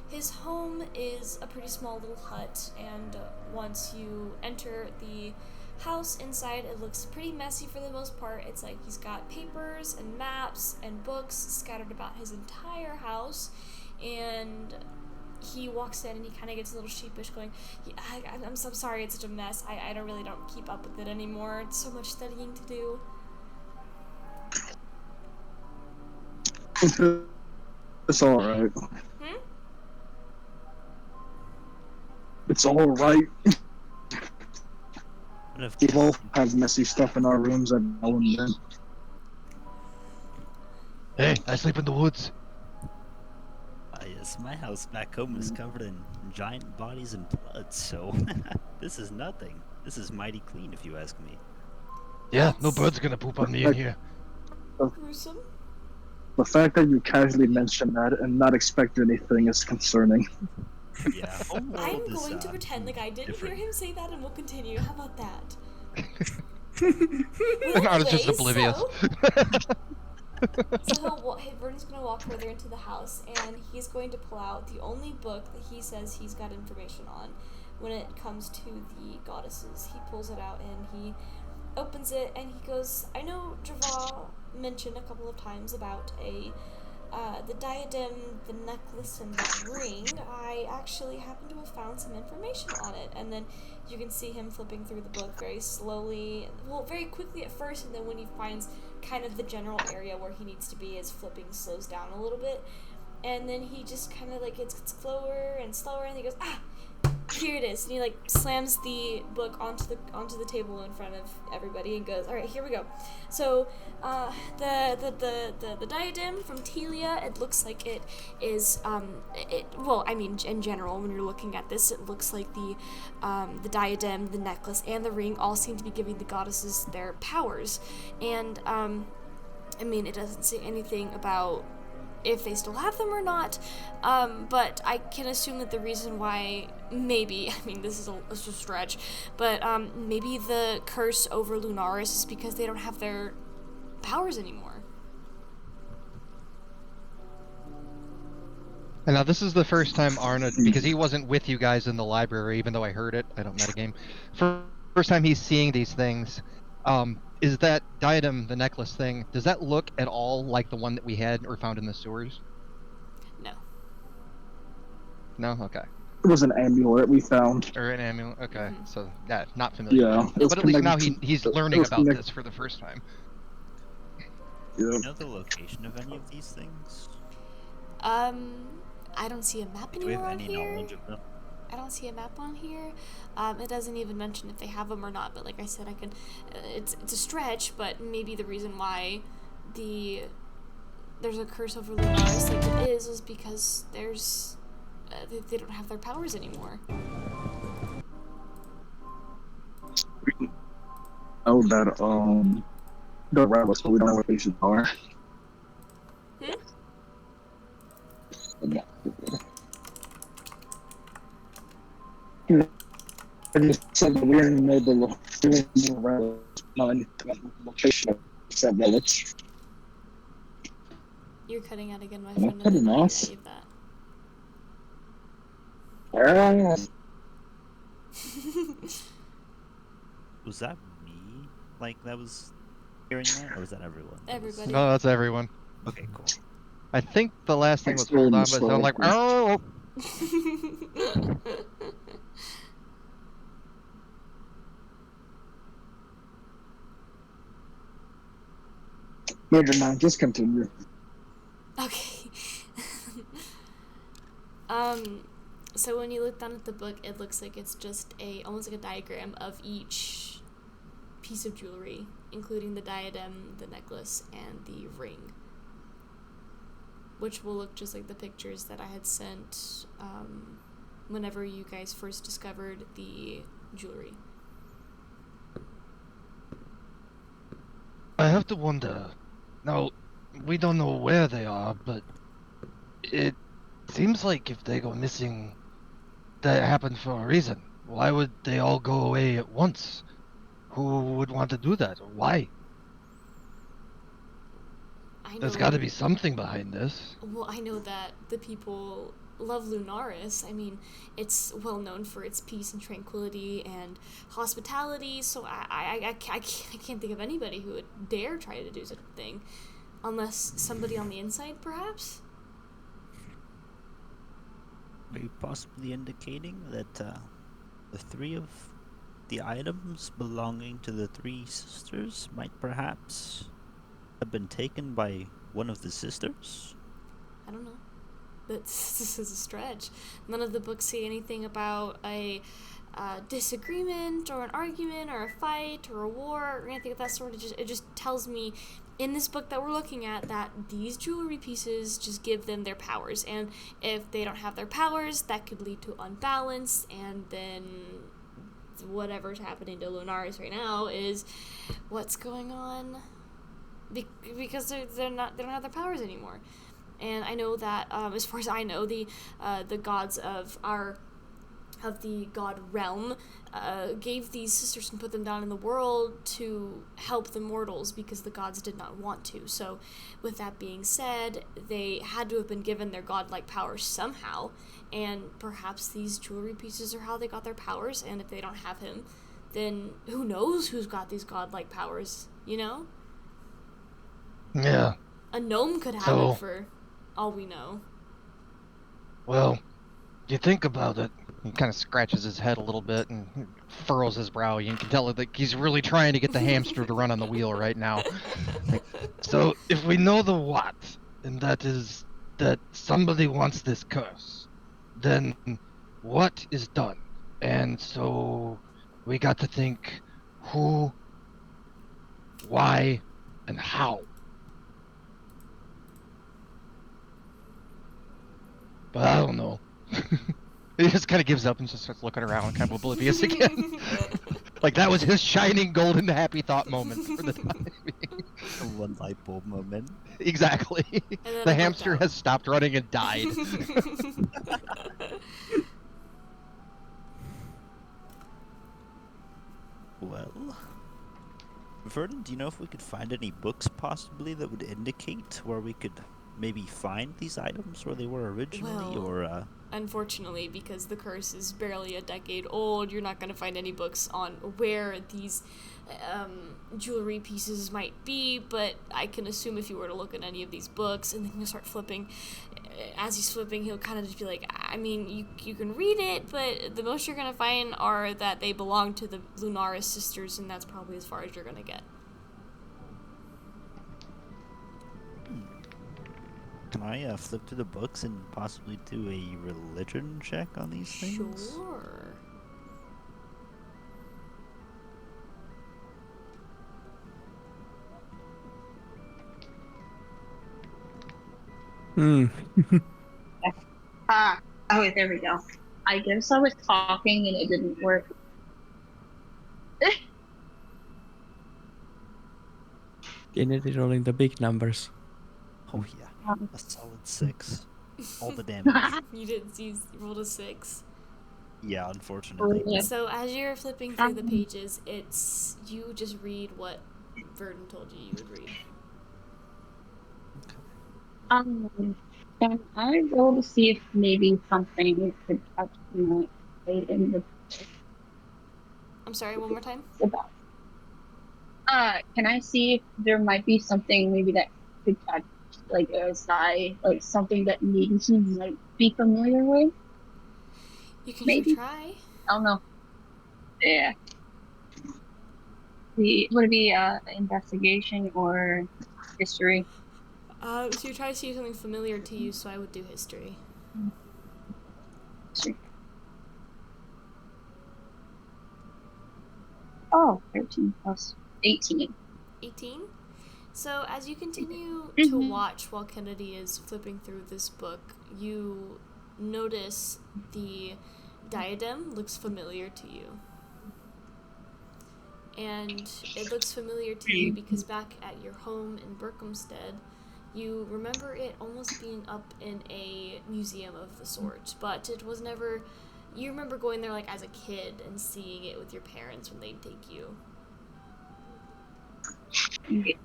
His home is a pretty small little hut, and once you enter the house inside, it looks pretty messy for the most part. It's like he's got papers and maps and books scattered about his entire house, and he walks in and he kind of gets a little sheepish, going, yeah, I'm so sorry, it's such a mess. I don't keep up with it anymore. It's so much studying to do. It's all right. Hmm? It's all right. But of We both have messy stuff in our rooms every now and then. Hey, I sleep in the woods. yes, my house back home is covered in giant bodies and blood, so this is nothing. This is mighty clean, if you ask me. Yeah, no That's bird's gonna poop on me in here. gruesome. The fact that you casually mentioned that and not expect anything is concerning. Yeah, home world I'm is, going to pretend like I didn't different. hear him say that, and we'll continue. How about that? And I was just oblivious. So Verdon's gonna walk further into the house, and he's going to pull out the only book that he says he's got information on when it comes to the goddesses. He pulls it out and he opens it, and he goes, I know Java mentioned a couple of times about the diadem, the necklace, and the ring. I actually happen to have found some information on it. And then you can see him flipping through the book very slowly, well, very quickly at first, and then when he finds kind of the general area where he needs to be, his flipping slows down a little bit. And then he just kind of like gets slower and slower, and he goes, here it is, and he like slams the book onto the table in front of everybody and goes, all right, here we go. So the diadem from Telia, it looks like it is well, I mean, in general, when you're looking at this, it looks like the diadem, the necklace, and the ring all seem to be giving the goddesses their powers. And I mean, it doesn't say anything about if they still have them or not, but I can assume that the reason why, maybe, I mean, this is a stretch, but maybe the curse over Lunaris is because they don't have their powers anymore. And now this is the first time Arna, because he wasn't with you guys in the library, even though I heard it, I don't metagame. First time he's seeing these things. Is that diadem, the necklace thing, does that look at all like the one that we had or found in the sewers? No. No? Okay. It was an amulet we found. Or an amulet? Okay. Mhm. So, yeah, not familiar Yeah, with it it. was But at least now connected he's to- it learning was about connected- this for the first time. Yeah. Do you know the location of any of these things? I don't see a map Do we have anywhere on any here. knowledge of them? I don't see a map on here. It doesn't even mention if they have them or not. But like I said, I can. It's a stretch, but maybe the reason why there's a curse over Lunaris like it is because there's they don't have their powers anymore. Oh, that the rabbits, but we don't know what these are. Hmm? I just said that we didn't know the rabbits, not the location of said village. You're cutting out again, my Am I friend. I cutting didn't hear off? any of that. Was that me? Like, that was hearing that? Or was that everyone? Everybody. No, that's everyone. Okay, cool. I think the last thing was Extremely hold on, but it sounded like, slow. oh! Never mind. Just continue. Okay. So when you look down at the book, it looks like it's just almost like a diagram of each piece of jewelry, including the diadem, the necklace, and the ring, which will look just like the pictures that I had sent whenever you guys first discovered the jewelry. I have to wonder. Now, we don't know where they are, but it seems like if they go missing, that happened for a reason. Why would they all go away at once? Who would want to do that? Why? There's got to be something behind this. Well, I know that the people love Lunaris. I mean, it's well known for its peace and tranquility and hospitality, so I can't think of anybody who would dare try to do such a thing. Unless somebody on the inside, perhaps? Are you possibly indicating that the three of the items belonging to the three sisters might perhaps have been taken by one of the sisters? I don't know. This is a stretch. None of the books say anything about a disagreement or an argument or a fight or a war or anything of that sort. It just tells me in this book that we're looking at that these jewelry pieces just give them their powers, and if they don't have their powers, that could lead to unbalance, and then whatever's happening to Lunaris right now is what's going on because they don't have their powers anymore. And I know that as far as I know, the gods of the god realm gave these sisters and put them down in the world to help the mortals because the gods did not want to. So with that being said, they had to have been given their godlike powers somehow, and perhaps these jewelry pieces are how they got their powers, and if they don't have him, then who knows who's got these godlike powers, you know? Yeah. A gnome could have it for all we know. Well, you think about it. He kind of scratches his head a little bit and furrows his brow. You can tell that he's really trying to get the hamster to run on the wheel right now. So, if we know the what, and that is that somebody wants this curse, then what is done? And so we got to think who, why, and how. But I don't know. He just kind of gives up and just starts looking around, kind of oblivious again. Like that was his shining golden happy thought moment for the time being. One light bulb moment. Exactly. The hamster has stopped running and died. Well, Vernon, do you know if we could find any books possibly that would indicate where we could maybe find these items where they were originally, or unfortunately, because the curse is barely a decade old, you're not going to find any books on where these jewelry pieces might be, but I can assume if you were to look at any of these books and then you start flipping, as he's flipping, he'll kind of just be like, I mean, you can read it, but the most you're going to find are that they belong to the Lunaris sisters, and that's probably as far as you're going to get. Can I flip through the books and possibly do a religion check on these things? Sure. Oh, there we go. I guess I was talking and it didn't work. Kennedy rolling the big numbers. Oh yeah, a solid 6. All the damage. You rolled a 6. Yeah, unfortunately. Yeah. So as you're flipping through the pages, you just read what Verdon told you would read. Can I roll to see if maybe something could touch my in the I'm sorry, one more time? about? Can I see if there might be something maybe that could touch like a side, like something that maybe he might be familiar with? You can maybe try. I don't know. Yeah. Would it be investigation or history? So you're trying to see something familiar to you, so I would do history. History. Oh, 13 plus 18. 18. So as you continue to Mhm. watch while Kennedy is flipping through this book, you notice the diadem looks familiar to you. And it looks familiar to you because back at your home in Berkhamsted, you remember it almost being up in a museum of the sort, but it was never. You remember going there like as a kid and seeing it with your parents when they'd take you. Okay.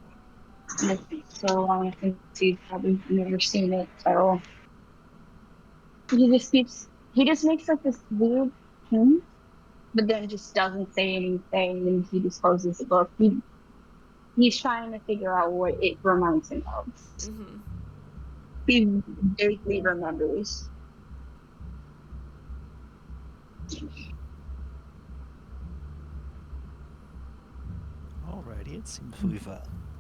It's been so long since he's probably never seen it, so he just makes like this weird but then just doesn't say anything and he just closes the book. He's trying to figure out what it reminds him of. Mm-hmm. He vaguely remembers. Alrighty, it seems we've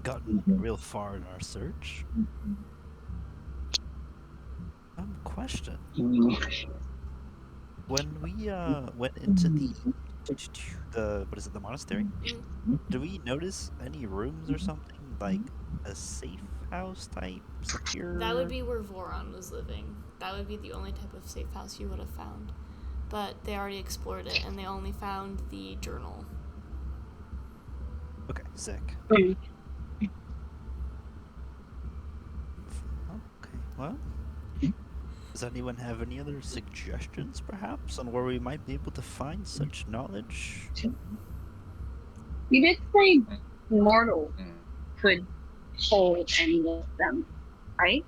gotten real far in our search. Question. When we went into the what is it, the monastery? Did we notice any rooms or something like a safe house type, secure? That would be where Voron was living. That would be the only type of safe house you would have found. But they already explored it and they only found the journal. Okay, sick. Mm. Okay, well, does anyone have any other suggestions, perhaps, on where we might be able to find such knowledge? You did say mortal could hold any of them, right?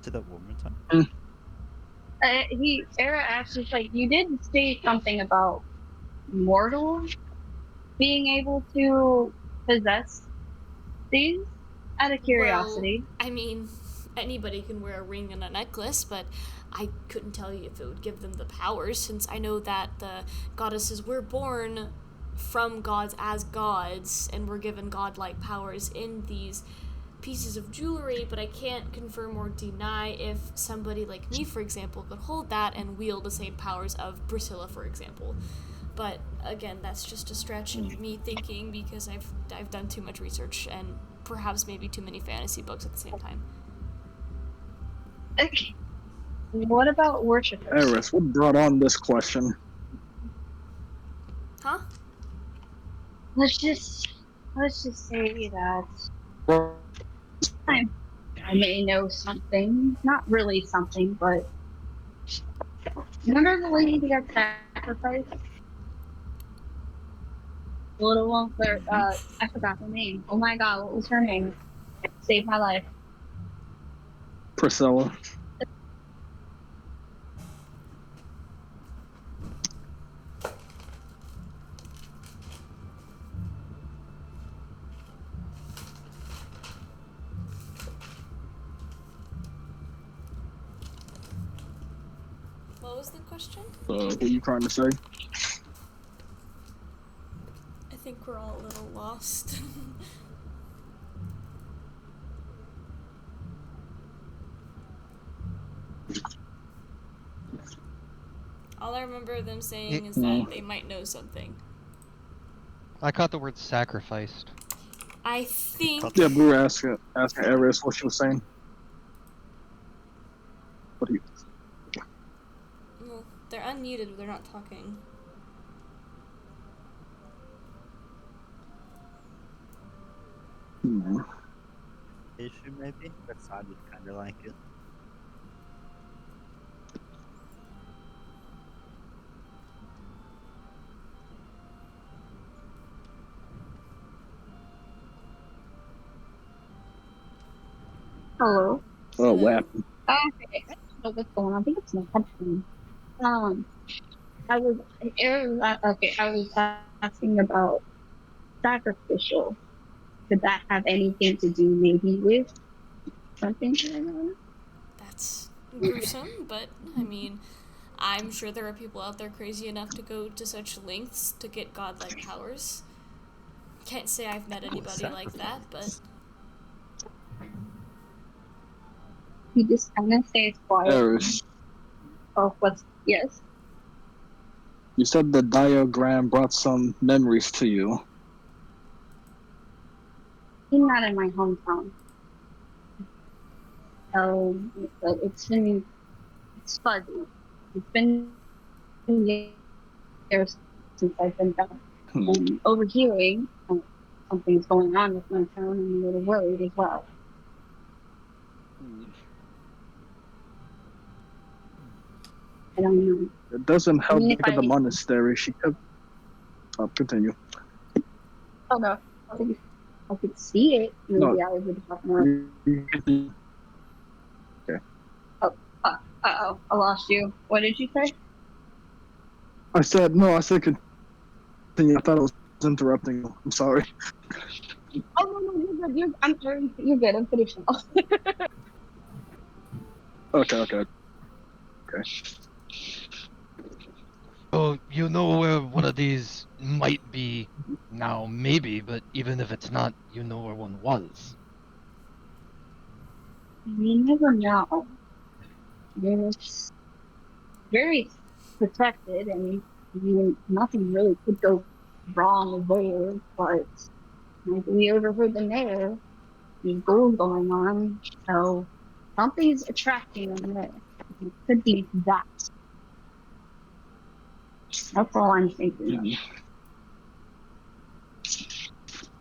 Say that one more time. Era asked us like you did say something about mortals being able to possess these out of Well, curiosity. I mean, anybody can wear a ring and a necklace, but I couldn't tell you if it would give them the powers, since I know that the goddesses were born from gods as gods and were given godlike powers in these pieces of jewelry, but I can't confirm or deny if somebody like me, for example, could hold that and wield the same powers of Priscilla, for example. But again, that's just a stretch in me thinking because I've done too much research and perhaps maybe too many fantasy books at the same time. Okay. What about worshippers? Eris, what brought on this question? Huh? Let's just say that I may know something. Not really something, but remember the lady who got sacrificed? The little one, I forgot her name. Oh my god, what was her name? Saved my life. Priscilla. What was the question? What are you trying to say? I think we're all a little lost. All I remember them saying is that they might know something. I caught the word sacrificed. I think. Yeah, we were asking Eris what she was saying. What do you? Well, they're unmuted, but they're not talking. Issue, maybe? That sounded kind of like it. Hello. Oh, what happened? Okay, I don't know what's going on. I think it's my headphone. I was I was asking about sacrificial. Could that have anything to do maybe with something going on? That's gruesome, but I mean, I'm sure there are people out there crazy enough to go to such lengths to get godlike powers. Can't say I've met anybody like that, but He just kind of stays quiet. Eris, Oh, what's yes? you said the diagram brought some memories to you. He's not in my hometown, so it's fuzzy. It's been years since I've been back. And overhearing something's going on with my town, I'm a little worried as well. I don't know. It doesn't help mean, if look at the I- monastery. She could. Continue. Oh no, I could see it. Maybe No. I would have more. Okay. Oh, I lost you. What did you say? I said no. I said continue. I thought I was interrupting you. I'm sorry. Oh no, you're good. I'm sorry. You're good. I'm finishing. Okay. Oh, you know where one of these might be now, maybe, but even if it's not, you know where one was. You never know. It's very protected, and nothing really could go wrong there. But like we overheard the mayor, there's gold going on, so something's attracting them there. It could be that. That's all I'm thinking of.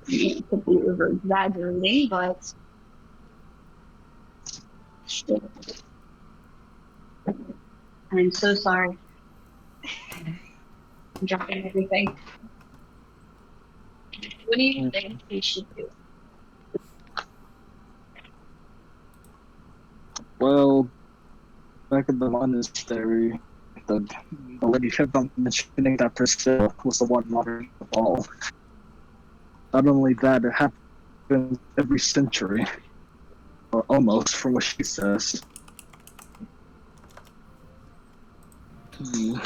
It could be over exaggerating, but still. I'm so sorry. I'm dropping everything. What do you think we should do? Well, back at the monastery, the lady kept on mentioning that Priscilla was the one modern of all. Not only that, it happens every century, or almost, from what she says. Could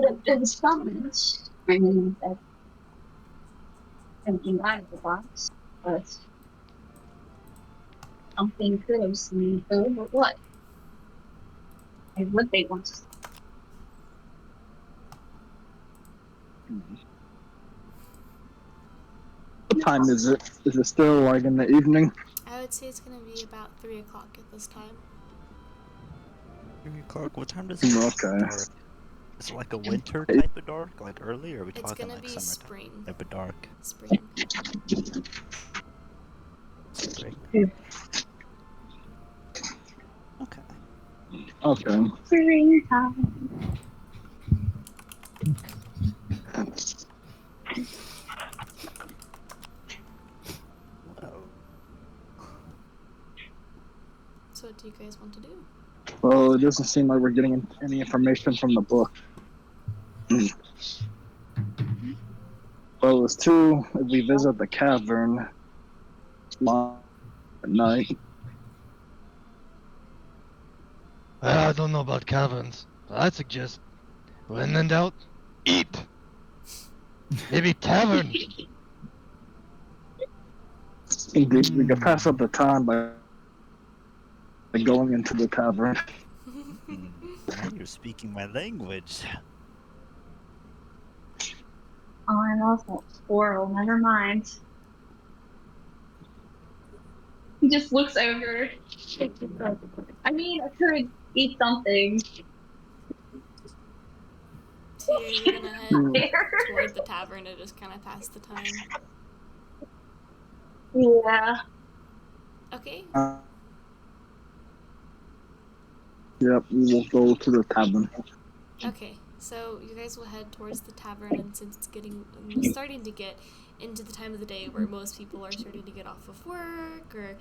have been summons. I mean, that's thinking out of the box, but something could have seen through, but what? And what they want to see. What time is it? Is it still like in the evening? I would say it's gonna be about 3 o'clock at this time. 3 o'clock. What time does it get Okay. dark? Is it like a winter type of dark, like early, or are we It's talking gonna like be summertime spring. type of dark? Spring. Spring. Okay. Okay. Springtime. Well, So what do you guys want to do? Well, it doesn't seem like we're getting any information from the book. Well, it's true if we visit the cavern at night. I don't know about caverns, but I'd suggest, when in doubt, eat. Maybe tavern. Indeed, we could pass up the time by going into the tavern. now you're speaking my language. Oh, I lost that squirrel. Never mind. He just looks over. I mean, I could eat something. So you guys are gonna head toward the tavern to just kind of pass the time. Yeah. Okay. Yep, we will go to the tavern. Okay. So you guys will head towards the tavern, and since it's starting to get into the time of the day where most people are starting to get off of work, or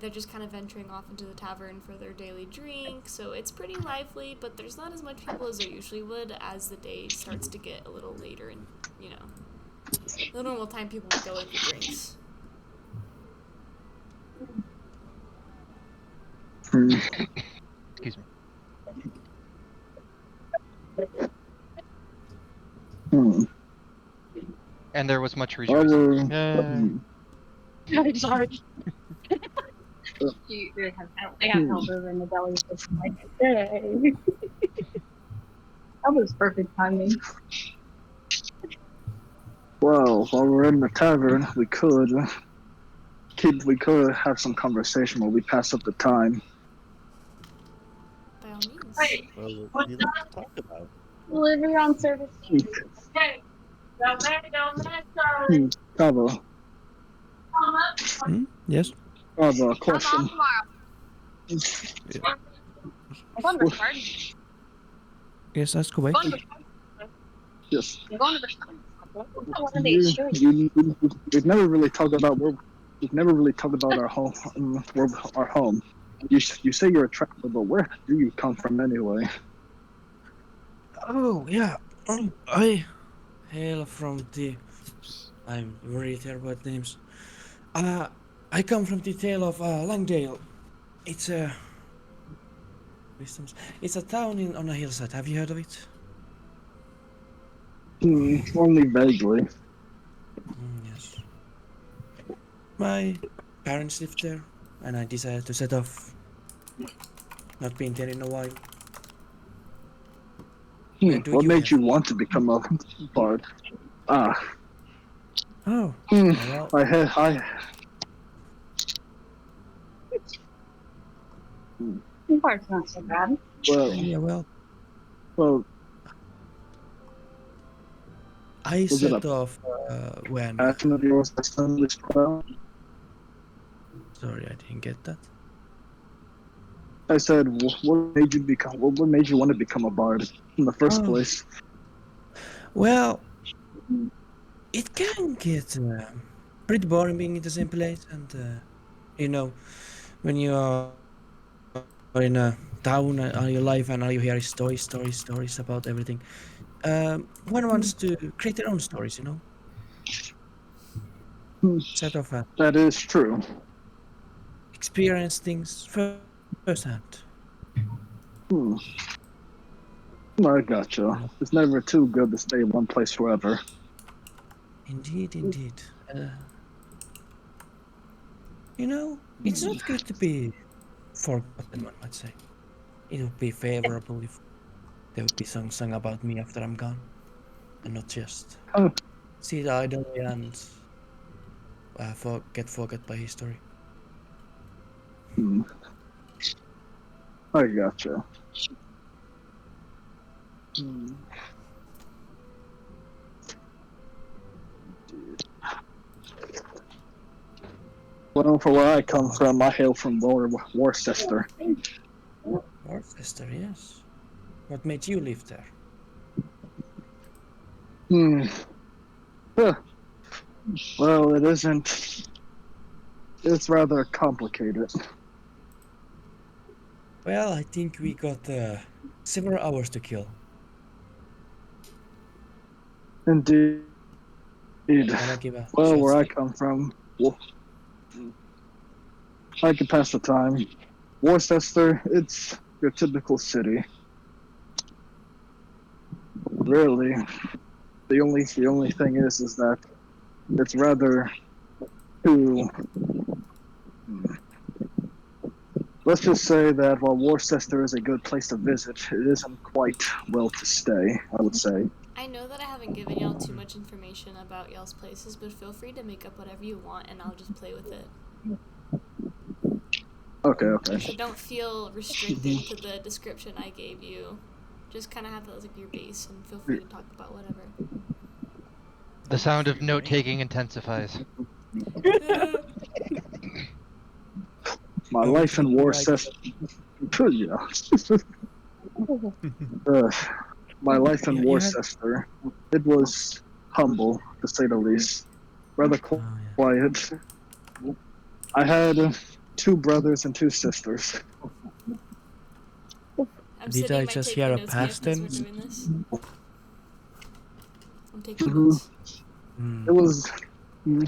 they're just kind of venturing off into the tavern for their daily drink. So it's pretty lively, but there's not as much people as there usually would as the day starts to get a little later, and the normal time people would go in for drinks. Excuse me. Hmm. And there was much Our, rejoicing. Yay. hmm. I'm sorry. I have helper in the belly. Just like, hey. That was perfect timing. Well, while we're in the tavern, we could have some conversation while we pass up the time. By all means. Right. What would you like to talk about? Delivery on service. Hey, Hmm. Kava, Yes. Kava, question. Yeah. I'm going to the garden. Yes, ask away. I'm going to Yes. I'm going to the garden. One of You, these shirts. we've never really talked about our home. Our home. You say you're a traveler, but where do you come from anyway? Oh yeah. I hail from the. I'm very terrible at names. I come from the tale of Langdale. It's a. It's a town on a hillside. Have you heard of it? Only vaguely. Yes. My parents lived there, and I decided to set off. Not been there in a while. Where do What you made hail you from? want to become a bard? Ah, Oh, hmm, well, I Part's not so bad. well, yeah, well, well, I was it a set off when. passion of yours that suddenly struck out? Sorry, I didn't get that. I said, what made you want to become a bard in the first Oh, place? well, it can get pretty boring being in the same place, and you know, when you are in a town all your life and all you hear is stories about everything. One wants to create their own stories, you know, Hmm, set off That is true. experience things firsthand. Hmm, I gotcha. Yeah. It's never too good to stay in one place forever. Indeed, indeed. You know, it's not good to be forgotten, one might say. It would be favorable if there would be song about me after I'm gone, and not just Huh, sit idly and get forgot by history. hmm, I gotcha. Hmm, Well, for where I come from, I hail from Worcester. Worcester, yes. What made you live there? Hmm. Huh. Well, it isn't. It's rather complicated. Well, I think we got several hours to kill. Indeed. Wanna give a Well, shot where I stake? come from, I can pass the time. Worcester, it's your typical city. Really, the only thing is that it's rather too. Let's just say that while Worcester is a good place to visit, it isn't quite well to stay. I would say. I know that I haven't given y'all too much information about y'all's places, but feel free to make up whatever you want and I'll just play with it. Okay. So don't feel restricted to the description I gave you. Just kind of have that as like your base and feel free to talk about whatever. The sound of note taking intensifies. My Oh, life in right. Worcester. Yeah. Uh, my life in You had. Worcester, it was humble, to say the least. Rather Oh, yeah. quiet. I had two brothers and two sisters. I'm Did sitting I in my just hear taking a notes camp past as we're tense? doing this. I'm taking Mhm. notes. Hmm.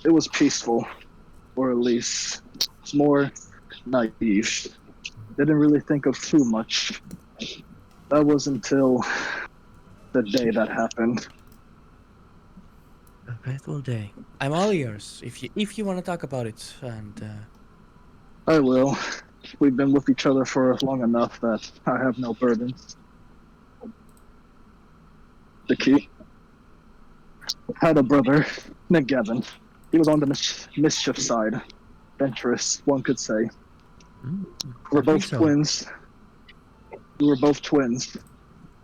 It was peaceful, or at least more naive. Didn't really think of too much. That was until the day that happened. A fateful day. I'm all ears if you want to talk about it. And I will. We've been with each other for long enough that I have no burdens. The key had a brother named Gavin. He was on the mischief side. Adventurous, one could say. We're maybe both so. twins. We were both twins.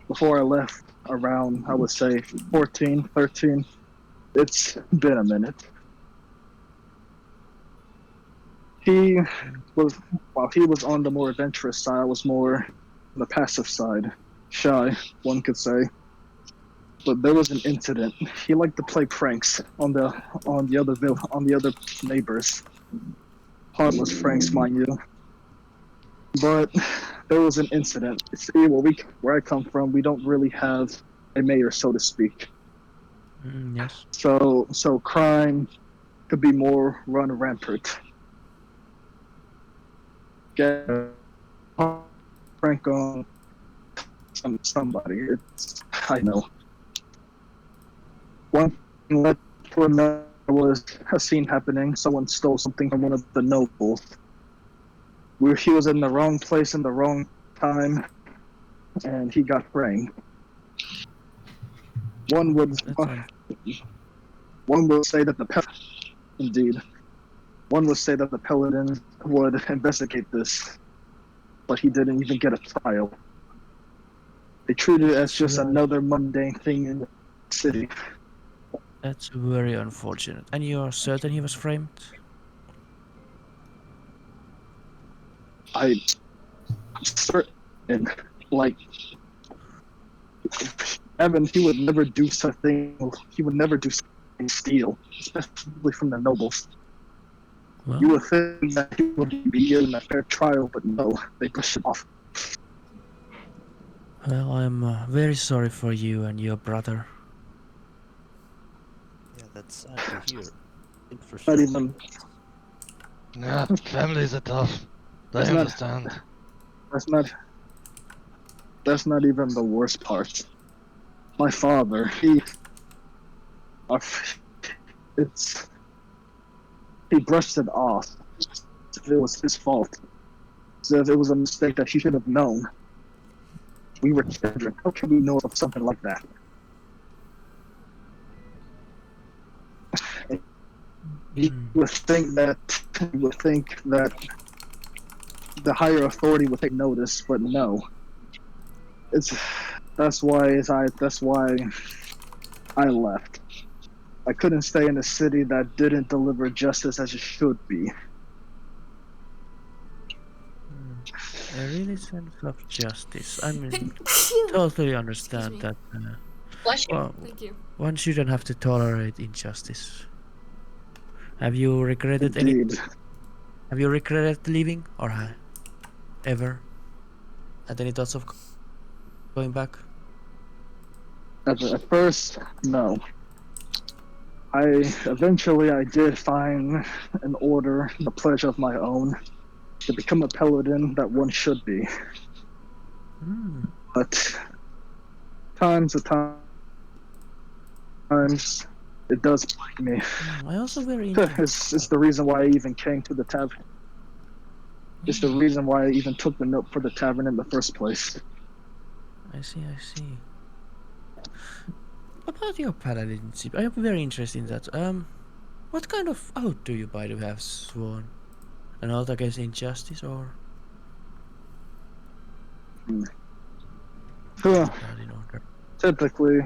Before I left, around, I would say, 14, 13. It's been a minute. He was, while he was on the more adventurous side, I was more on the passive side. Shy, one could say. But there was an incident. He liked to play pranks on the other neighbors. Harmless pranks, mind you. But there was an incident. See, where I come from, we don't really have a mayor, so to speak. Yes. So crime could be more run rampant. Get a prank on somebody. I know. One thing led to another. There was a scene happening. Someone stole something from one of the nobles. He was in the wrong place in the wrong time, and he got framed. One would say that one would say that the Paladins would investigate this, but he didn't even get a trial. They treated it as just another mundane thing in the city. That's very unfortunate. And you're certain he was framed? I'm certain, like, Evan, he would never do something. He would never do something steal, especially from the nobles. Well, You would think that he would be given a fair trial, but no, they push him off. well, I'm very sorry for you and your brother. Yeah, that's sad to hear. Think for Not sure. even. Yeah, families are tough. I That's not- understand. That's not. That's not even the worst part. My father, it's he brushed it off. As if it was his fault. As if it was a mistake that he should have known. We were children. How can we know of something like that? You would think that the higher authority would take notice, but no. That's why I left. I couldn't stay in a city that didn't deliver justice as it should be. A really sense of justice. I mean, Phew. totally understand me. that. Bless you. Well, Thank you. one shouldn't have to tolerate injustice. Have you regretted Indeed. Have you regretted leaving or ever had any thoughts of going back? At first, no. Eventually I did find an order, the pledge of my own, to become a paladin that one should be. But times it does plague me. I also very It's the reason why I even came to the tavern. It's the reason why I even took the note for the tavern in the first place. I see. About your paladinship, I am very interested in that. What kind of oath do you by the way have sworn? An oath against injustice or? Paladin order. Typically,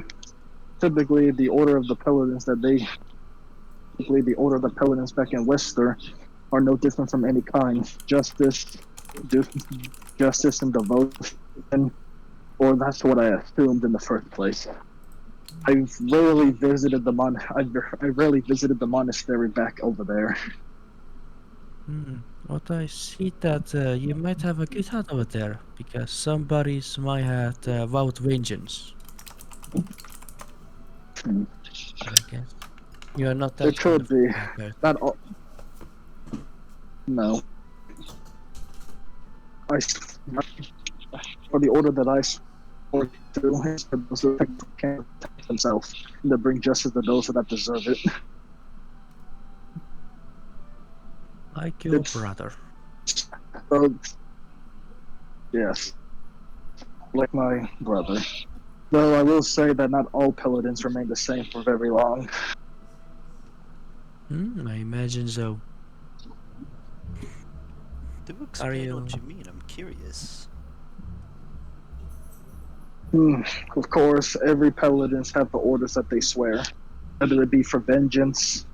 the order of the paladins the order of the paladins back in Wester are no different from any kind. Justice and devotion, or that's what I assumed in the first place. I rarely visited the monastery back over there. What I see that you might have a good heart over there because somebody's might have vowed vengeance. I guess you are not that It kind could of be. person. Not all. No. For the order that I or two is for those who can't protect themselves, and to bring justice to those that deserve it. Like your It's- brother. Uh, yes, like my brother. Though I will say that not all paladins remain the same for very long. I imagine so. Do Are explain you? what you mean. I'm curious. Of course, every paladins have the orders that they swear, whether it be for vengeance,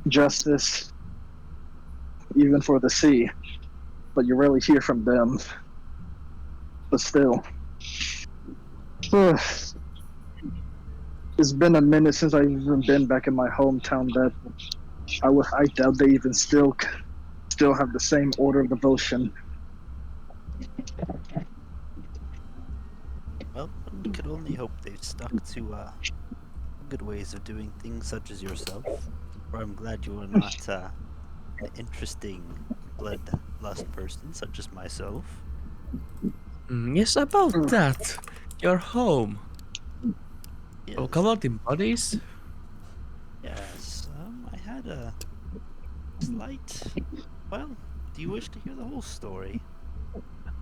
justice, even for the sea. But you rarely hear from them. But still, it's been a minute since I've even been back in my hometown. That I doubt they even still have the same order of devotion. Well, one could only hope they've stuck to good ways of doing things, such as yourself. Or I'm glad you are not an interesting bloodlust person, such as myself. Yes, about that. Your home. Yes. Oh, come on, in buddies. Yes. I had a slight. Well, do you wish to hear the whole story?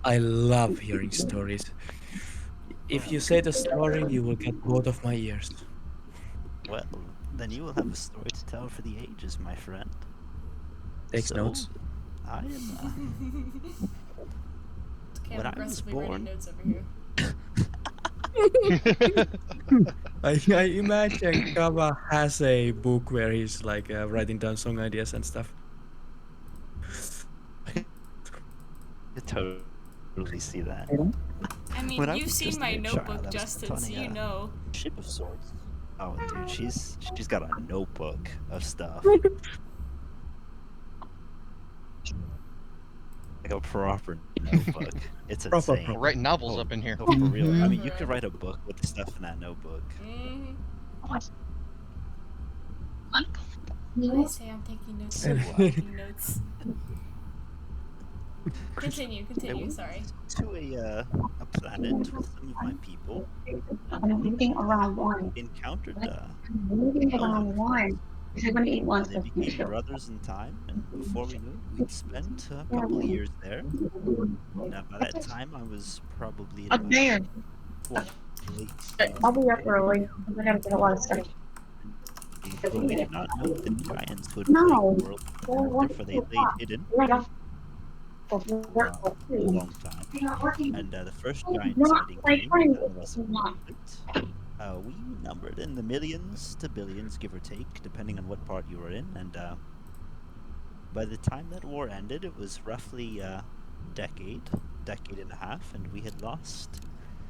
I love hearing stories. If you say the story, you will get both of my ears. Well, then you will have a story to tell for the ages, my friend. Takes So, notes. I am. Okay, When I'm I was aggressively writing born, notes over here. I imagine Kava has a book where he's like writing down song ideas and stuff. I totally see that. I When mean, I you've was seen just a my mere notebook, child, I was kept Justin, on so you a know. ship of sorts. Oh, dude, she's got a notebook of stuff, like a proper notebook. It's Proper, insane. proper. Writing novels Oh, up in here. oh, for real. I mean, you For could real. write a book with the stuff in that notebook. I say I'm taking notes. So, I'm taking notes. Continue, I went sorry. to a planet with some of my people. I'm moving around one. Encountered I'm moving elven around one. I'm gonna eat lunch They with me became too. brothers in time, and before we knew it, we'd spent a couple of years there. By that time, I was probably in Up my there. 20s, I'll be up okay? early. I gotta get a lot of stuff. But we did not know the giants who had plagued No. the world before, therefore they laid hidden for a long time. And the first giant sighting came, and none of us believed it. We numbered in the millions to billions, give or take, depending on what part you were in, and by the time that war ended, it was roughly a decade and a half, and we had lost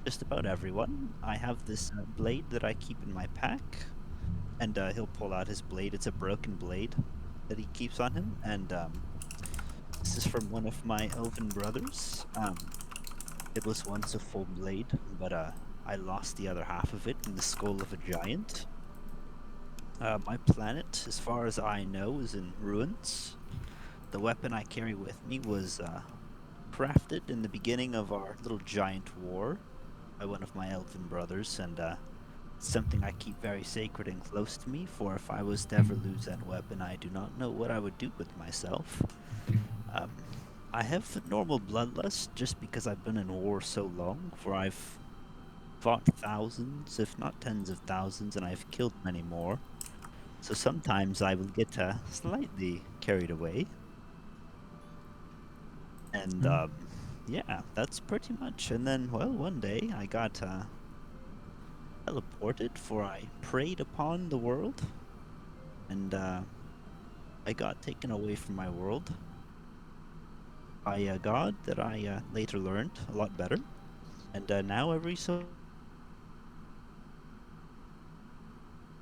just about everyone. I have this blade that I keep in my pack, and he'll pull out his blade. It's a broken blade that he keeps on him, and this is from one of my elven brothers. It was once a full blade, but I lost the other half of it in the skull of a giant. My planet, as far as I know, is in ruins. The weapon I carry with me was crafted in the beginning of our little giant war by one of my elven brothers, and something I keep very sacred and close to me, for if I was to ever lose that weapon, I do not know what I would do with myself. Um, I have normal bloodlust just because I've been in war so long, for I've fought thousands, if not tens of thousands, and I've killed many more. So sometimes I will get slightly carried away. And yeah, that's pretty much. And then, well, one day I got teleported, for I preyed upon the world, and I got taken away from my world by a god that I later learned a lot better. And now every so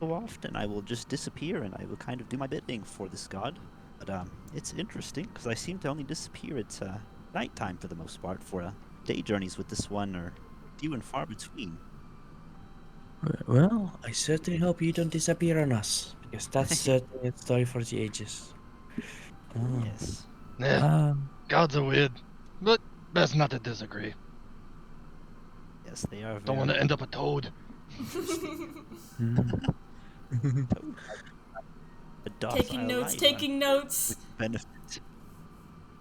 often I will just disappear, and I will kind of do my bidding for this god. But it's interesting because I seem to only disappear at nighttime for the most part. For day journeys with this one are few and far between. Well, I certainly hope you don't disappear on us, because that's certainly a story for the ages. Oh. Yes. Eh, Um, God's a weird, but best not to disagree. Yes, they are Don't want to very end up a toad. interesting. Mm. Toad a docile Taking notes, life taking notes. with benefit.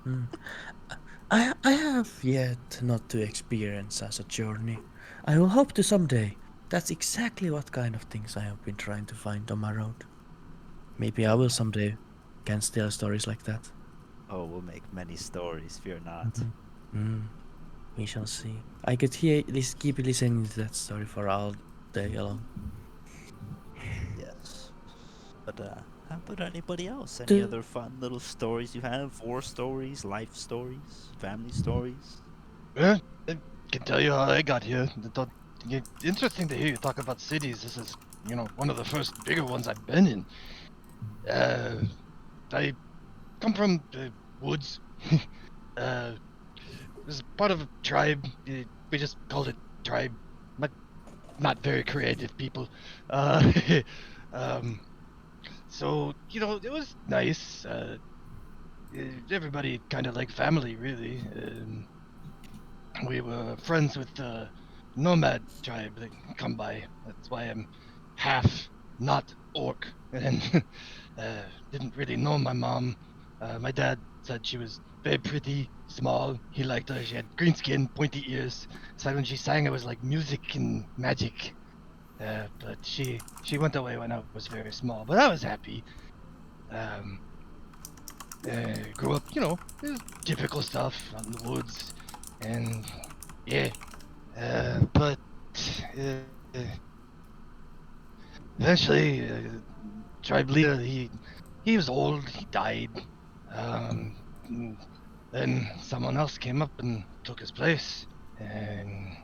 Mm. I have yet not to experience such a journey. I will hope to someday. That's exactly what kind of things I have been trying to find on my road. Maybe I will someday can tell stories like that. Oh, we'll make many stories, fear not. Mhm. Mm, we shall see. I could hear this keep listening to that story for all day long. Yes. But how about anybody else? Any The other fun little stories you have? War stories, life stories, family stories? Yeah, I can tell you how I got here. Interesting to hear you talk about cities. This is, one of the first bigger ones I've been in. Uh, I come from the woods. uh, was part of a tribe. We just called it tribe. But not very creative people. Uh, um, so it was nice. Everybody kind of like family, really. We were friends with the nomad tribe that come by. That's why I'm half not orc and didn't really know my mom. My dad said she was very pretty, small. He liked her. She had green skin, pointy ears. So when she sang, it was like music and magic. But she went away when I was very small. But I was happy. Um, Grew up, typical stuff out in the woods, and yeah. But uh, eventually, tribe leader he was old. He died. Um, and then someone else came up and took his place, and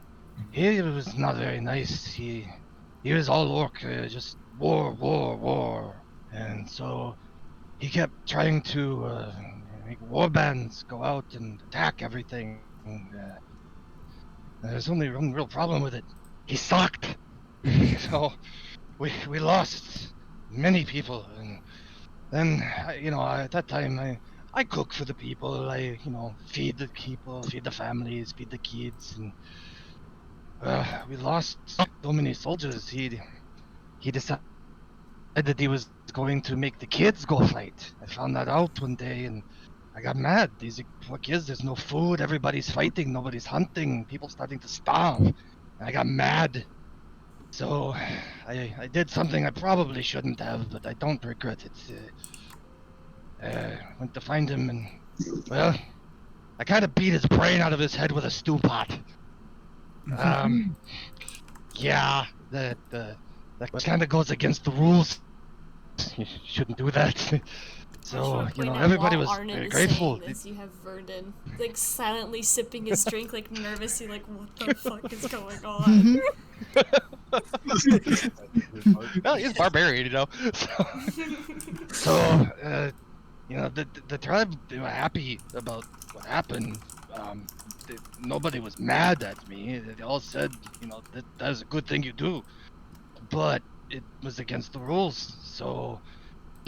he was not very nice. He was all orc, just war, war, war, and so he kept trying to make war bands go out and attack everything. There's only one real problem with it. He sucked. So we lost many people, and then at that time I cook for the people. I feed the people, feed the families, feed the kids, and we lost so many soldiers. He decided that he was going to make the kids go fight. I found that out one day, and I got mad. These poor kids, there's no food, everybody's fighting, nobody's hunting, people starting to starve. And I got mad. So I did something I probably shouldn't have, but I don't regret it. Went to find him, and well, I kind of beat his brain out of his head with a stew pot. Um, yeah, that kind of goes against the rules. You shouldn't do that. I just So want to point out everybody while was Arnon very is grateful. saying this, you have Vernon like silently sipping his drink, like nervously, like what the fuck is going on? Well, he's barbarian, So, the tribe, they were happy about what happened. Nobody was mad at me. They all said, that was a good thing you do, but it was against the rules. So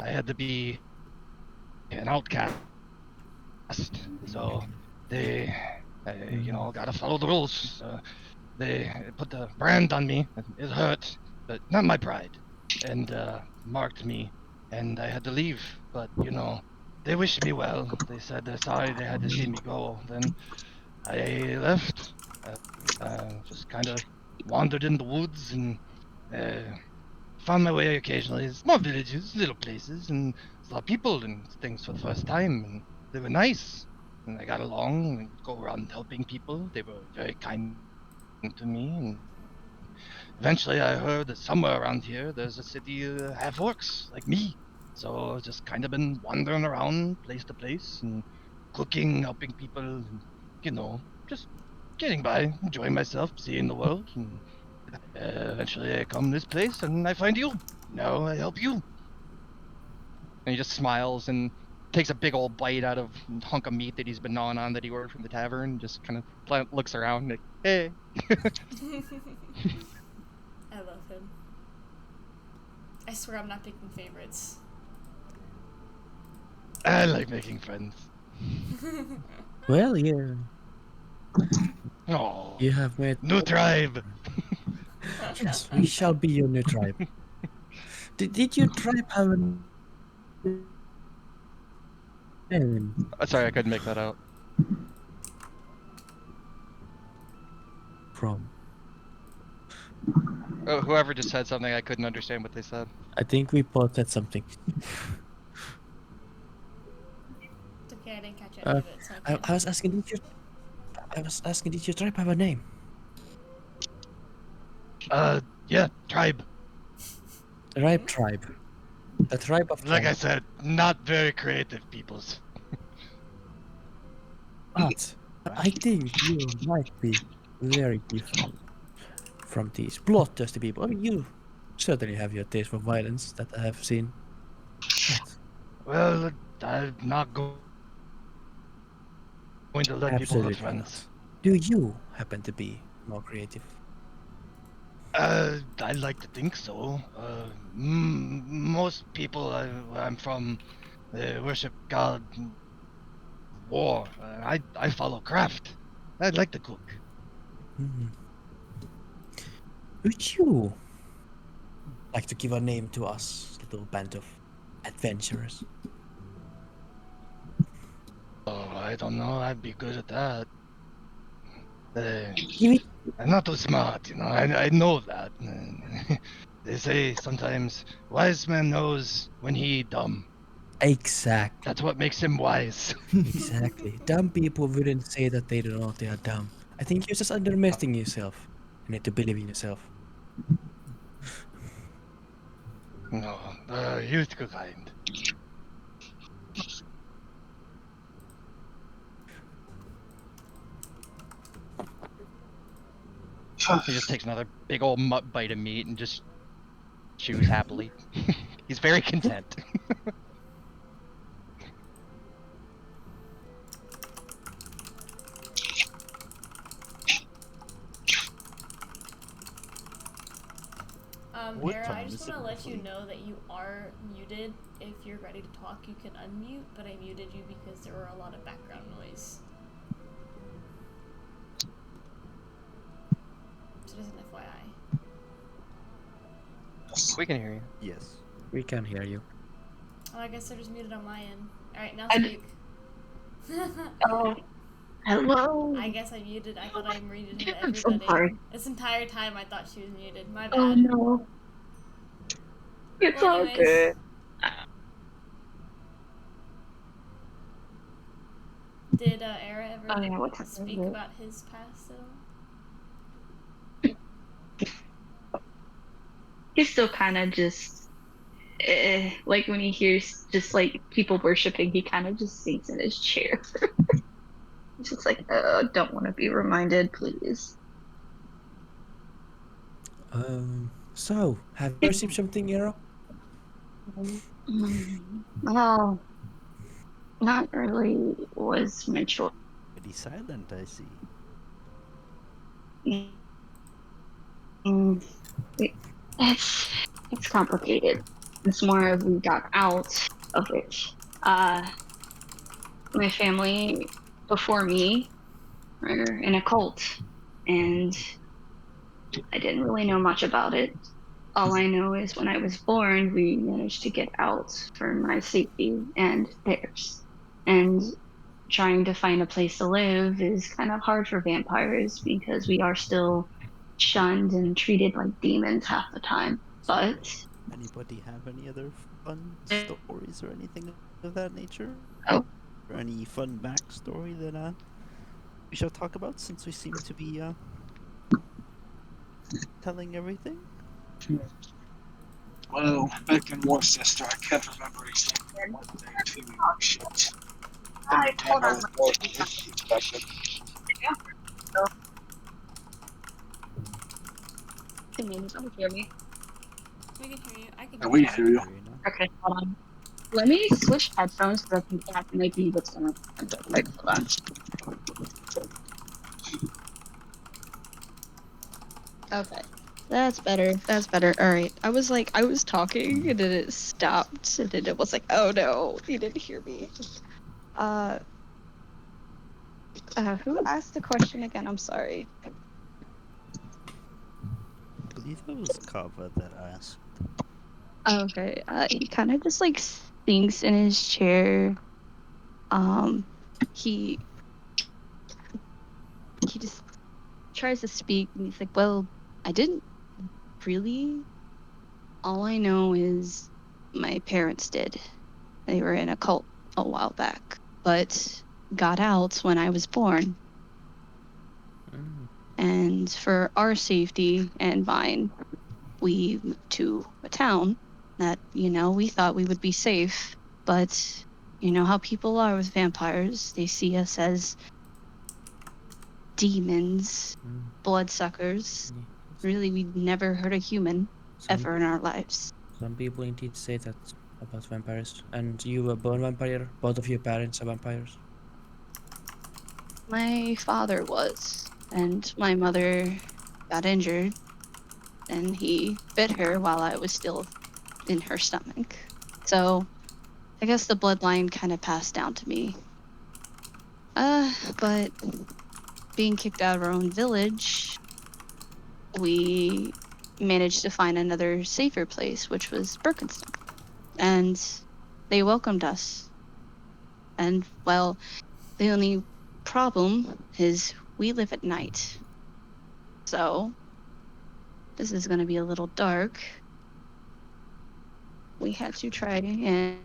I had to be an outcast. So they, gotta follow the rules. They put the brand on me. It hurt, but not my pride, and marked me, and I had to leave. But they wished me well. They said they're sorry they had to see me go. Then I left. Just kind of wandered in the woods and uh, found my way occasionally. Small villages, little places, and saw people and things for the first time, and they were nice. And I got along and go around helping people. They were very kind to me, and eventually I heard that somewhere around here there's a city half orcs like me. So I've just kind of been wandering around place to place and cooking, helping people, and just getting by, enjoying myself, seeing the world. And eventually I come this place and I find you. Now I help you. And he just smiles and takes a big old bite out of a hunk of meat that he's been gnawing on that he ordered from the tavern. Just kind of looks around like, hey. I love him. I swear I'm not picking favorites. I like making friends. well, yeah. Oh, You have made. new tribe. Yes, we shall be your new tribe. Did your tribe have a name? Sorry, I couldn't make that out. From? Oh, whoever just said something, I couldn't understand what they said. I think we both said something. It's okay, I didn't catch any Uh, of it, so I can't. I was asking, did your tribe have a name? Yeah, tribe. Tribe, tribe. The tribe of Like I tribe. said, not very creative peoples. But I think you might be very different from these bloodthirsty people. I mean, you certainly have your taste for violence that I have seen. But Well, I'm not going to let people have absolutely friends. not. Do you happen to be more creative? I like to think so. Most people where I'm from worship God war. I follow craft. I'd like to cook. Hmm. Would you like to give a name to us, little band of adventurers? Oh, I don't know. I'd be good at that. Give it I'm not too smart, you know. I know that. They say sometimes wise man knows when he dumb. exactly. That's what makes him wise. Exactly. Dumb people wouldn't say that they don't know they are dumb. I think you're just underestimating yourself. You need to believe in yourself. No, you're too kind. He just takes another big old bite of meat and just chews happily. He's very content. What Era, I time just is want to it let you roughly? know that you are muted. If you're ready to talk, you can unmute, but I muted you because there were a lot of background noise. So just an FYI. We can hear you. Yes. We can hear you. Oh, I guess they're just muted on my end. Alright, now I d- speak. Oh, hello. I guess I muted. I thought I muted I'm so everybody. sorry. This entire time I thought she was muted. My bad. Oh no. It's Well, all anyways. good. Did Era ever Oh yeah, what time is speak it? about his past at all? He's still kind of just like when he hears just like people worshiping, he kind of just sinks in his chair. He's just like, don't want to be reminded, please. So, have you received something, Arrow? Well, not really was my choice. Pretty silent, I see. Mm, It's it's complicated. It's more of we got out of it. Uh, my family before me were in a cult, and I didn't really know much about it. All I know is when I was born, we managed to get out for my safety and theirs. And trying to find a place to live is kind of hard for vampires because we are still shunned and treated like demons half the time. But Anybody have any other fun stories or anything of that nature? oh, Or any fun backstory that we shall talk about since we seem to be telling everything? Well, back in Worcester, I can't remember exactly what day or two we shipped. I Came out with more than expected. Can anybody hear me? We can hear you. I can And hear we you. hear you. Okay, hold on. Let me switch headphones because I think that might be what's gonna happen. Like, hold on. Okay. That's better. That's better. All right. I was like, I was talking and then it stopped and then it was like, oh no, you didn't hear me. Uh, Who asked the question again? I'm sorry. I believe it was Kava that asked. Okay. He kind of just like sinks in his chair. He just tries to speak, and he's like, "Well, I didn't really. All I know is my parents did. They were in a cult a while back, but got out when I was born. Mm. And for our safety and mine, we moved to a town that, we thought we would be safe. But you know how people are with vampires. They see us as demons, Mm. bloodsuckers. Yeah. Really, we'd never hurt a human Some, ever in our lives. some people indeed say that about vampires. And you were born vampire? Both of your parents are vampires? My father was, and my mother got injured, and he bit her while I was still in her stomach. So I guess the bloodline kind of passed down to me. But being kicked out of our own village, we managed to find another safer place, which was Birkenstock. And they welcomed us. And, well, the only problem is we live at night. So this is going to be a little dark. We had to try and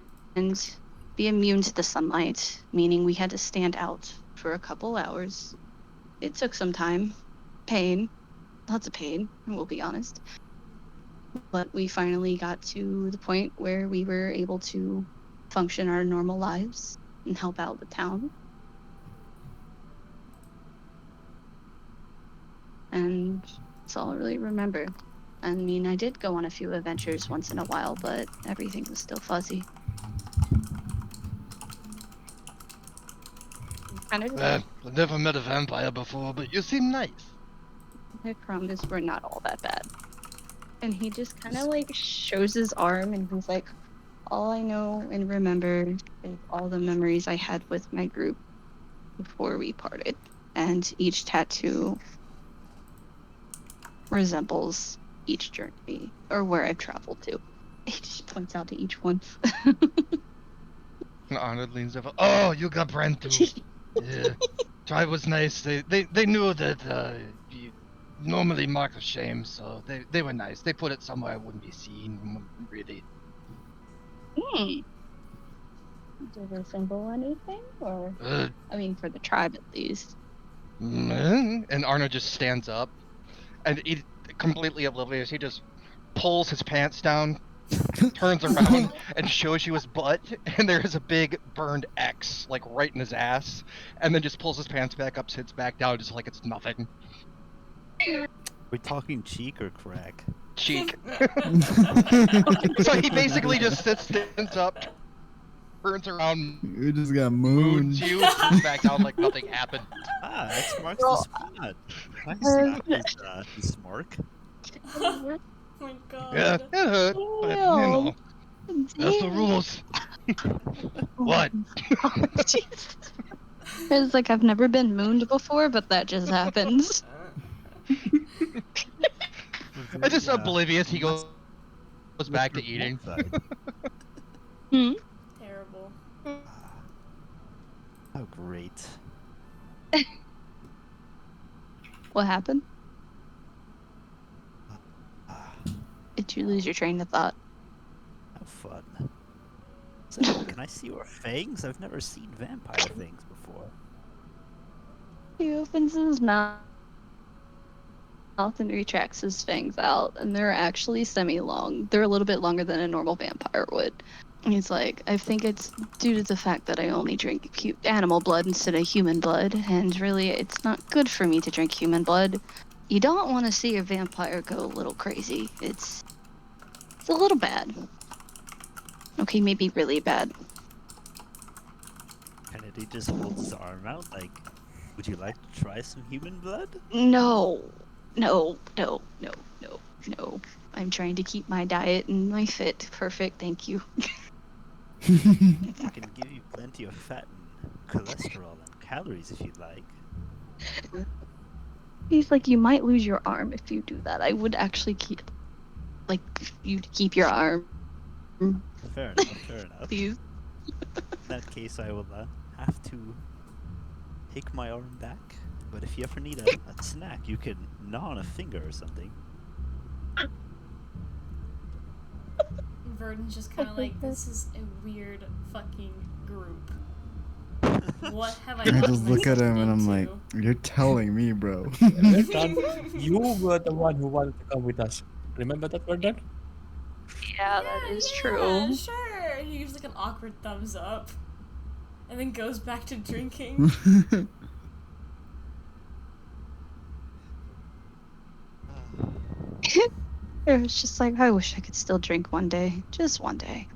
be immune to the sunlight, meaning we had to stand out for a couple hours. It took some time, pain, lots of pain, we'll be honest. But we finally got to the point where we were able to function our normal lives and help out the town. And that's all I really remember. I mean, I did go on a few adventures once in a while, but everything was still fuzzy. Kind of. I've never met a vampire before, but you seem nice. I promise we're not all that bad. And he just kind of like shows his arm, and he's like, all I know and remember is all the memories I had with my group before we parted. And each tattoo resembles each journey or where I've traveled to. He just points out to each one. And Arnold leans over. Oh, you got brand too. Yeah. Tribe was nice. They knew that you normally mark of shame, so they were nice. They put it somewhere I wouldn't be seen, really. Hmm. Does it resemble anything? Or, Uh, I mean, for the tribe at least. and Arnold just stands up, and he completely oblivious. He just pulls his pants down, turns around, and shows you his butt, and there's a big burned X like right in his ass, and then just pulls his pants back up, sits back down, just like it's nothing. We're talking cheek or crack? Cheek. So he basically just stands up, turns around, You just got moons mooned. you, sits back down like nothing happened. Ah, X marks Well, the spot. Nice mark. Oh my god. Yeah, it hurt, but you know, that's the Damn. rules. What? Jeez. It's like I've never been mooned before, but that just happens. I'm just oblivious. He Must goes back to eating. Hmm? Terrible. Oh, great. What happened? Ah, Did you lose your train of thought? how fun. So, can I see your fangs? I've never seen vampire things before. He opens his mouth and retracts his fangs out, and they're actually semi-long. They're a little bit longer than a normal vampire would. And he's like, I think it's due to the fact that I only drink animal blood instead of human blood, and really, it's not good for me to drink human blood. You don't want to see a vampire go a little crazy. It's a little bad. Okay, maybe really bad. Kennedy just holds his arm out like, would you like to try some human blood? No. I'm trying to keep my diet and my fit perfect, thank you. I can give you plenty of fat and cholesterol and calories if you'd like. He's like, you might lose your arm if you do that. I would actually keep, like, you to keep your arm. Fair enough, fair enough. Please. In that case, I will have to take my arm back. But if you ever need a snack, you can gnaw on a finger or something. Verdon's just kind of like, this is a weird fucking group. What have I I gotten just look at myself him and I'm like, into? you're telling me, bro. Verdan, you were the one who wanted to come with us. Remember that, Verdan? Yeah, that is Yeah, true. sure. He gives like an awkward thumbs up. And then goes back to drinking. It was just like, I wish I could still drink one day. Just one day.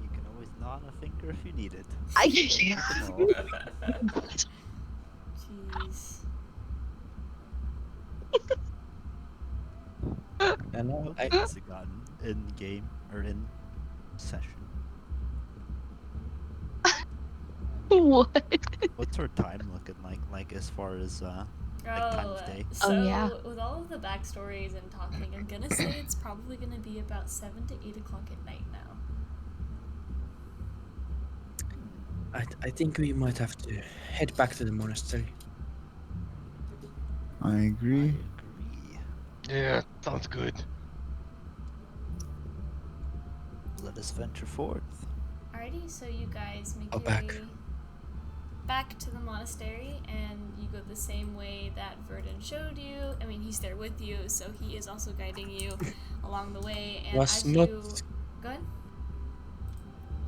You can always gnaw on a finger if you need it. Jeez. And now What I, has it gotten in game or in session? What? What's our time looking like as far as time of day? So yeah. with all of the backstories and talking, I'm gonna say it's probably gonna be about 7 to 8 o'clock at night now. I think we might have to head back to the monastery. I agree. Yeah, sounds good. Let us venture forth. Alrighty, so you guys make Oh, your back. way back to the monastery, and you go the same way that Verdon showed you. I mean, he's there with you, so he is also guiding you along the way. And Was as not you go ahead.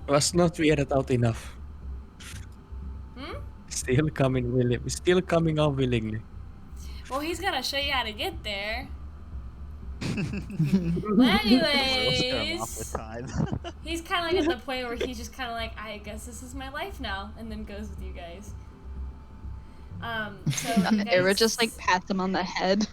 was not weird out enough. Still coming unwillingly. Well, he's gonna show you how to get there. But We'll scare him off with anyways, time. he's kind of like at the point where he's just kind of like, I guess this is my life now, and then goes with you guys. So you Era guys just like pats him on the head.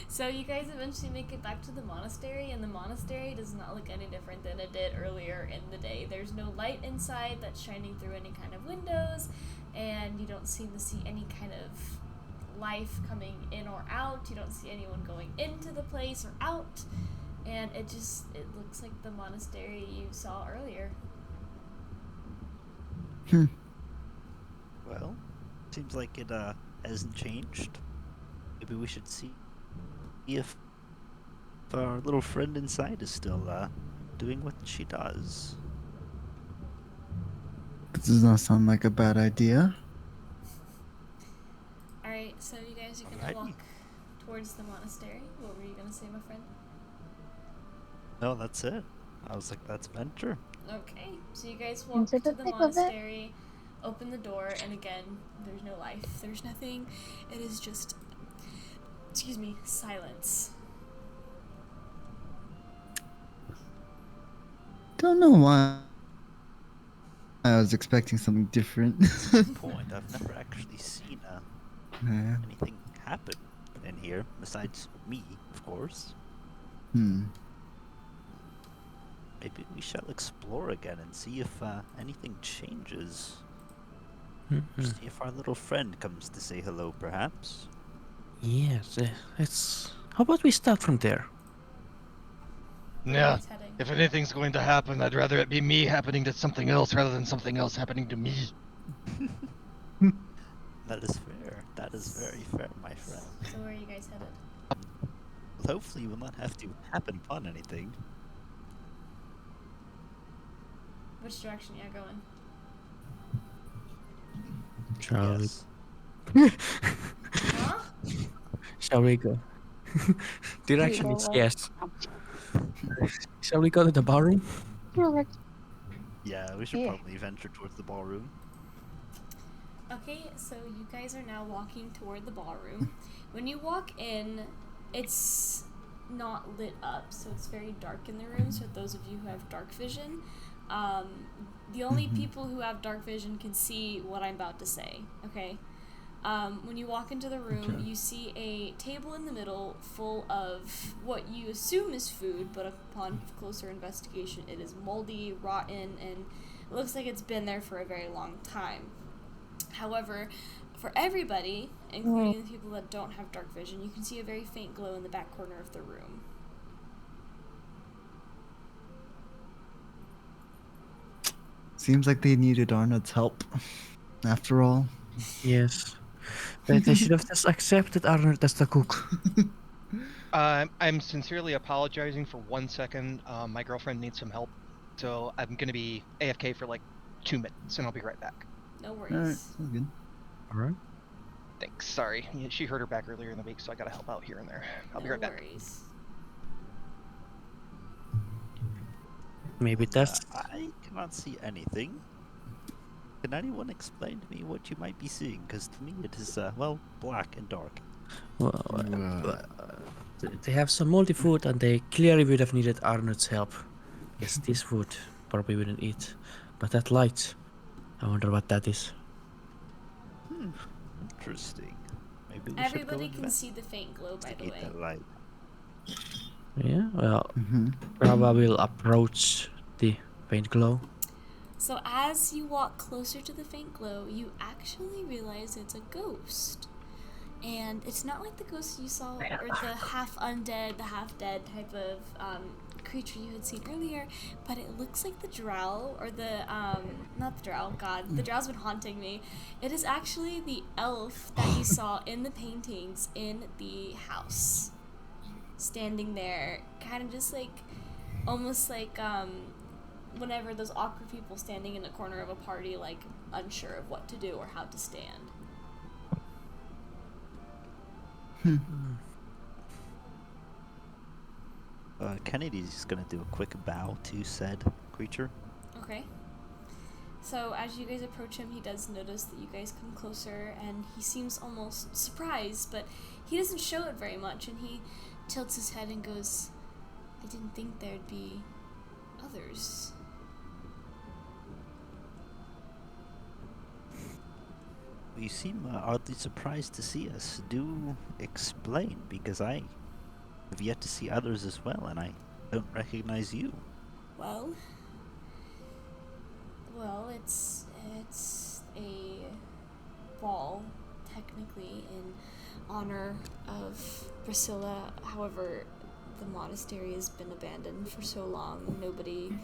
So you guys eventually make it back to the monastery, and the monastery does not look any different than it did earlier in the day. There's no light inside that's shining through any kind of windows, and you don't seem to see any kind of life coming in or out. You don't see anyone going into the place or out, and it looks like the monastery you saw earlier. Well, seems like it hasn't changed. Maybe we should see if our little friend inside is still doing what she does. This does not sound like a bad idea. Alright, so you guys are gonna walk towards the monastery. What were you gonna say, my friend? No, that's it. I was like, that's venture. Okay, so you guys walk to the monastery, open the door, and again, there's no life. There's nothing. It is just, excuse me, silence. Don't know why I was expecting something different. Good point. I've never actually seen Yeah. anything happen in here besides me, of course. Maybe we shall explore again and see if anything changes. See if our little friend comes to say hello, perhaps. Yes, it's. How about we start from there? Yeah, It's heading. if anything's going to happen, I'd rather it be me happening to something else rather than something else happening to me. That is fair. That is very fair, my friend. So where are you guys headed? Well, hopefully, you will not have to happen upon anything. Which direction you going? Shall Yes. Huh? Shall we go? Direction is yes. Shall we go to the barroom? Yeah, we should Yeah. probably venture towards the ballroom. Okay, so you guys are now walking toward the ballroom. When you walk in, it's not lit up, so it's very dark in the room. So those of you who have dark vision, the only people who have dark vision can see what I'm about to say. Okay. When you walk into the room, you see a table in the middle full of what you assume is food, but upon closer investigation, it is moldy, rotten, and It looks like it's been there for a very long time. However, for everybody, including the people that don't have dark vision, you can see a very faint glow in the back corner of the room. Seems like they needed Arnold's help. After all. Yes. They should have just accepted Arnold as the cook. I'm sincerely apologizing for 1 second. My girlfriend needs some help, so I'm gonna be AFK for like 2 minutes, and I'll be right back. No worries. Alright, sounds good. Alright. Thanks. Sorry, she hurt her back earlier in the week, so I gotta help out here and there. I'll be right back. No worries. Maybe that's I cannot see anything. Can anyone explain to me what you might be seeing? Because to me it is, well, black and dark. they have some moldy food and they clearly would have needed Arnold's help. Yes, this food probably wouldn't eat. But that light, I wonder what that is. Interesting. Maybe we Everybody should go can see the faint glow, by the investigate way. that light. Yeah, well, Mm-hmm. Brava will approach the faint glow. So as you walk closer to the faint glow, you actually realize it's a ghost. And it's not like the ghost you saw, or the half undead, the half dead type of creature you had seen earlier, but it looks like the drow, or the, not the drow, god, the drow's been haunting me. It is actually the elf that you saw in the paintings in the house. Standing there, kind of just like, almost like, whenever those awkward people standing in a corner of a party, like, unsure of what to do or how to stand. Kennedy's gonna do a quick bow to said creature. Okay. So as you guys approach him, he does notice that you guys come closer, and he seems almost surprised, but he doesn't show it very much, and he tilts his head and goes, "I didn't think there'd be others." You seem oddly surprised to see us. Do explain, because I have yet to see others as well, and I don't recognize you. Well, it's a ball, technically, in honor of Priscilla. However, the monastery has been abandoned for so long. Nobody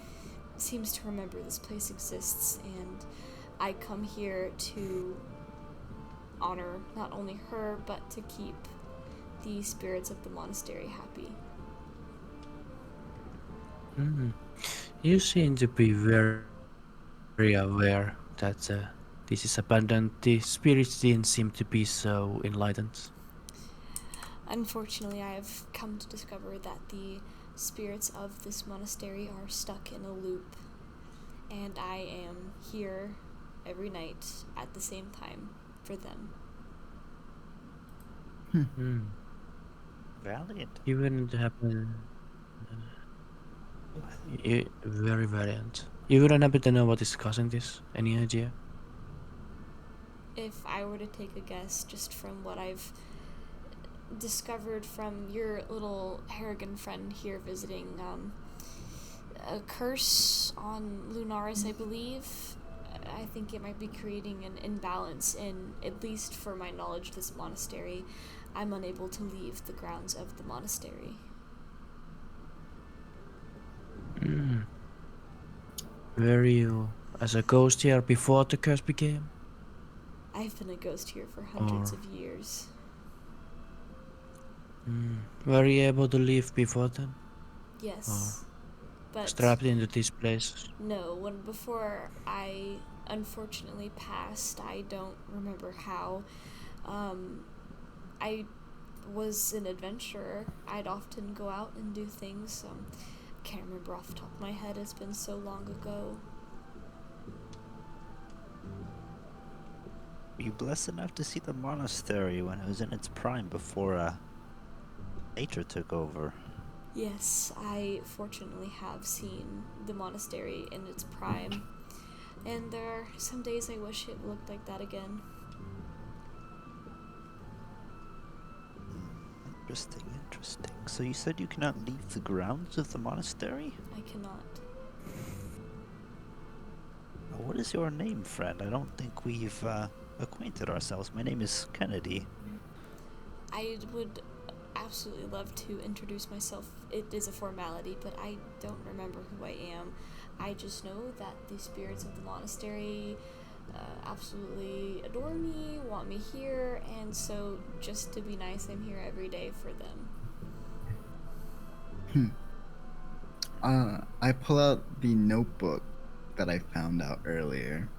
seems to remember this place exists, and I come here to honor not only her, but to keep the spirits of the monastery happy. You seem to be very aware that this is abandoned. The spirits didn't seem to be so enlightened. Unfortunately, I have come to discover that the spirits of this monastery are stuck in a loop, and I am here every night at the same time for them. Valiant. You wouldn't happen. Very valiant. You wouldn't happen to know what is causing this? Any idea? If I were to take a guess, just from what I've discovered from your little Harrigan friend here visiting, a curse on Lunaris, I believe. I think it might be creating an imbalance in, at least for my knowledge, this monastery. I'm unable to leave the grounds of the monastery. Were you as a ghost here before the curse began? I've been a ghost here for hundreds of years. Were you able to leave before then? Yes. But Strapped into this place? no, before I unfortunately passed, I don't remember how. I was an adventurer. I'd often go out and do things. Can't remember off the top of my head. It's been so long ago. Were you blessed enough to see the monastery when it was in its prime before nature took over? Yes, I fortunately have seen the monastery in its prime. And there are some days I wish it looked like that again. Interesting. So you said you cannot leave the grounds of the monastery? I cannot. What is your name, friend? I don't think we've acquainted ourselves. My name is Kennedy. I would absolutely love to introduce myself. It is a formality, but I don't remember who I am. I just know that the spirits of the monastery absolutely adore me, want me here, and so just to be nice, I'm here every day for them. I pull out the notebook that I found out earlier.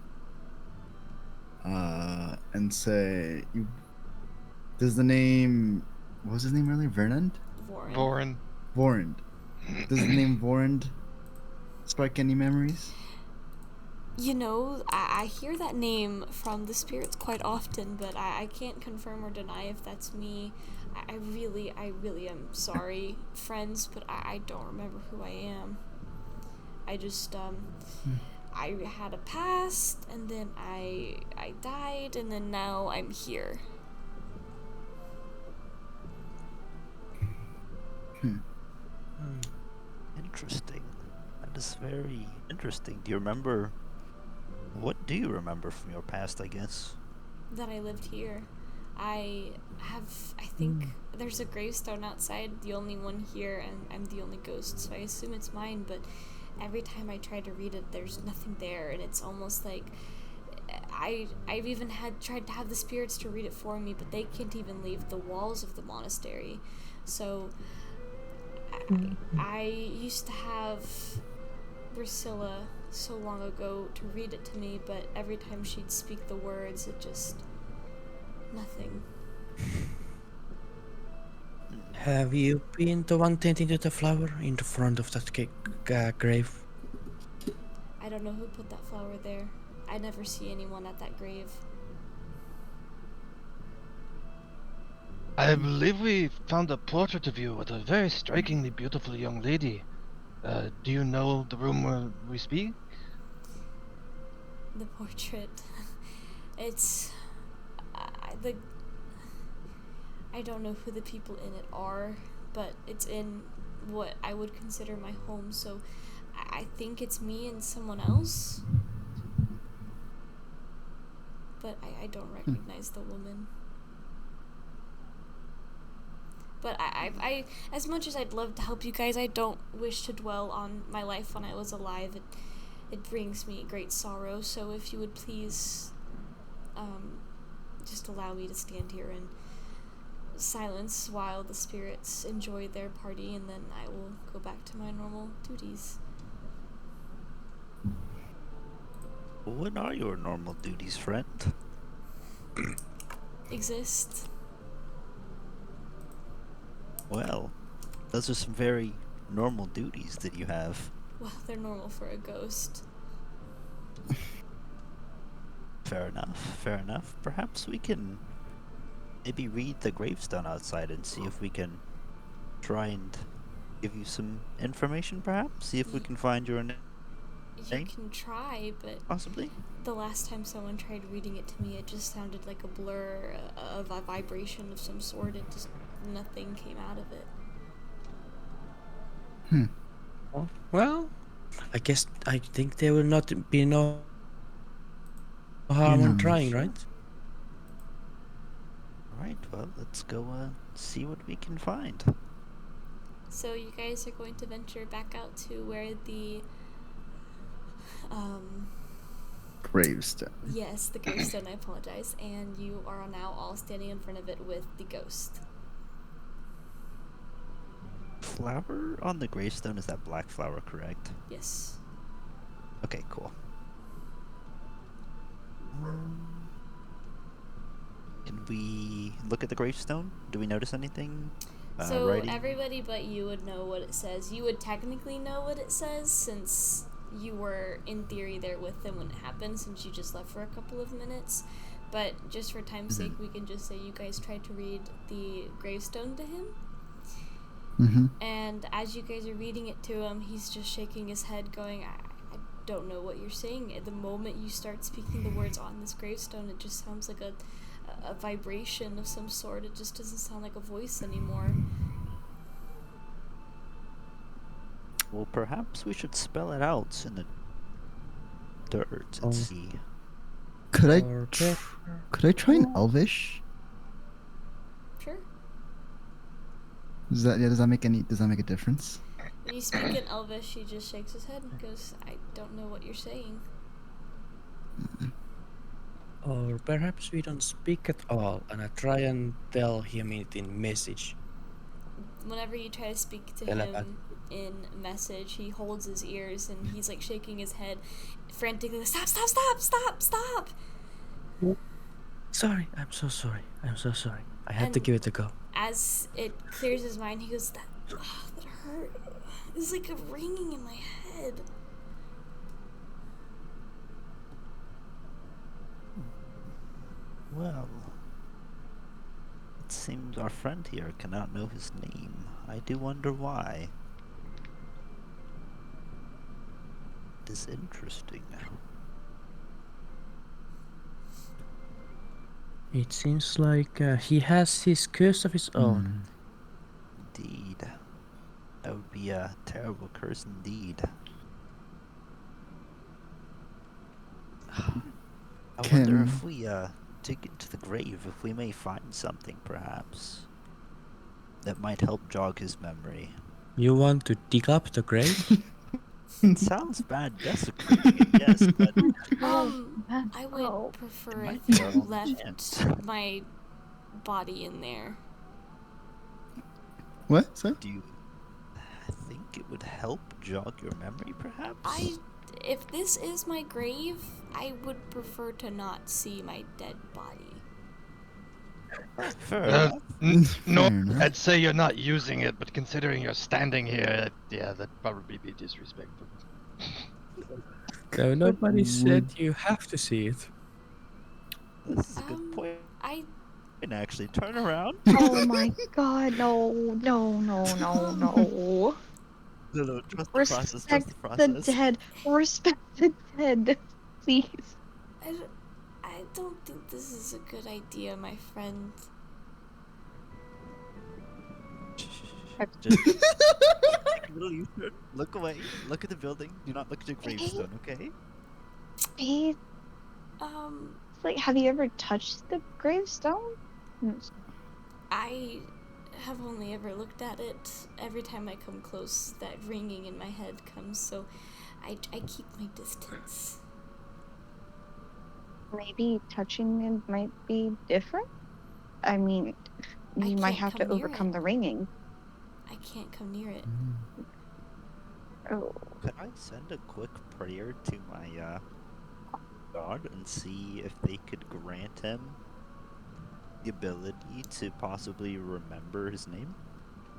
And say, does the name, what was his name earlier? Vernand? Vorin. Vorin. Vorand. Does the name Vorand spark any memories? You know, I hear that name from the spirits quite often, but I can't confirm or deny if that's me. I really am sorry, friends, but I don't remember who I am. I just, I had a past, and then I died, and then now I'm here. Interesting. That is very interesting. Do you remember... What do you remember from your past, I guess? That I lived here. I think there's a gravestone outside, the only one here, and I'm the only ghost, so I assume it's mine, but every time I try to read it, there's nothing there, and it's almost like I've even tried to have the spirits to read it for me, but they can't even leave the walls of the monastery. So I used to have Priscilla so long ago to read it to me, but every time she'd speak the words, it just... nothing. Have you been the one tending to the flower in the front of that grave? I don't know who put that flower there. I never see anyone at that grave. I believe we found a portrait of you with a very strikingly beautiful young lady. Do you know the room where we speak? The portrait. It's... I don't know who the people in it are, but it's in what I would consider my home, so I think it's me and someone else. But I don't recognize the woman. But I, as much as I'd love to help you guys, I don't wish to dwell on my life when I was alive. It brings me great sorrow, so if you would please, just allow me to stand here in silence while the spirits enjoy their party, and then I will go back to my normal duties. What are your normal duties, friend? Exist. Well, those are some very normal duties that you have. Well, they're normal for a ghost. Fair enough, fair enough. Perhaps we can maybe read the gravestone outside and see if we can try and give you some information, perhaps? See if we can find your name? You can try, but Possibly? the last time someone tried reading it to me, it just sounded like a blur, a vibration of some sort. It just, nothing came out of it. Well, I think there will not be no harm in trying, right? Right, well, let's go see what we can find. So you guys are going to venture back out to where the Gravestone. yes, the gravestone, I apologize, and you are now all standing in front of it with the ghost. Flower on the gravestone, is that black flower, correct? Yes. Okay, cool. Can we look at the gravestone? Do we notice anything? So writing? everybody but you would know what it says. You would technically know what it says since you were in theory there with them when it happened, since you just left for a couple of minutes. But just for time's sake, we can just say you guys tried to read the gravestone to him. And as you guys are reading it to him, he's just shaking his head going, I don't know what you're saying. At the moment you start speaking the words on this gravestone, it just sounds like a vibration of some sort. It just doesn't sound like a voice anymore. Well, perhaps we should spell it out in the dirt Oh. and see. Could I Or could I try an Elvish? Sure. Does that make a difference? When you speak in Elvish, he just shakes his head and goes, I don't know what you're saying. Or perhaps we don't speak at all, and I try and tell him it in message. Whenever you try to speak to Telepathy. him in message, he holds his ears and he's like shaking his head frantically. Stop, stop, stop, stop, stop! Sorry, I'm so sorry. I'm so sorry. I had to And- give it a go. As it clears his mind, he goes, that hurt. It's like a ringing in my head. Well, it seems our friend here cannot know his name. I do wonder why. It is interesting. It seems like he has his curse of his own. Indeed. That would be a terrible curse indeed. I wonder if we dig into the grave, if we may find something perhaps that might help jog his memory. You want to dig up the grave? It sounds bad desecrating it, yes, but I would prefer might if be you our only left chance. my body in there. What? Sorry? Do you think it would help jog your memory perhaps? If this is my grave, I would prefer to not see my dead body. Fair Uh, enough. No, Fair enough. I'd say you're not using it, but considering you're standing here, yeah, that'd probably be disrespectful. No, nobody said Would- you have to see it. This is a good point. I And actually, turn around. Oh my god, no, no, no, no, no. No, trust the process, Respect trust the the process. dead. Respect the dead. Please. I don't think this is a good idea, my friend. Just little U-turn, look away, look at the building, do not look at your gravestone, okay? Please. Like, have you ever touched the gravestone? I have only ever looked at it. Every time I come close, that ringing in my head comes, so I keep my distance. Maybe touching it might be different? I mean, you might can't have to come near overcome it. the ringing. I can't come near it. Oh. Could I send a quick prayer to my god and see if they could grant him the ability to possibly remember his name?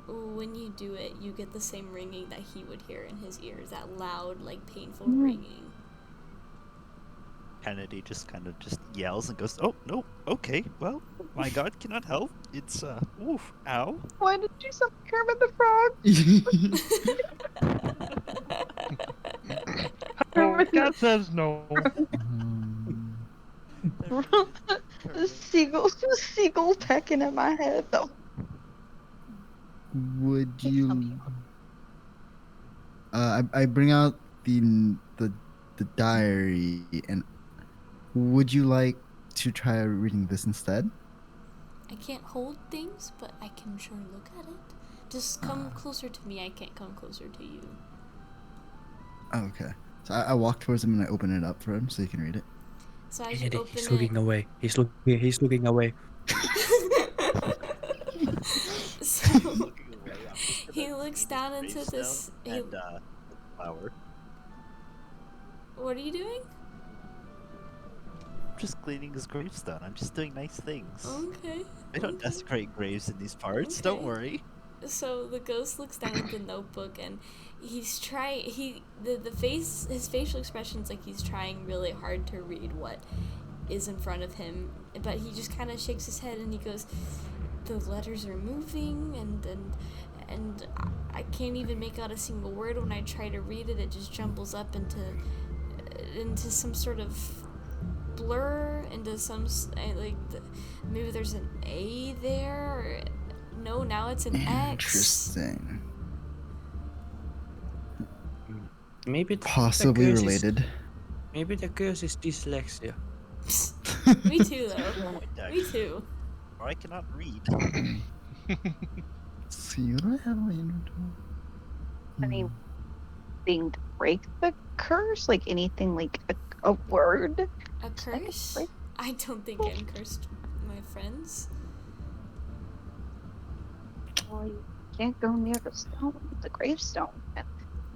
When you do it, you get the same ringing that he would hear in his ears, that loud, like, painful ringing. Kennedy just kind of just yells and goes, "Oh, no, okay, well, my god cannot help. It's, oof, ow." Why did you summon Kermit the Frog? God says no. The seagull pecking at my head, though. Would you? I bring out the diary, and would you like to try reading this instead? I can't hold things, but I can sure look at it. Just come closer to me. I can't come closer to you. Oh, okay. So I walk towards him and I open it up for him so he can read it. So as you open He's it, looking away. He's looking away. so Looking away, I'm just gonna he looks clean down his into this. gravestone and, flower. What are you doing? I'm just cleaning his gravestone. I'm just doing nice things. Okay. They don't desecrate graves in these parts. Don't Okay. worry. So the ghost looks down at the notebook and he's trying. His facial expression's like he's trying really hard to read what is in front of him, but he just kind of shakes his head and he goes, "The letters are moving and I can't even make out a single word when I try to read it. It just jumbles up into some sort of blur, into some maybe there's an A there. Or, no, now it's an X." Interesting. Maybe Possibly the curse related. Maybe the curse is dyslexia. Me too, though. Point, Me actually. too. Or I cannot read. See, you don't have my inventory. Anything to break the curse? Like anything like a word? A curse? break- I don't think I'm cursed, my friends. Well, you can't go near the stone, the gravestone.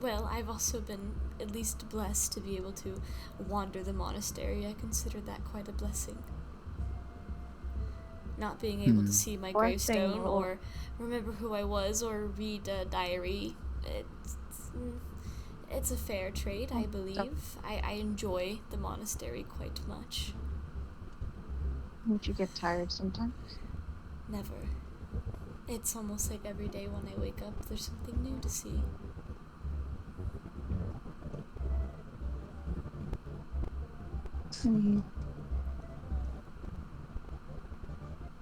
Well, I've also been at least blessed to be able to wander the monastery. I consider that quite a blessing. Not being able to see my Blessing gravestone will- or remember who I was or read a diary, it's a fair trade, I believe. I enjoy the monastery quite much. Don't you get tired sometimes? Never. It's almost like every day when I wake up, there's something new to see.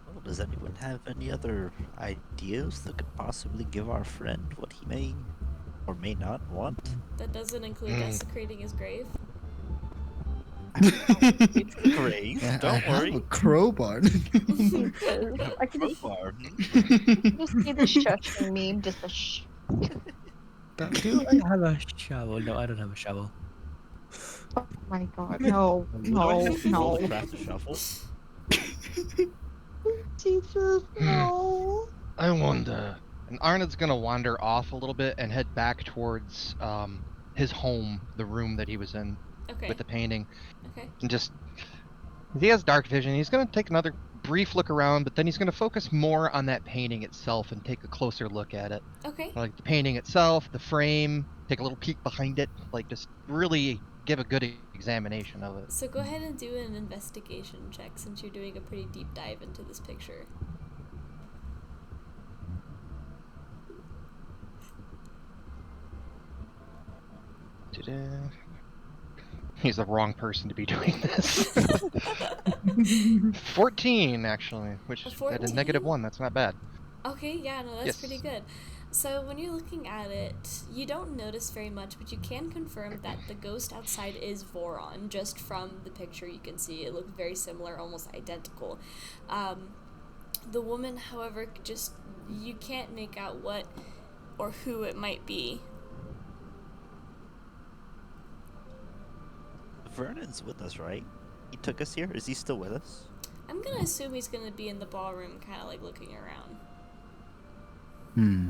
Well, does anyone have any other ideas that could possibly give our friend what he may or may not want? That doesn't include desecrating his grave. It's a grave, I don't have worry. a crowbar. I can just, Crowbar. just see the shushing meme, just a shh. Do I have a shovel? No, I don't have a shovel. Oh my god, no, no, no. Craft a shuffle. Jesus, no. I wonder. And Arnold's gonna wander off a little bit and head back towards his home, the room that he was in Okay. with the painting, Okay. and just he has dark vision. He's gonna take another brief look around, but then he's gonna focus more on that painting itself and take a closer look at it. Okay. Like the painting itself, the frame, take a little peek behind it, like just really give a good examination of it. So go ahead and do an investigation check since you're doing a pretty deep dive into this picture. He's the wrong person to be doing this. 14, actually, which A at a 14? -1, that's not bad. Okay, yeah, no, that's Yes. pretty good. So when you're looking at it, you don't notice very much, but you can confirm that the ghost outside is Voron. Just from the picture you can see it looked very similar, almost identical. The woman, however, just you can't make out what or who it might be. Vernon's with us, right? He took us here? Is he still with us? I'm gonna assume he's gonna be in the ballroom, kind of like looking around.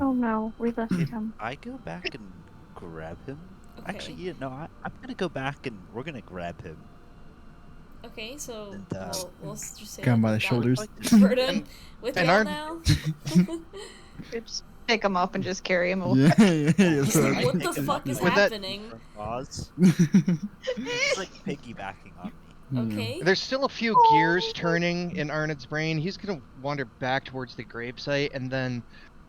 Oh no, we left him. I go back and grab him? Okay. Actually, yeah, no, I'm gonna go back and we're gonna grab him. Okay, so And, we'll just say Got him by like the that. shoulders. Burden with and y'all our- now. Just pick him up and just carry him away. Yeah, that's what I'm What the thinking. fuck is With that- happening? From Oz. He's like piggybacking on me. Okay. There's still a few gears turning in Arnold's brain. He's gonna wander back towards the gravesite and then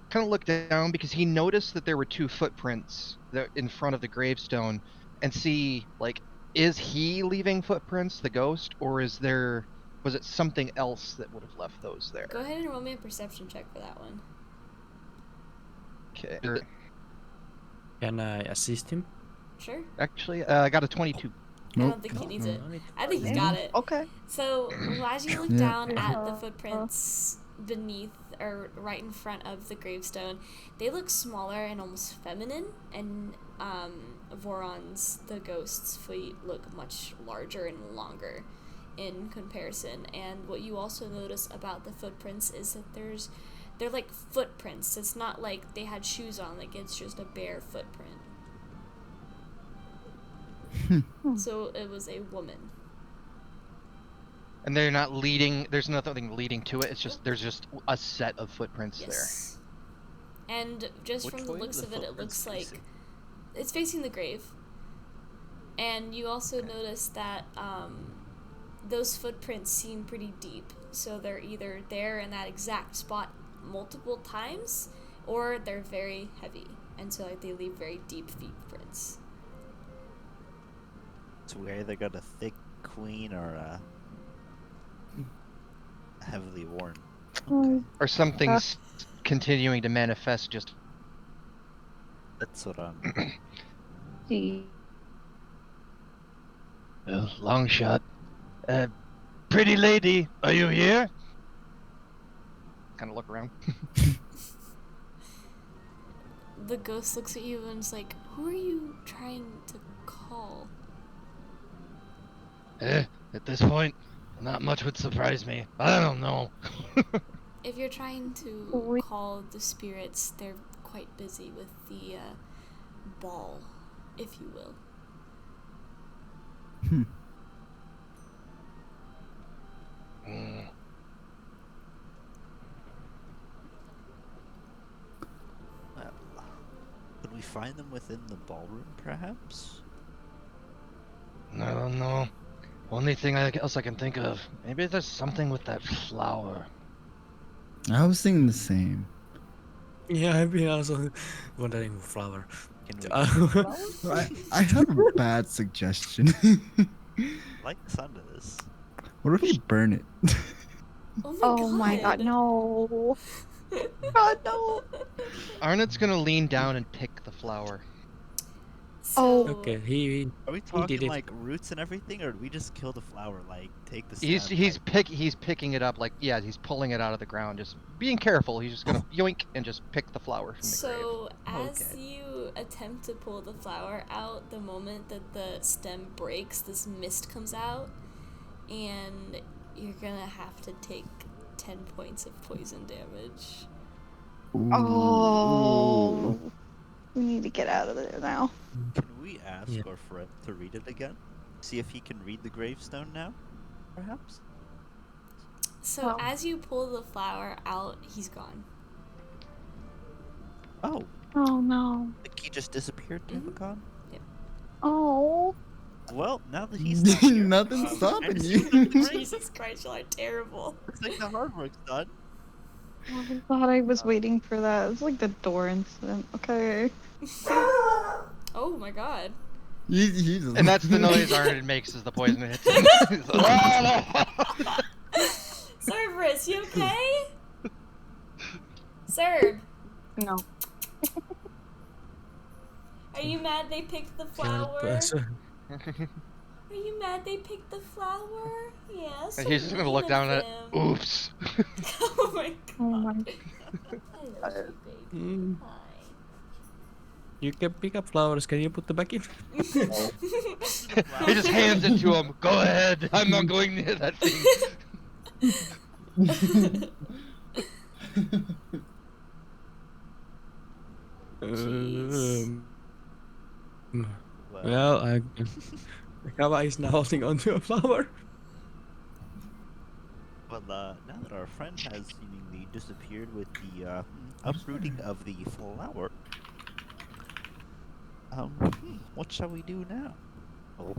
kind of look down because he noticed that there were 2 footprints that in front of the gravestone, and see like, is he leaving footprints, the ghost, or was it something else that would have left those there? Go ahead and roll me a perception check for that one. Okay. Can I assist him? Sure. Actually, I got a 22. I Nope. don't think he needs it. No, I think he's Okay. got it. Okay. So, as you look Yeah. down at the footprints beneath or right in front of the gravestone, they look smaller and almost feminine, and Voron's, the ghost's feet, look much larger and longer in comparison. And what you also notice about the footprints is that they're like footprints. It's not like they had shoes on, like it's just a bare footprint. So it was a woman. And they're not leading. There's nothing leading to it. It's just there's just a set of footprints Yes. And just Which from the way looks are of the it, it footprints looks like facing? it's facing the grave. And you also notice that those footprints seem pretty deep. So they're either there in that exact spot multiple times, or they're very heavy. And so like, they leave very deep footprints. So we either got a thick queen or a heavily worn. Okay. there, or something's continuing to manifest. Just That's what I'm. See. Well, long shot. Pretty lady, are you here? Kind of look around. The ghost looks at you and is like, who are you trying to call? At this point, not much would surprise me. I don't know. If you're trying to call the spirits, they're quite busy with the ball, if you will. Mm. Well, could we find them within the ballroom, perhaps? I don't know. Only thing else I can think of. Maybe there's something with that flower. I was thinking the same. Yeah, I've been also wondering flower. Can we I have a bad suggestion. like the sound of this? What if we burn it? Oh my god. No. God, no. Arnott's gonna lean down and pick the flower. So, Okay, he Are we did talking it. like roots and everything, or do we just kill the flower? Like take the He's stem, he's like- he's picking it up like he's pulling it out of the ground, just being careful. He's just gonna yoink and just pick the flower from the grave. So, as Okay. you attempt to pull the flower out, the moment that the stem breaks, this mist comes out, and you're gonna have to take 10 points of poison damage. Oh. We need to get out of there now. Can we ask Yeah. our friend to read it again? See if he can read the gravestone now, perhaps? So, Well. as you pull the flower out, he's gone. Oh, Oh no. like he just disappeared, Tamacon? Oh. Well, now that he's not here, Nothing's I'm stopping assuming the you. grave- Jesus Christ, y'all are terrible. Looks like the hard work's done. Oh, I thought I was waiting for that. It's like the door incident. Okay. Oh my god. He just... And that's the noise Arnold makes as the poison hits him. He's like, Cerberus, you okay? Cerb, No. are you mad they picked the flower? Are you mad they picked the flower? Yes. And he's just gonna look down at it. Oops. Oh my god. Oh my. Hello, sweet baby. Mm, Hi. you can pick up flowers. Can you put them back in? He just hands it to him. Go ahead. I'm not going near that thing. Jeez. Well, Kawa is now holding onto a flower. Well, now that our friend has seemingly disappeared with the uprooting of the flower, what shall we do now? Oh,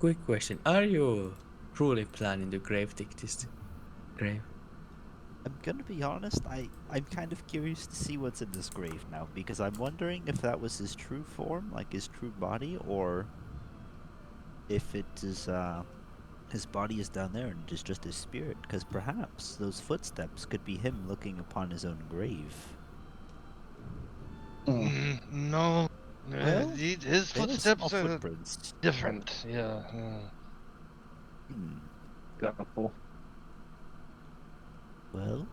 Quick question: are you truly planning to grave dig this grave? I'm gonna be honest, I'm kind of curious to see what's in this grave now, because I'm wondering if that was his true form, like his true body, or if it is, his body is down there and it is just his spirit, because perhaps those footsteps could be him looking upon his own grave. No. Well, His They have small footsteps are footprints. different. Yeah. Hmm. Doubtful. Well,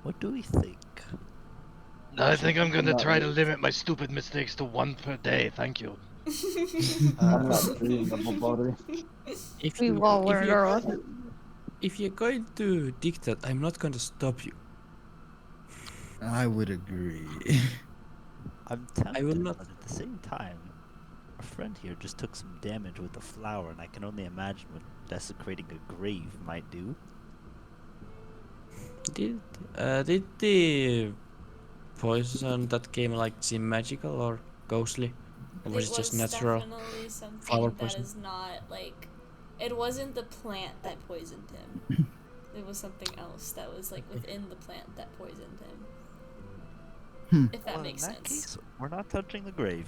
what do we think? I think I'm gonna Not try to really. limit my stupid mistakes to one per day. Thank you. I'm not dreaming of a body. If We all if learned you're, our lesson. if you're going to dig that, I'm not going to stop you. I would agree. I'm tempted, will not- but at the same time, our friend here just took some damage with the flower, and I can only imagine what desecrating a grave might do. Did the poison that came like seem magical or ghostly, or was it just natural? Definitely something flower that poison? is not like. It wasn't the plant that poisoned him. It was something else that was like within the plant that poisoned him. If that Well, makes in that sense. case, we're not touching the grave.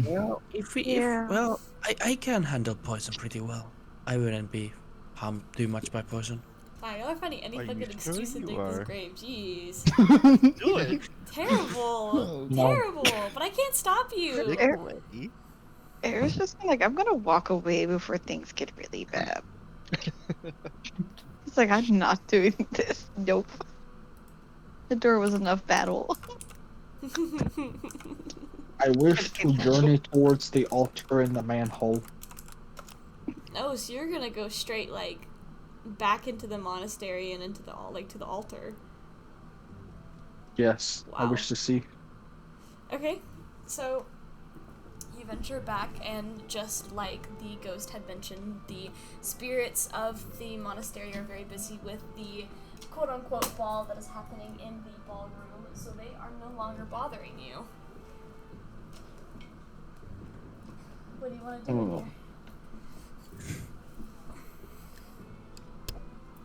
Well, Yeah. Well, I can handle poison pretty well. I wouldn't be harmed too much by poison. Wow, y'all are finding any Are you fucking sure excuse to you dig are? this grave. Jeez. Do it! Terrible. No. Terrible. But I can't stop you. Big Er- boy. Air's just like, I'm gonna walk away before things get really bad. It's like, I'm not doing this. Nope. The door was enough battle. I wish to journey towards the altar in the manhole. Oh, so you're gonna go straight, like, back into the monastery and into the to the altar. Yes, I Wow. wish to see. Okay, so you venture back, and just like the ghost had mentioned, the spirits of the monastery are very busy with the quote-unquote ball that is happening in the ballroom, so they are no longer bothering you. What do you want to do in here?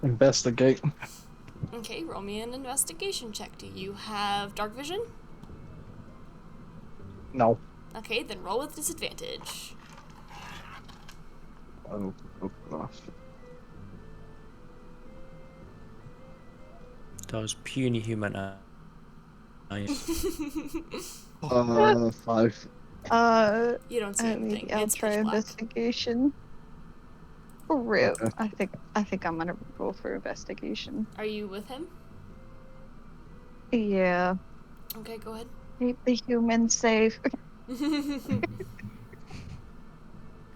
Investigate. Okay, roll me an investigation check. Do you have dark vision? No. Okay, then roll with disadvantage. Oh, gosh. Those puny human eyes. 5. You don't see anything. Maybe I'll It's try pitch black. investigation. For real. Okay. I think I'm gonna roll for investigation. Are you with him? Yeah. Okay, go ahead. Keep the humans safe.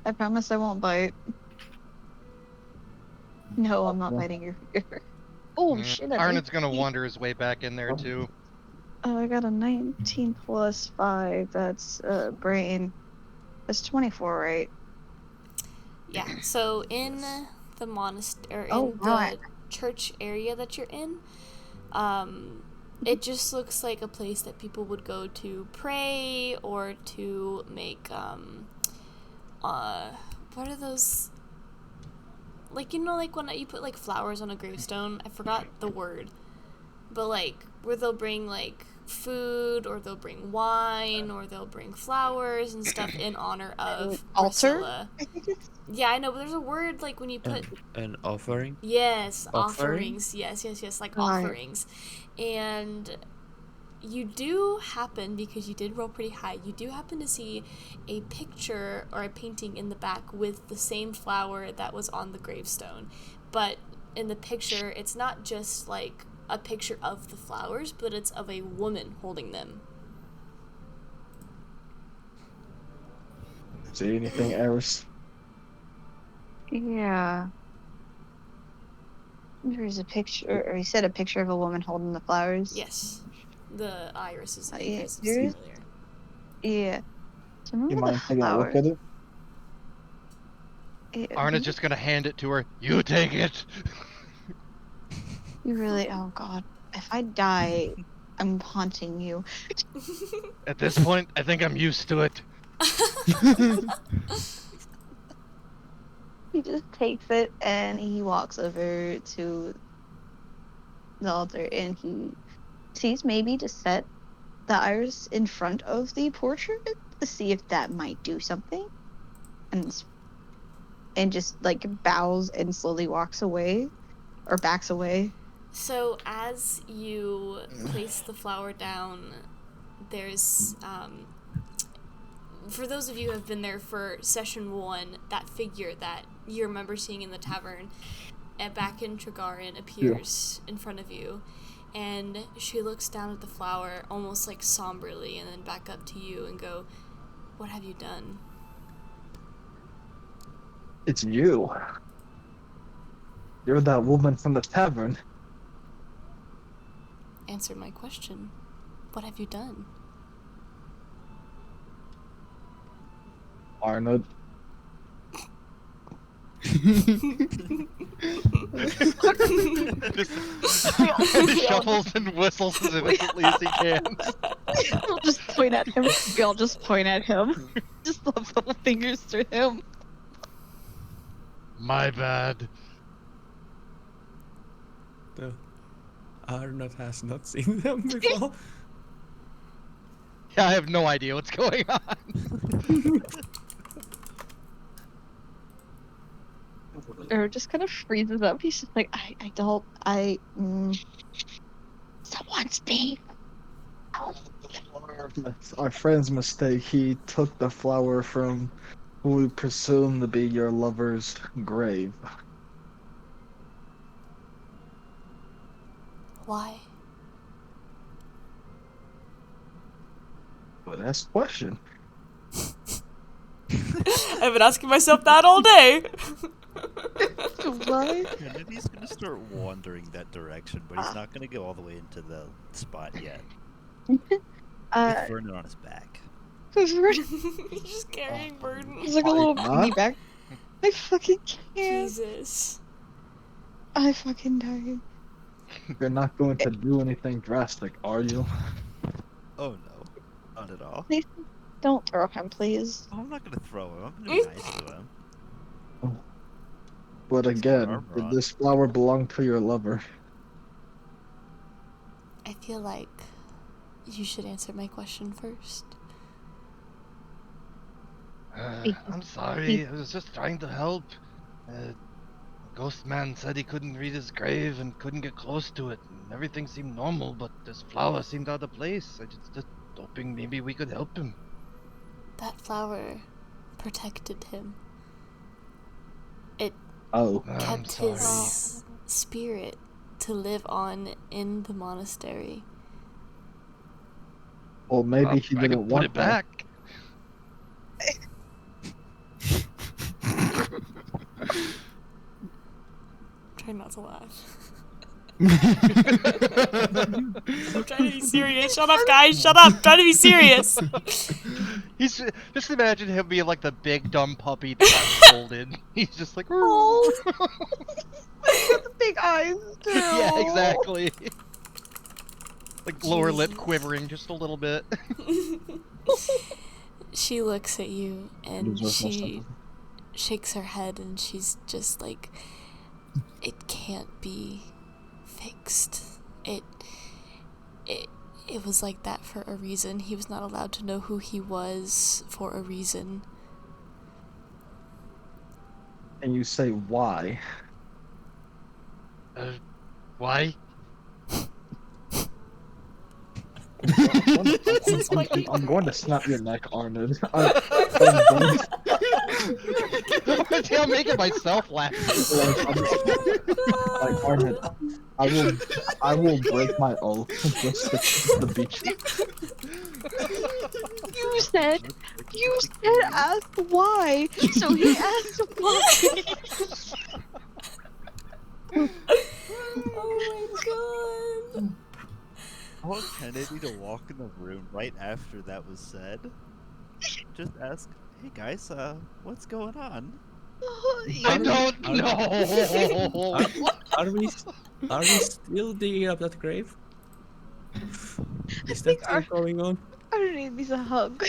I promise I won't bite. No, I'm not Okay. biting your finger. Oh shit! I Arnold's gonna wander his way back in there Oh. too. I got a 19 plus 5. That's brain. That's 24, right? Yeah, so in the monastery, Oh, in wow. the church area that you're in, it just looks like a place that people would go to pray or to make, what are those, like, you know, like when you put, like, flowers on a gravestone? I forgot the word. But, like, where they'll bring, like, food, or they'll bring wine, or they'll bring flowers and stuff in honor of Altar? Priscilla. I think it's Yeah, I know, but there's a word, like, when you put... An offering? Yes, Offering? offerings. Yes, like Right. offerings. And you do happen, because you did roll pretty high, you do happen to see a picture or a painting in the back with the same flower that was on the gravestone. But in the picture, it's not just, like, a picture of the flowers, but it's of a woman holding them. See anything, Eris? yeah. There's a picture, or you said a picture of a woman holding the flowers. Yes. The irises that Yeah, you guys have there seen is- earlier. Yeah. So remember You the mind taking a look flowers? at it? Yeah, Arna's just gonna hand it to her. You take it. You really? Oh god. If I die, I'm haunting you. At this point, I think I'm used to it. He just takes it and he walks over to the altar and he sees maybe to set the iris in front of the portrait to see if that might do something, and just like bows and slowly walks away or backs away. So as you place the flower down, there's for those of you who have been there for session 1, that figure that you remember seeing in the tavern back in Trigarin appears in front of you, and she looks down at the flower almost like somberly and then back up to you and go, "What have you done?" It's you. You're that woman from the tavern. Answer my question. What have you done? Arnold. Just shuffles and whistles as innocently as he can. We'll just point at him. We all just point at him. Just love little fingers to him. My bad. No. Arnold has not seen them before. Yeah, I have no idea what's going on. Or just kind of freezes up. He's just like, someone speak. Our friend's mistake. He took the flower from who we presume to be your lover's grave. Why? But that's the question. I've been asking myself that all day. What? Kennedy's gonna start wandering that direction, but he's not gonna go all the way into the spot yet. With Vernon on his back. He's just carrying burdens. He's like a little Huh? piggyback. I fucking can't. Jesus. I fucking died. You're not going to do anything drastic, are you? Oh no, not at all. Please don't throw him, please. Oh, I'm not gonna throw him. I'm gonna be nice to him. But He's got again, armor did on. this flower belong to your lover? I feel like you should answer my question first. I'm sorry. I was just trying to help. Ghost man said he couldn't read his grave and couldn't get close to it. And everything seemed normal, but this flower seemed out of place. I just hoping maybe we could help him. That flower protected him. It Oh, I'm kept sorry. his spirit to live on in the monastery. well, maybe he I didn't could put want it that. back. Try not to laugh. I'm trying to be serious. Shut up, guys. Shut up. I'm trying to be serious. He's just imagine him being like the big dumb puppy that's folded. He's just like, Oh. With the big eyes. yeah, too. exactly. Like lower lip Jesus. quivering just a little bit. She looks at you and Deserves more she sympathy. shakes her head and she's just like, it can't be fixed. It was like that for a reason. He was not allowed to know who he was for a reason. And you say why? Why? I'm going to snap your neck, Arnold. I'm going I'm making myself laugh. like Arnold. I will break my oath just to beat you. You said ask why. So he asked why. Oh my god. I want Kennedy to walk in the room right after that was said. Just ask, hey guys, what's going on? I don't know. Are we still digging up that grave? Is that think still our- going on? I don't need me a hug.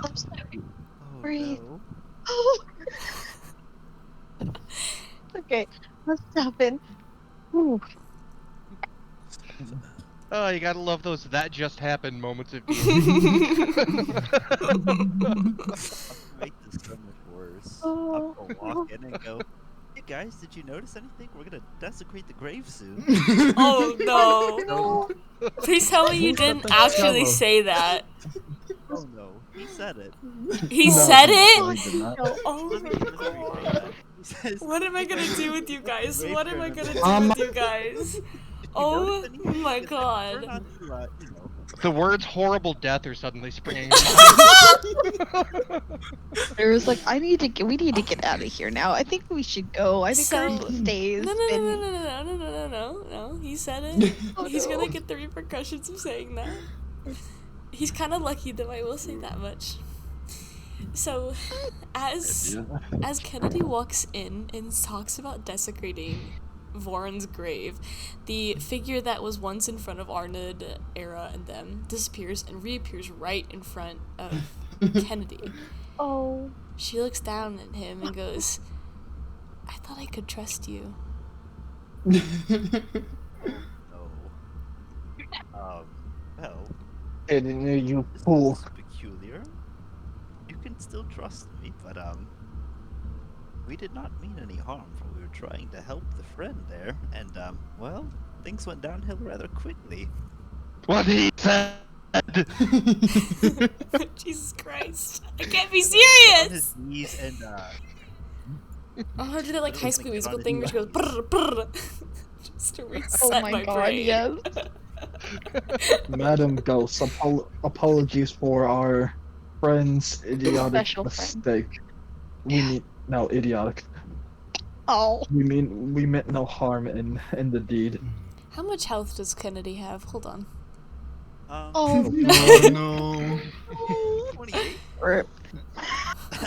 I'm sorry. Oh Breathe. no. Okay, let's happened. Ooh. Oh, you gotta love those that just happened moments of Make this so much worse. I'm gonna walk in and go, hey guys, did you notice anything? We're gonna desecrate the grave soon. Oh no. No. Please tell me you Who's got didn't the actually shovel? say that. Oh no, he said it. He No, said he it? did not. No. Oh Let me my let me god. rephrase that. He says, What am I "Hey gonna guys, do with you guys? What am I gonna do Um, with you guys? Did you Oh notice anything? my We're god. not to, you know, the words horrible death are suddenly springing to mind. There was like, we need to get out of here now. I think we should go. I think our So- stay No, has no, no, been. no, no, no, no, no, no, no. He said it. Oh, He's no. gonna get the repercussions of saying that. He's kind of lucky, though. I will say that much. So, as Kennedy walks in and talks about desecrating Voron's grave, the figure that was once in front of Arnud, Era, and them disappears and reappears right in front of Kennedy. Oh. She looks down at him and goes, I thought I could trust you. no. Well, And you this fool. is peculiar. You can still trust me, but We did not mean any harm, for we were trying to help the friend there, and, well, things went downhill rather quickly. What he said! Jesus Christ. I can't be He got on his serious! knees and, Oh, do that like High literally School gonna get on Musical his thing where she goes knees. brr brr just to Oh reset my my god, brain. yes. Madam Ghost, apologies for our friend's idiotic Special friend. mistake. We mean no idiotic. Oh. We meant no harm in the deed. How much health does Kennedy have? Hold on. Oh Oh no. no. 28? Rip.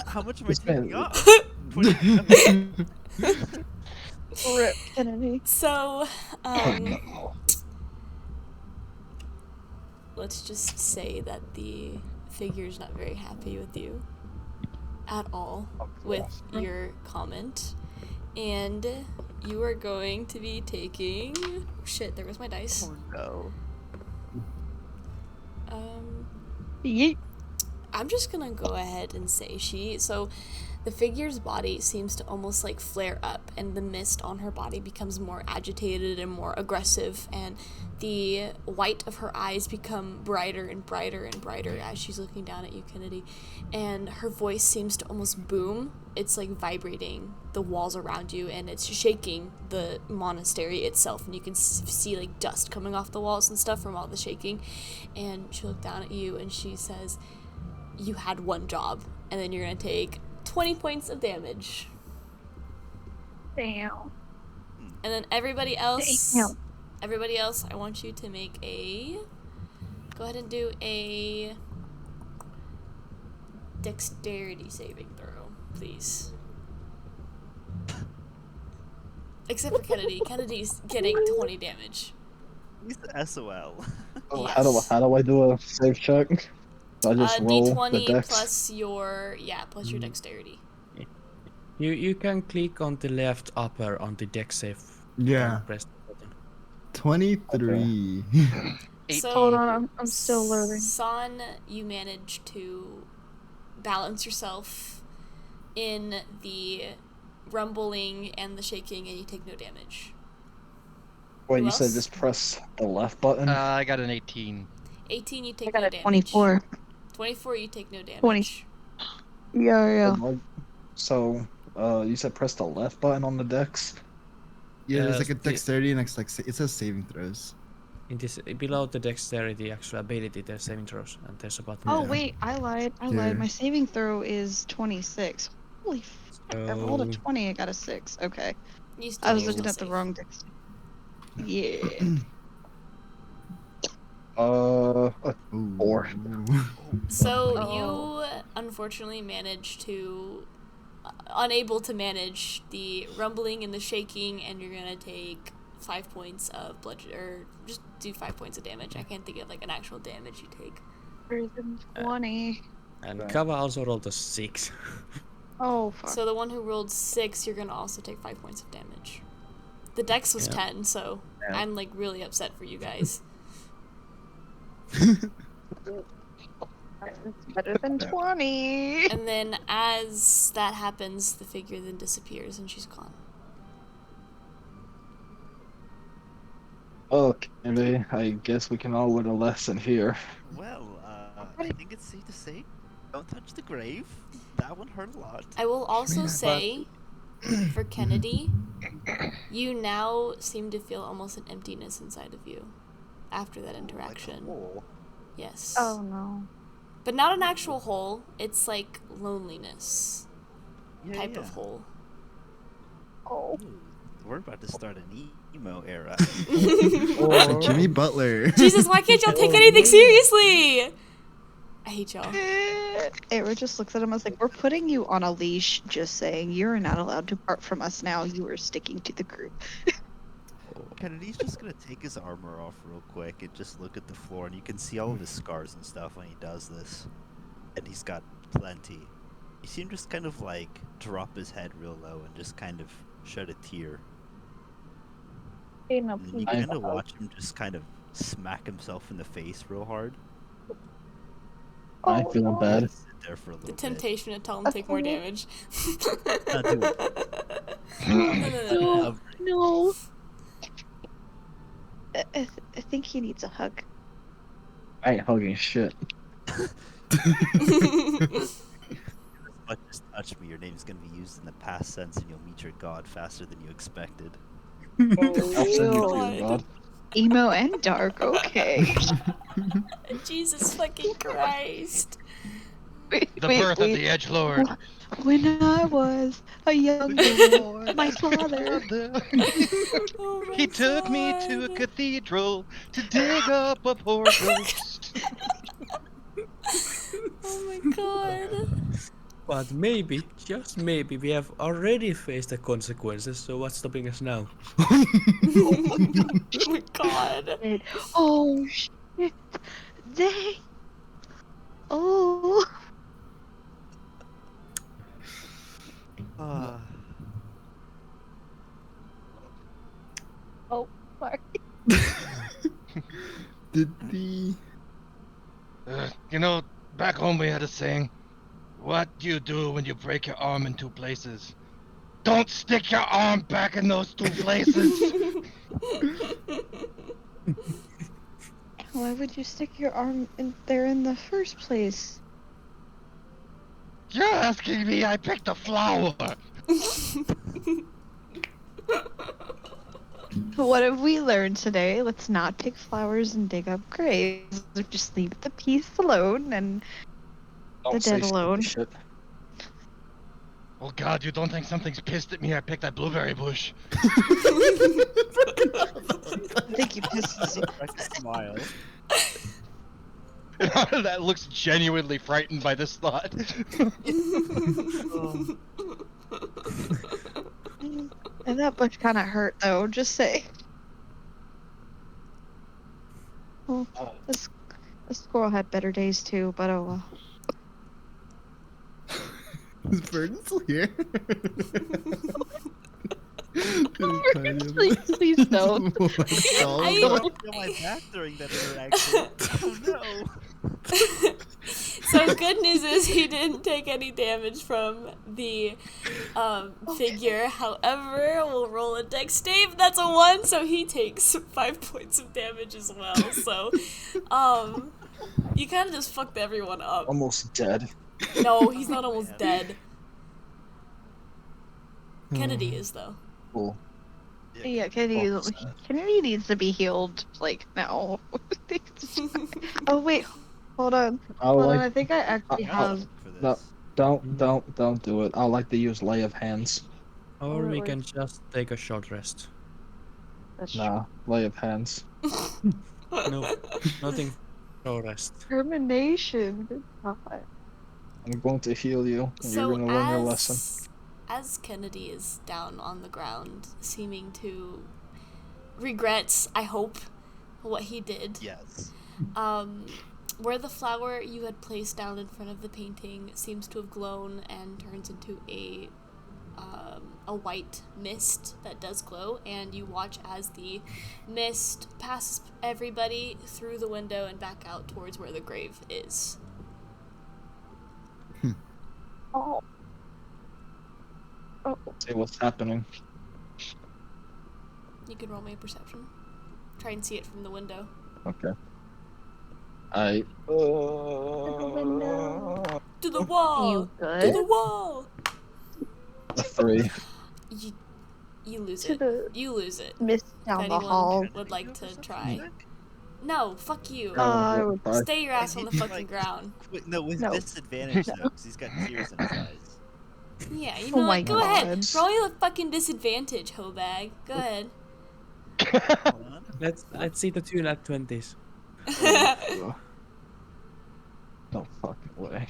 How much am I This taking man- off? 27? Rip Kennedy. So, Oh no. let's just say that the figure's not very happy with you at all with your comment. And you are going to be taking... Shit, there goes my dice. Oh no. Yeet. I'm just gonna go ahead and say so the figure's body seems to almost like flare up, and the mist on her body becomes more agitated and more aggressive, and the white of her eyes become brighter and brighter and brighter as she's looking down at you, Kennedy, and her voice seems to almost boom. It's like vibrating the walls around you, and it's shaking the monastery itself, and you can see like dust coming off the walls and stuff from all the shaking. And she'll look down at you and she says, you had one job, and then you're gonna take 20 points of damage. Damn. And then everybody else, Damn. I want you to make go ahead and do a dexterity saving throw, please. Except for Kennedy. Kennedy's getting 20 damage. He's the SOL. Oh, Yes. how do I do a save check? Do I just roll the D20 dex? plus your dexterity. You can click on the left upper on the deck save. Yeah. And press the button. 23. So, Hold on, I'm still loading. San, you manage to balance yourself in the rumbling and the shaking, and you take no damage. Wait, Who you said else? just press the left button? I got an 18. 18, you take I got no a damage. 24. 24, you take no damage. 20. Yeah. So, you said press the left button on the dex? Yeah, there's like a the- dexterity and it's like it says saving throws. In this below the dexterity actual ability, there's saving throws, and there's a button. Oh Yeah. wait, I lied. Here. My saving throw is 26. Holy fuck! I rolled a So- 20. I got a 6. Okay. You still I was you're looking still at the safe. wrong dex. Yeah. A Ooh. 4. So Oh. you unfortunately managed to unable to manage the rumbling and the shaking, and you're gonna take 5 points of bludgeon, or just do 5 points of damage. I can't think of like an actual damage you take. Greater than 20. And Right. Kava also rolled a 6. Oh fuck. So the one who rolled 6, you're gonna also take 5 points of damage. The dex was Yeah. 10, so Yeah. I'm like really upset for you guys. It's better than 20. And then as that happens, the figure then disappears and she's gone. Okay, I guess we can all learn a lesson here. Well, I think it's safe to say, don't touch the grave. That one hurt a lot. I will also But- say, for Kennedy, you now seem to feel almost an emptiness inside of you after that interaction. Like, Yes. Oh no. But not an actual hole, it's like loneliness yeah, type yeah. of hole. Oh. Ooh, we're about to start an emo era. Like Jimmy Butler. Jesus, why can't y'all take anything seriously? I hate y'all. Era just looks at him and was like, we're putting you on a leash, just saying. You're not allowed to part from us now. You are sticking to the group. Kennedy's just gonna take his armor off real quick and just look at the floor, and you can see all of his scars and stuff when he does this. And he's got plenty. You see him just kind of like drop his head real low and just kind of shed a tear. And then you kind of watch him just kind of smack himself in the face real hard. I Oh, feel no. bad. Just sit there for a The little bit. temptation to tell him to take more Okay. damage. No, do it. No, I'll no. I think he needs a hug. I ain't hugging shit. But just touch me. Your name's gonna be used in the past tense, and you'll meet your god faster than you expected. I'll send you to God. your god. Emo and dark, okay. Jesus fucking Christ. Wait, The wait, birth wait. of the Edge Lord. When I was a young Lord. my father. Oh my He took me to a God. cathedral to dig up a poor ghost. Oh my God. But maybe, just maybe, we have already faced the consequences, so what's stopping us now? Oh my God. Oh shit. They. Oh. Ah. Oh, sorry. Did the You know, back home we had a saying. What do you do when you break your arm in two places? Don't stick your arm back in those two places. Why would you stick your arm in there in the first place? You're asking me. I picked a flower. What have we learned today? Let's not pick flowers and dig up graves. Just leave the peace alone and Don't the say dead stupid alone. shit. Oh God, you don't think something's pissed at me? I picked that blueberry bush. I think he pisses you. Rebecca smile. That looks genuinely frightened by this thought. And that bush kind of hurt though, just say. Well, this squirrel had better days too, but oh well. is Burton still here? Please don't. I don't feel my back during that interaction. Oh no. So good news is he didn't take any damage from the figure. However, we'll roll a dex save. That's a 1, so he takes 5 points of damage as well. So, you kind of just fucked everyone up. Almost dead. No, he's not almost Man. dead. Kennedy is though. Cool. Yeah, Kennedy needs to be healed like now. Oh wait, hold on. I'll Hold on, like. I think I actually have. For this. No, don't do it. I like to use lay of hands. Or Or we like- can just take a short rest. That's Nah, lay of hands. No, nothing. Short rest. termination. Good God. I'm going to heal you, and So you're gonna learn your lesson. as Kennedy is down on the ground, seeming to regrets, I hope, what he did. Yes. Where the flower you had placed down in front of the painting seems to have glown and turns into a white mist that does glow, and you watch as the mist passes everybody through the window and back out towards where the grave is. Oh. Oh. See what's happening. You can roll me a perception. Try and see it from the window. Okay. I. window. To the wall! You To good? the wall! A 3. You lose To it. the You lose it. mist If down the anyone hall. would like to try. No, fuck you. I would- Try. Stay your ass on the He's fucking like- ground. No, with No. disadvantage though, because he's got tears in his eyes. Yeah, you Oh know my what? Go ahead. God. Roll your fucking disadvantage, Hobag. Go ahead. Hold on. Let's see the two nat 20s. No fucking way.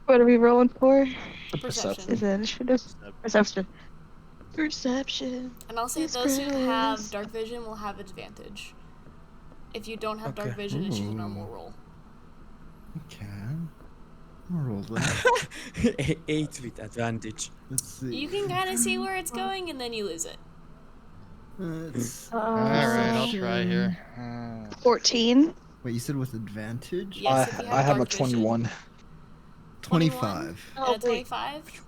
What are we rolling for? Perception. Is it initiative? Perception. Perception. And I'll say It's those who have Chris. dark vision will have advantage. If you don't have dark Okay. vision, it's just a Ooh. normal roll. Okay. I'll roll that. 8 with advantage. Let's see. You can kind of see where it's going, and then you lose it. It's All right, I'll try here. 14. Wait, you said with advantage? Yes, if you have I have a dark vision. 21. 25. And Oh, a 25?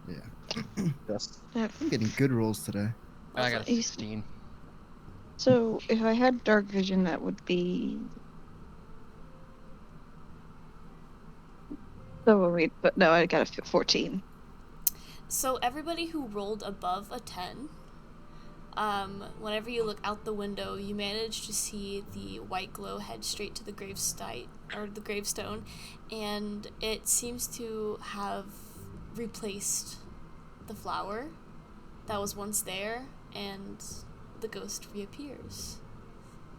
Yeah. Yes. I'm getting good rolls today. I got a Lovely. 16. So if I had dark vision, that would be. So wait, but no, I got a 14. So everybody who rolled above a 10, whenever you look out the window, you manage to see the white glow head straight to the gravestone, and it seems to have replaced the flower that was once there, and the ghost reappears.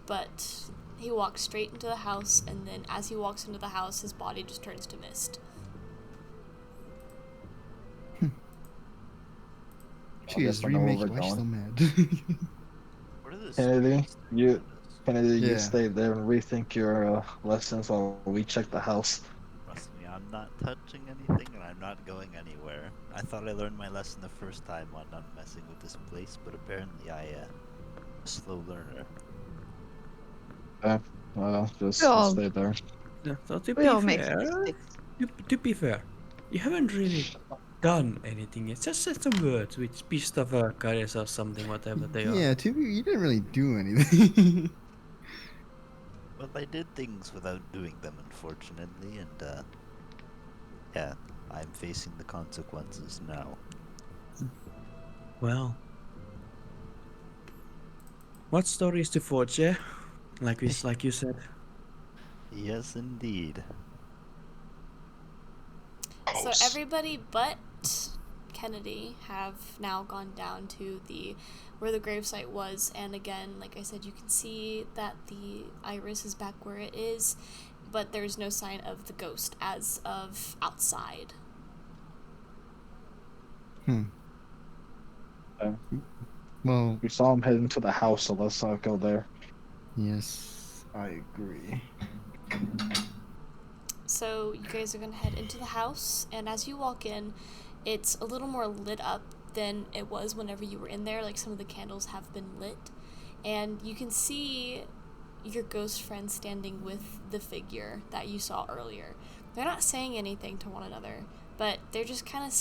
But he walks straight into the house, and then as he walks into the house, his body just turns to mist. She guess is I know where remake we're Wish so going. mad. What are the Kennedy, stories you behind this? Kennedy, you Yeah. stay there and rethink your lessons while we check the house. Trust me, I'm not touching anything and I'm not going anywhere. I thought I learned my lesson the first time on not messing with this place, but apparently I am a slow learner. Just Oh. stay there. Yeah, so to We be all make fair, mistakes. to be fair, you haven't really done anything yet. Just said some words with Pistava, Kares or something, whatever they are. Yeah, you didn't really do anything. Well, I did things without doing them, unfortunately, and yeah, I'm facing the consequences now. Well, what stories to forge, yeah? Like you said. Yes, indeed. So everybody but Kennedy have now gone down to where the gravesite was, and again, like I said, you can see that the iris is back where it is, but there's no sign of the ghost as of outside. Well, We saw him head into the house, so let's go there. yes, I agree. So you guys are gonna head into the house, and as you walk in, it's a little more lit up than it was whenever you were in there. Like, some of the candles have been lit, and you can see your ghost friend standing with the figure that you saw earlier. They're not saying anything to one another, but they're just kind of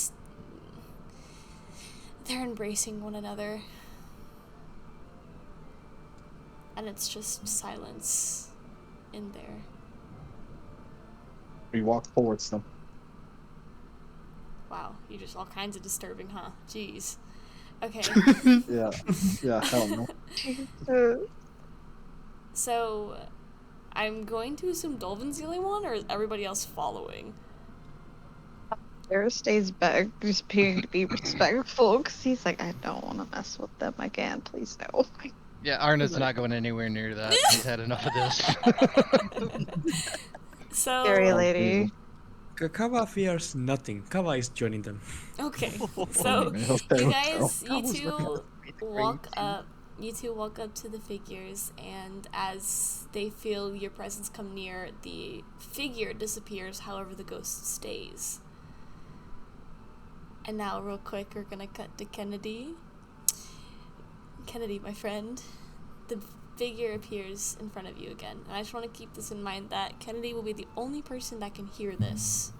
they're embracing one another, and it's just silence in there. We walk towards them. Wow, you're just all kinds of disturbing, huh? Jeez. Okay. Yeah, hell no. So, I'm going to assume Dolvin's the only one, or is everybody else following? Sarah stays back, just appearing to be respectful, because he's like, I don't want to mess with them again, please no. Yeah, Arna's not going anywhere near that. He's had enough of this. So, Scary lady. Kawa fears nothing. Kawa is joining them. okay. So, Okay, you let's go. guys, I was looking walk up. You two walk up to the figures, and as they feel your presence come near, the figure disappears, however the ghost stays. And now, real quick, we're gonna cut to Kennedy. Kennedy, my friend, the figure appears in front of you again. And I just want to keep this in mind that Kennedy will be the only person that can hear this.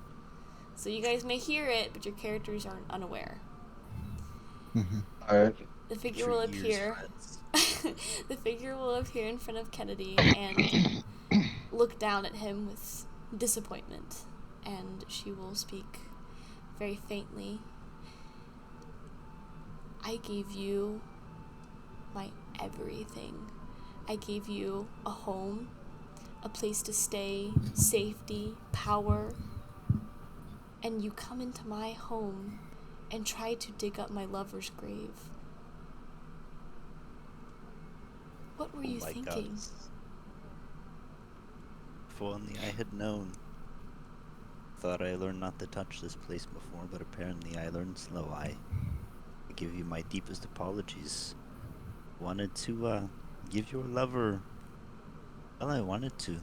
So you guys may hear it, but your characters are unaware. Alright. The figure Your will ears, appear. friends. The figure will appear in front of Kennedy and look down at him with disappointment. And she will speak very faintly. I gave you my everything. I gave you a home, a place to stay, safety, power. And you come into my home and try to dig up my lover's grave. What were you Oh my thinking? gods. If only I had known. Thought I learned not to touch this place before, but apparently I learned slow. I give you my deepest apologies. Wanted to give your lover, well, I wanted to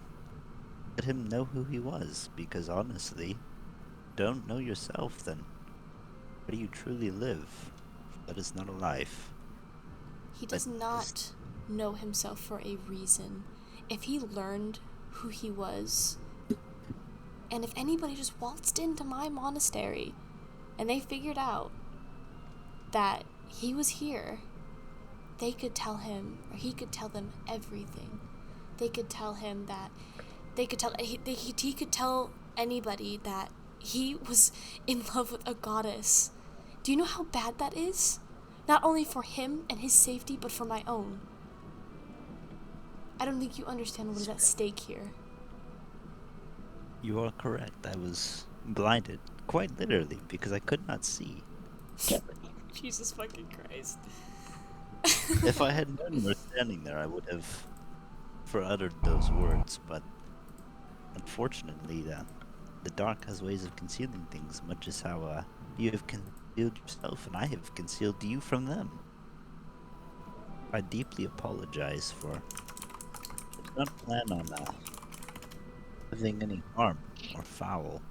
let him know who he was, because honestly, don't know yourself, then how do you truly live? That is not a life. He does not know himself for a reason. If he learned who he was. And if anybody just waltzed into my monastery and they figured out that he was here, they could tell him, or he could tell them everything. They could tell him that, he could tell anybody that he was in love with a goddess. Do you know how bad that is? Not only for him and his safety, but for my own. I don't think you understand what is at stake here. You are correct. I was blinded, quite literally, because I could not see. Jesus fucking Christ. If I had known you were standing there, I would have uttered those words, but unfortunately, the dark has ways of concealing things, much as how you have concealed yourself and I have concealed you from them. I deeply apologize for... I did not plan on having any harm or foul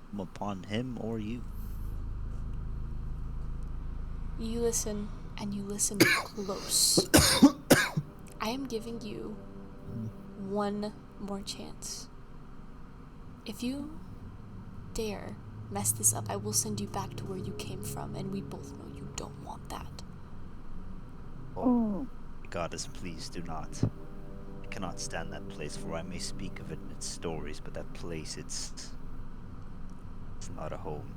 come upon him or you. You listen, and you listen close. I am giving you one more chance. If you dare mess this up, I will send you back to where you came from, and we both know you don't want that. Oh, goddess, please do not. I cannot stand that place, for I may speak of it in its stories, but that place, it's not a home.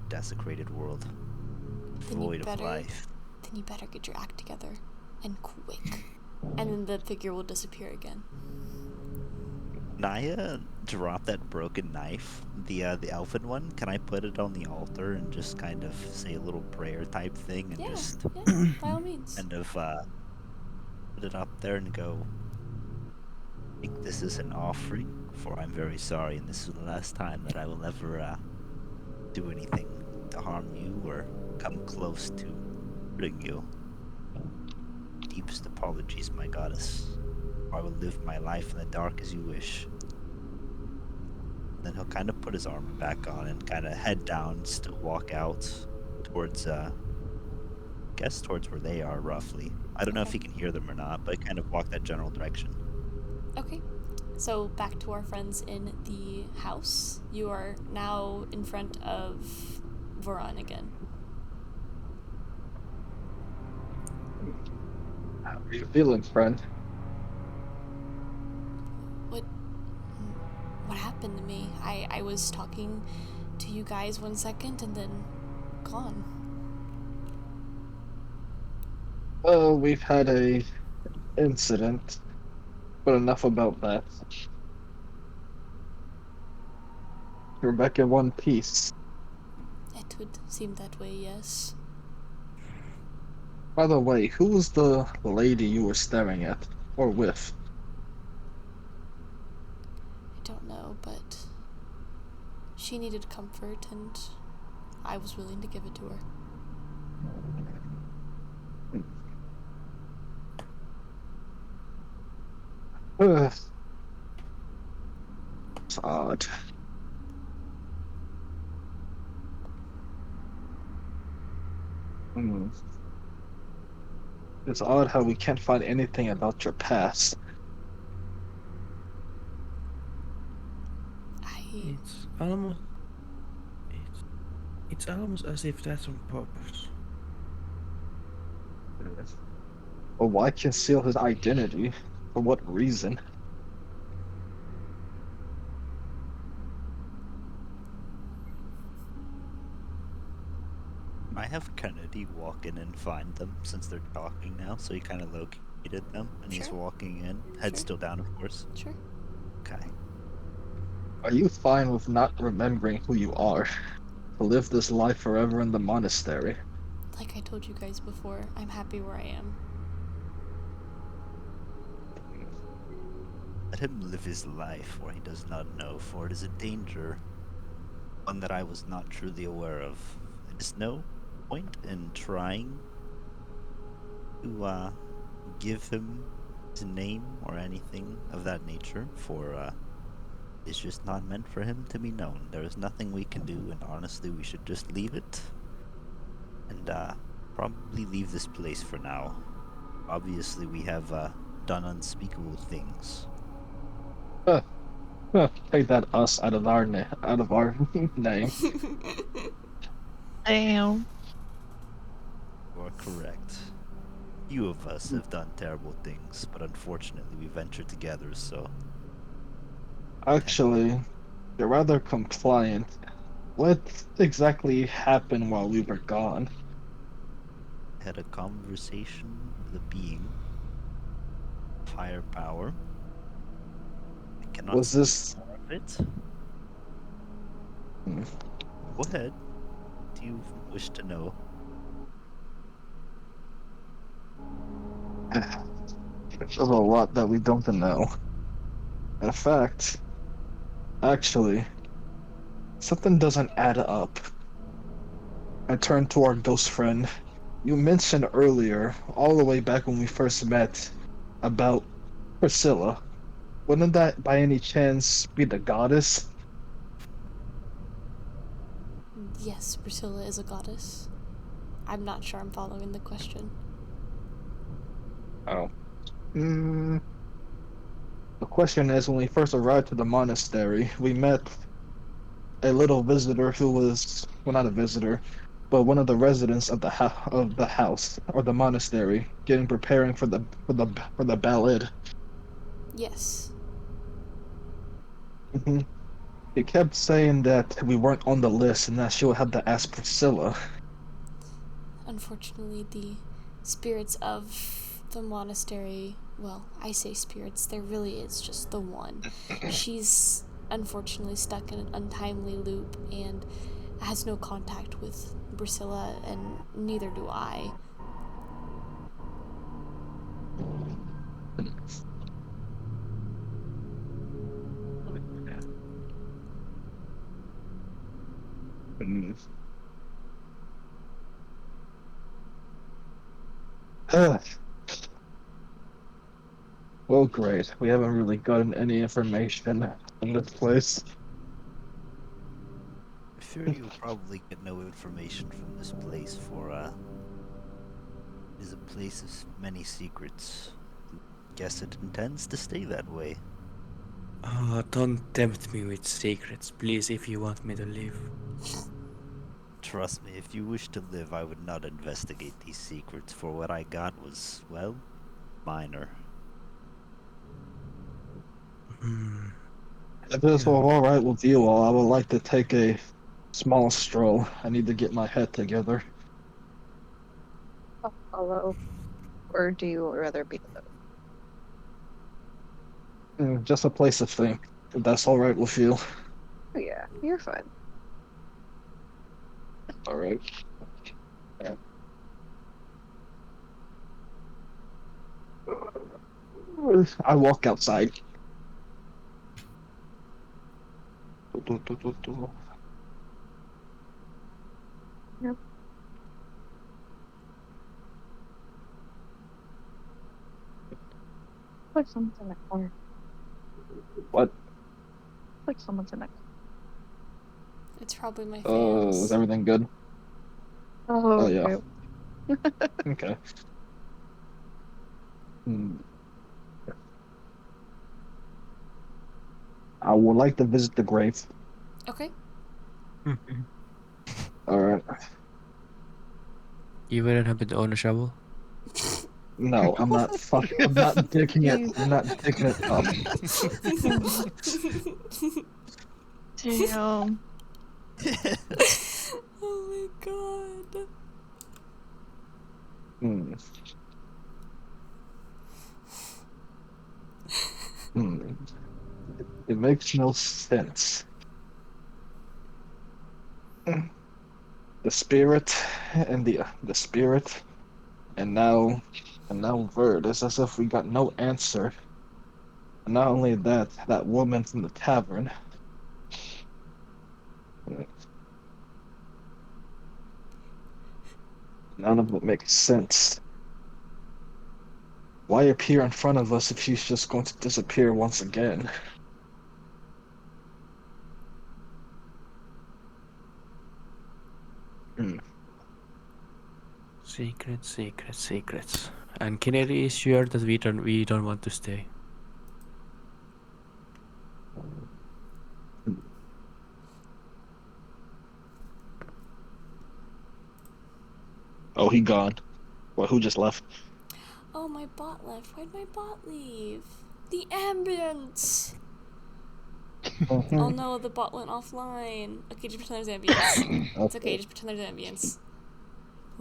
Desecrated world. Void of life. Then you better get your act together, and quick. And then the figure will disappear again. Naya drop that broken knife, the elfin one. Can I put it on the altar and just kind of say a little prayer type thing and just by all means. kind of put it up there and go, I think this is an offering, for I'm very sorry, and this is the last time that I will ever do anything to harm you or come close to hurting you. Deepest apologies, my goddess. I will live my life in the dark as you wish. Then he'll kind of put his armor back on and kind of head down, still walk out towards, towards where they are, roughly. I don't know if he can hear them or not, but kind of walk that general direction. Okay. So back to our friends in the house. You are now in front of Voron again. How are you feeling, friend? What happened to me? I was talking to you guys 1 second and then gone. Well, we've had a incident, but enough about that. You're back in one piece. It would seem that way, yes. By the way, who was the lady you were staring at, or with? I don't know, but she needed comfort and I was willing to give it to her. It's odd. It's odd how we can't find anything about your past. It's almost as if that's on purpose. But why conceal his identity? For what reason? I have Kennedy walk in and find them since they're talking now, so he kind of located them and he's walking in, head still down, of course. Sure. Okay. Are you fine with not remembering who you are? To live this life forever in the monastery? Like I told you guys before, I'm happy where I am. Let him live his life where he does not know, for it is a danger, one that I was not truly aware of. There is no point in trying to give him his name or anything of that nature, for it's just not meant for him to be known. There is nothing we can do, and honestly, we should just leave it and probably leave this place for now. Obviously, we have done unspeakable things. Take that us out of our name. Damn. You are correct. Few of us have done terrible things, but unfortunately we ventured together, so Actually, you're rather compliant. What exactly happened while we were gone? had a conversation with a being of higher power. I cannot Was say this more of it. hmm, Go ahead. Do you wish to know? there's a lot that we don't know. In fact, actually, something doesn't add up. I turned to our ghost friend. You mentioned earlier, all the way back when we first met, about Priscilla. Wouldn't that by any chance be the goddess? Yes, Priscilla is a goddess. I'm not sure I'm following the question. Oh. Mm, the question is, when we first arrived to the monastery, we met a little visitor who was, well, not a visitor, but one of the residents of the house or the monastery, getting preparing for the ballad. Yes. Hmm. He kept saying that we weren't on the list and that she would have to ask Priscilla. Unfortunately, the spirits of the monastery, well, I say spirits, there really is just the one. She's unfortunately stuck in an untimely loop and has no contact with Priscilla, and neither do I. Mm. Well, great. We haven't really gotten any information in this place. I fear you'll probably get no information from this place, for it is a place of many secrets. Guess it intends to stay that way. Oh, don't tempt me with secrets, please, if you want me to live. Trust me, if you wish to live, I would not investigate these secrets, for what I got was, well, minor. Hmm. If it's Yeah. all right with you all, I would like to take a small stroll. I need to get my head together. Follow. Or do you rather be Just a place to think. If that's all right with you. Oh, yeah, you're fine. All right. I walk outside. Yep. Like someone's in the car. What? Like someone's in the car. It's probably my Is fans. everything good? Oh, Oh yeah. okay. Okay. Hmm. I would like to visit the grave. Okay. All right. You wouldn't happen to own a shovel? No, I'm not I'm not digging it. You- I'm not digging it up. Damn. Oh my god. Hmm. Hmm. It makes no sense. The spirit and the spirit, and now Verd. It's as if we got no answer. And not only that, that woman from the tavern. None of it makes sense. Why appear in front of us if she's just going to disappear once again? Hmm. Secrets, secrets, secrets. And Kennedy is sure that we don't want to stay. Oh, he gone. Well, who just left? Oh, my bot left. Why'd my bot leave? The ambulance! Oh no, the bot went offline. Okay, just pretend there's ambience. It's okay, just pretend there's ambience.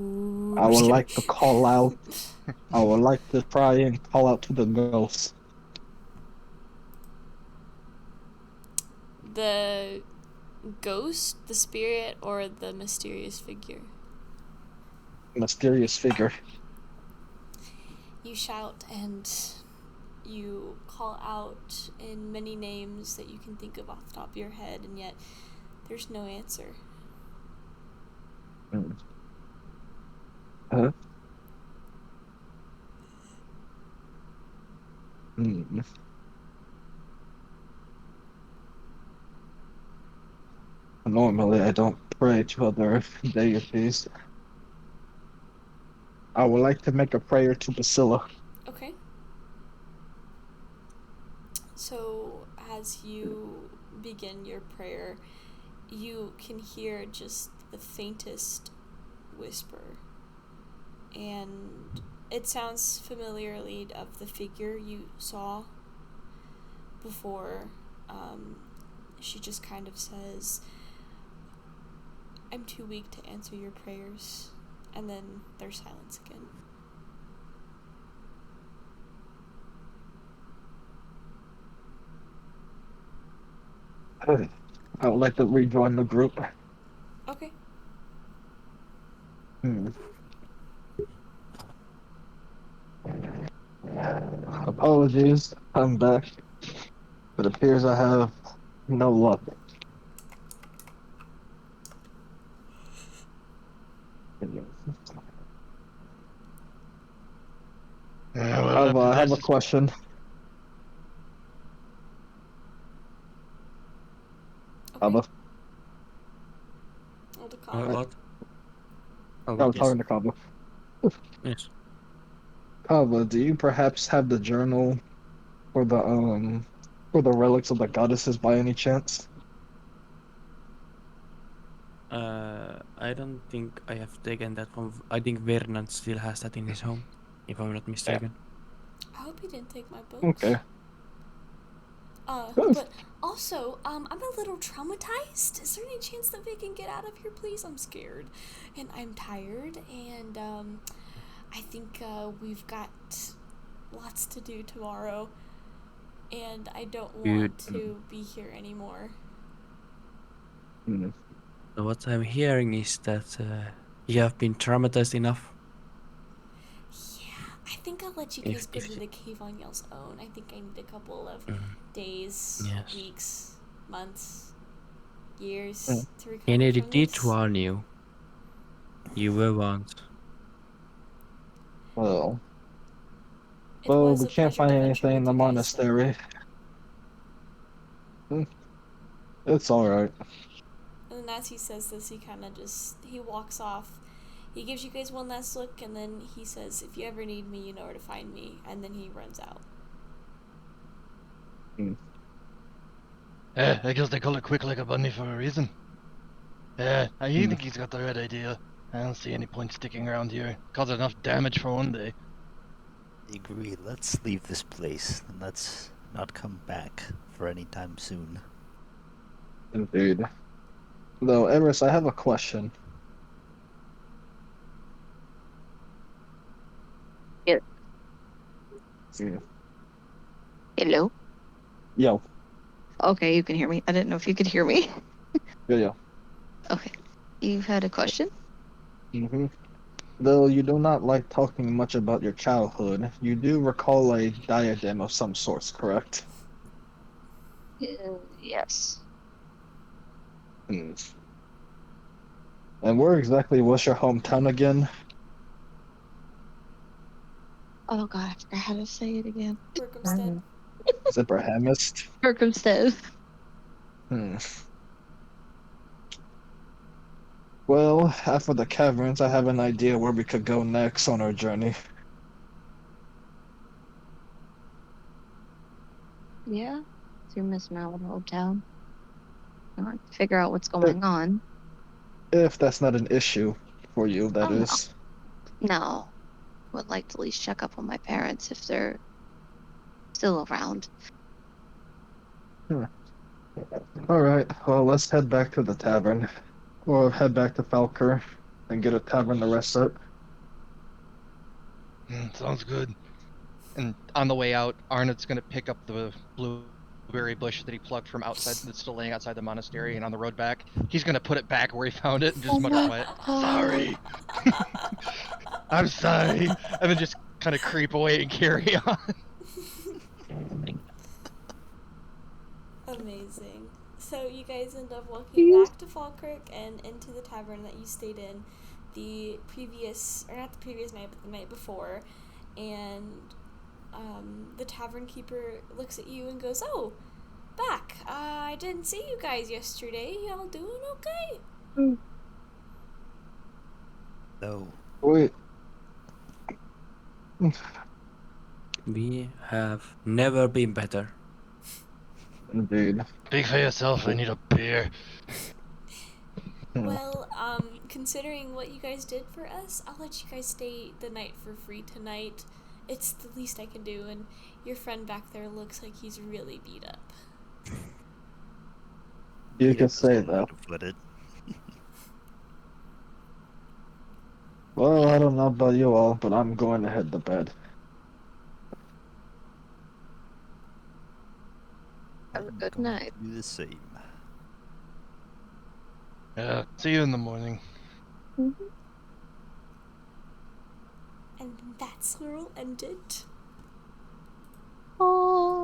Ooh, I would like to call out. I would like to try and call out to the ghosts. The ghost, the spirit, or the mysterious figure? Mysterious figure. You shout and you call out in many names that you can think of off the top of your head, and yet there's no answer. Huh? Hmm. Normally, I don't pray to other deities. I would like to make a prayer to Basila. Okay. So, as you begin your prayer, you can hear just the faintest whisper. And it sounds familiarly of the figure you saw before. She just kind of says, "I'm too weak to answer your prayers." And then there's silence again. I would like to rejoin the group. Okay. Apologies, I'm back. It appears I have no luck. I have a question. Okay. Kava. I'll decline. What? Oh, I was yes. talking to Kava. Yes. Kava, do you perhaps have the journal for the relics of the goddesses by any chance? I don't think I have taken that from. I think Vernon still has that in his home, if I'm not mistaken. I hope you didn't take my books. Okay. But also, I'm a little traumatized. Is there any chance that we can get out of here, please? I'm scared, and I'm tired, and I think we've got lots to do tomorrow, and I don't want to be here anymore. So what I'm hearing is that you have been traumatized enough. Yeah, I think I'll let you guys go to the cave on y'all's own. I think I need a couple of days, Yes. weeks, months, years to recover Kennedy from did this. warn you. You were once. Well, It was we a can't pleasure find to venture anything in with the you guys, though. monastery. It's alright. And then as he says this, he walks off. He gives you guys one last look, and then he says, "If you ever need me, you know where to find me." And then he runs out. I guess they call it quick like a bunny for a reason. I think he's got the right idea. I don't see any point sticking around here. Cause enough damage for one day. Agree. Let's leave this place and let's not come back for any time soon. Indeed. Though, Eris, I have a question. Yeah. Yeah. Hello? Yo. Okay, you can hear me. I didn't know if you could hear me. Yeah. Okay. You had a question? Though you do not like talking much about your childhood, you do recall a diadem of some sorts, correct? Yes. And where exactly was your hometown again? Oh god, I forgot how to say it again. Berkhamsted. Zipperhamist? Berkhamsted. Well, after the caverns, I have an idea where we could go next on our journey. Yeah. Through Miss Malamo town. Figure out what's going on. If that's not an issue for you, that Oh no. is. No. Would like to at least check up on my parents if they're still around. All right. Well, let's head back to the tavern, or head back to Falker and get a tavern to rest at. Sounds good. And on the way out, Arnold's gonna pick up the blueberry bush that he plucked from outside, that's still laying outside the monastery, and on the road back, he's gonna put it back where he found it and just Oh mutter my quiet, God. "Sorry, I'm sorry," and then just kind of creep away and carry on. Amazing. So you guys end up walking back to Falkirk and into the tavern that you stayed in the previous, or not the previous night, but the night before. And the tavern keeper looks at you and goes, "Oh, back. I didn't see you guys yesterday. Y'all doing okay?" No. Wait. We have never been better. Indeed. Speak for yourself. I need a beer. Well, considering what you guys did for us, I'll let you guys stay the night for free tonight. It's the least I can do, and your friend back there looks like he's really beat up. You Peter can was say one way that. to put it. Well, I don't know about you all, but I'm going to head to bed. Have a I'm good going night. to do the same. Yeah, see you in the morning. Mhm. And that's where we'll end it. Oh.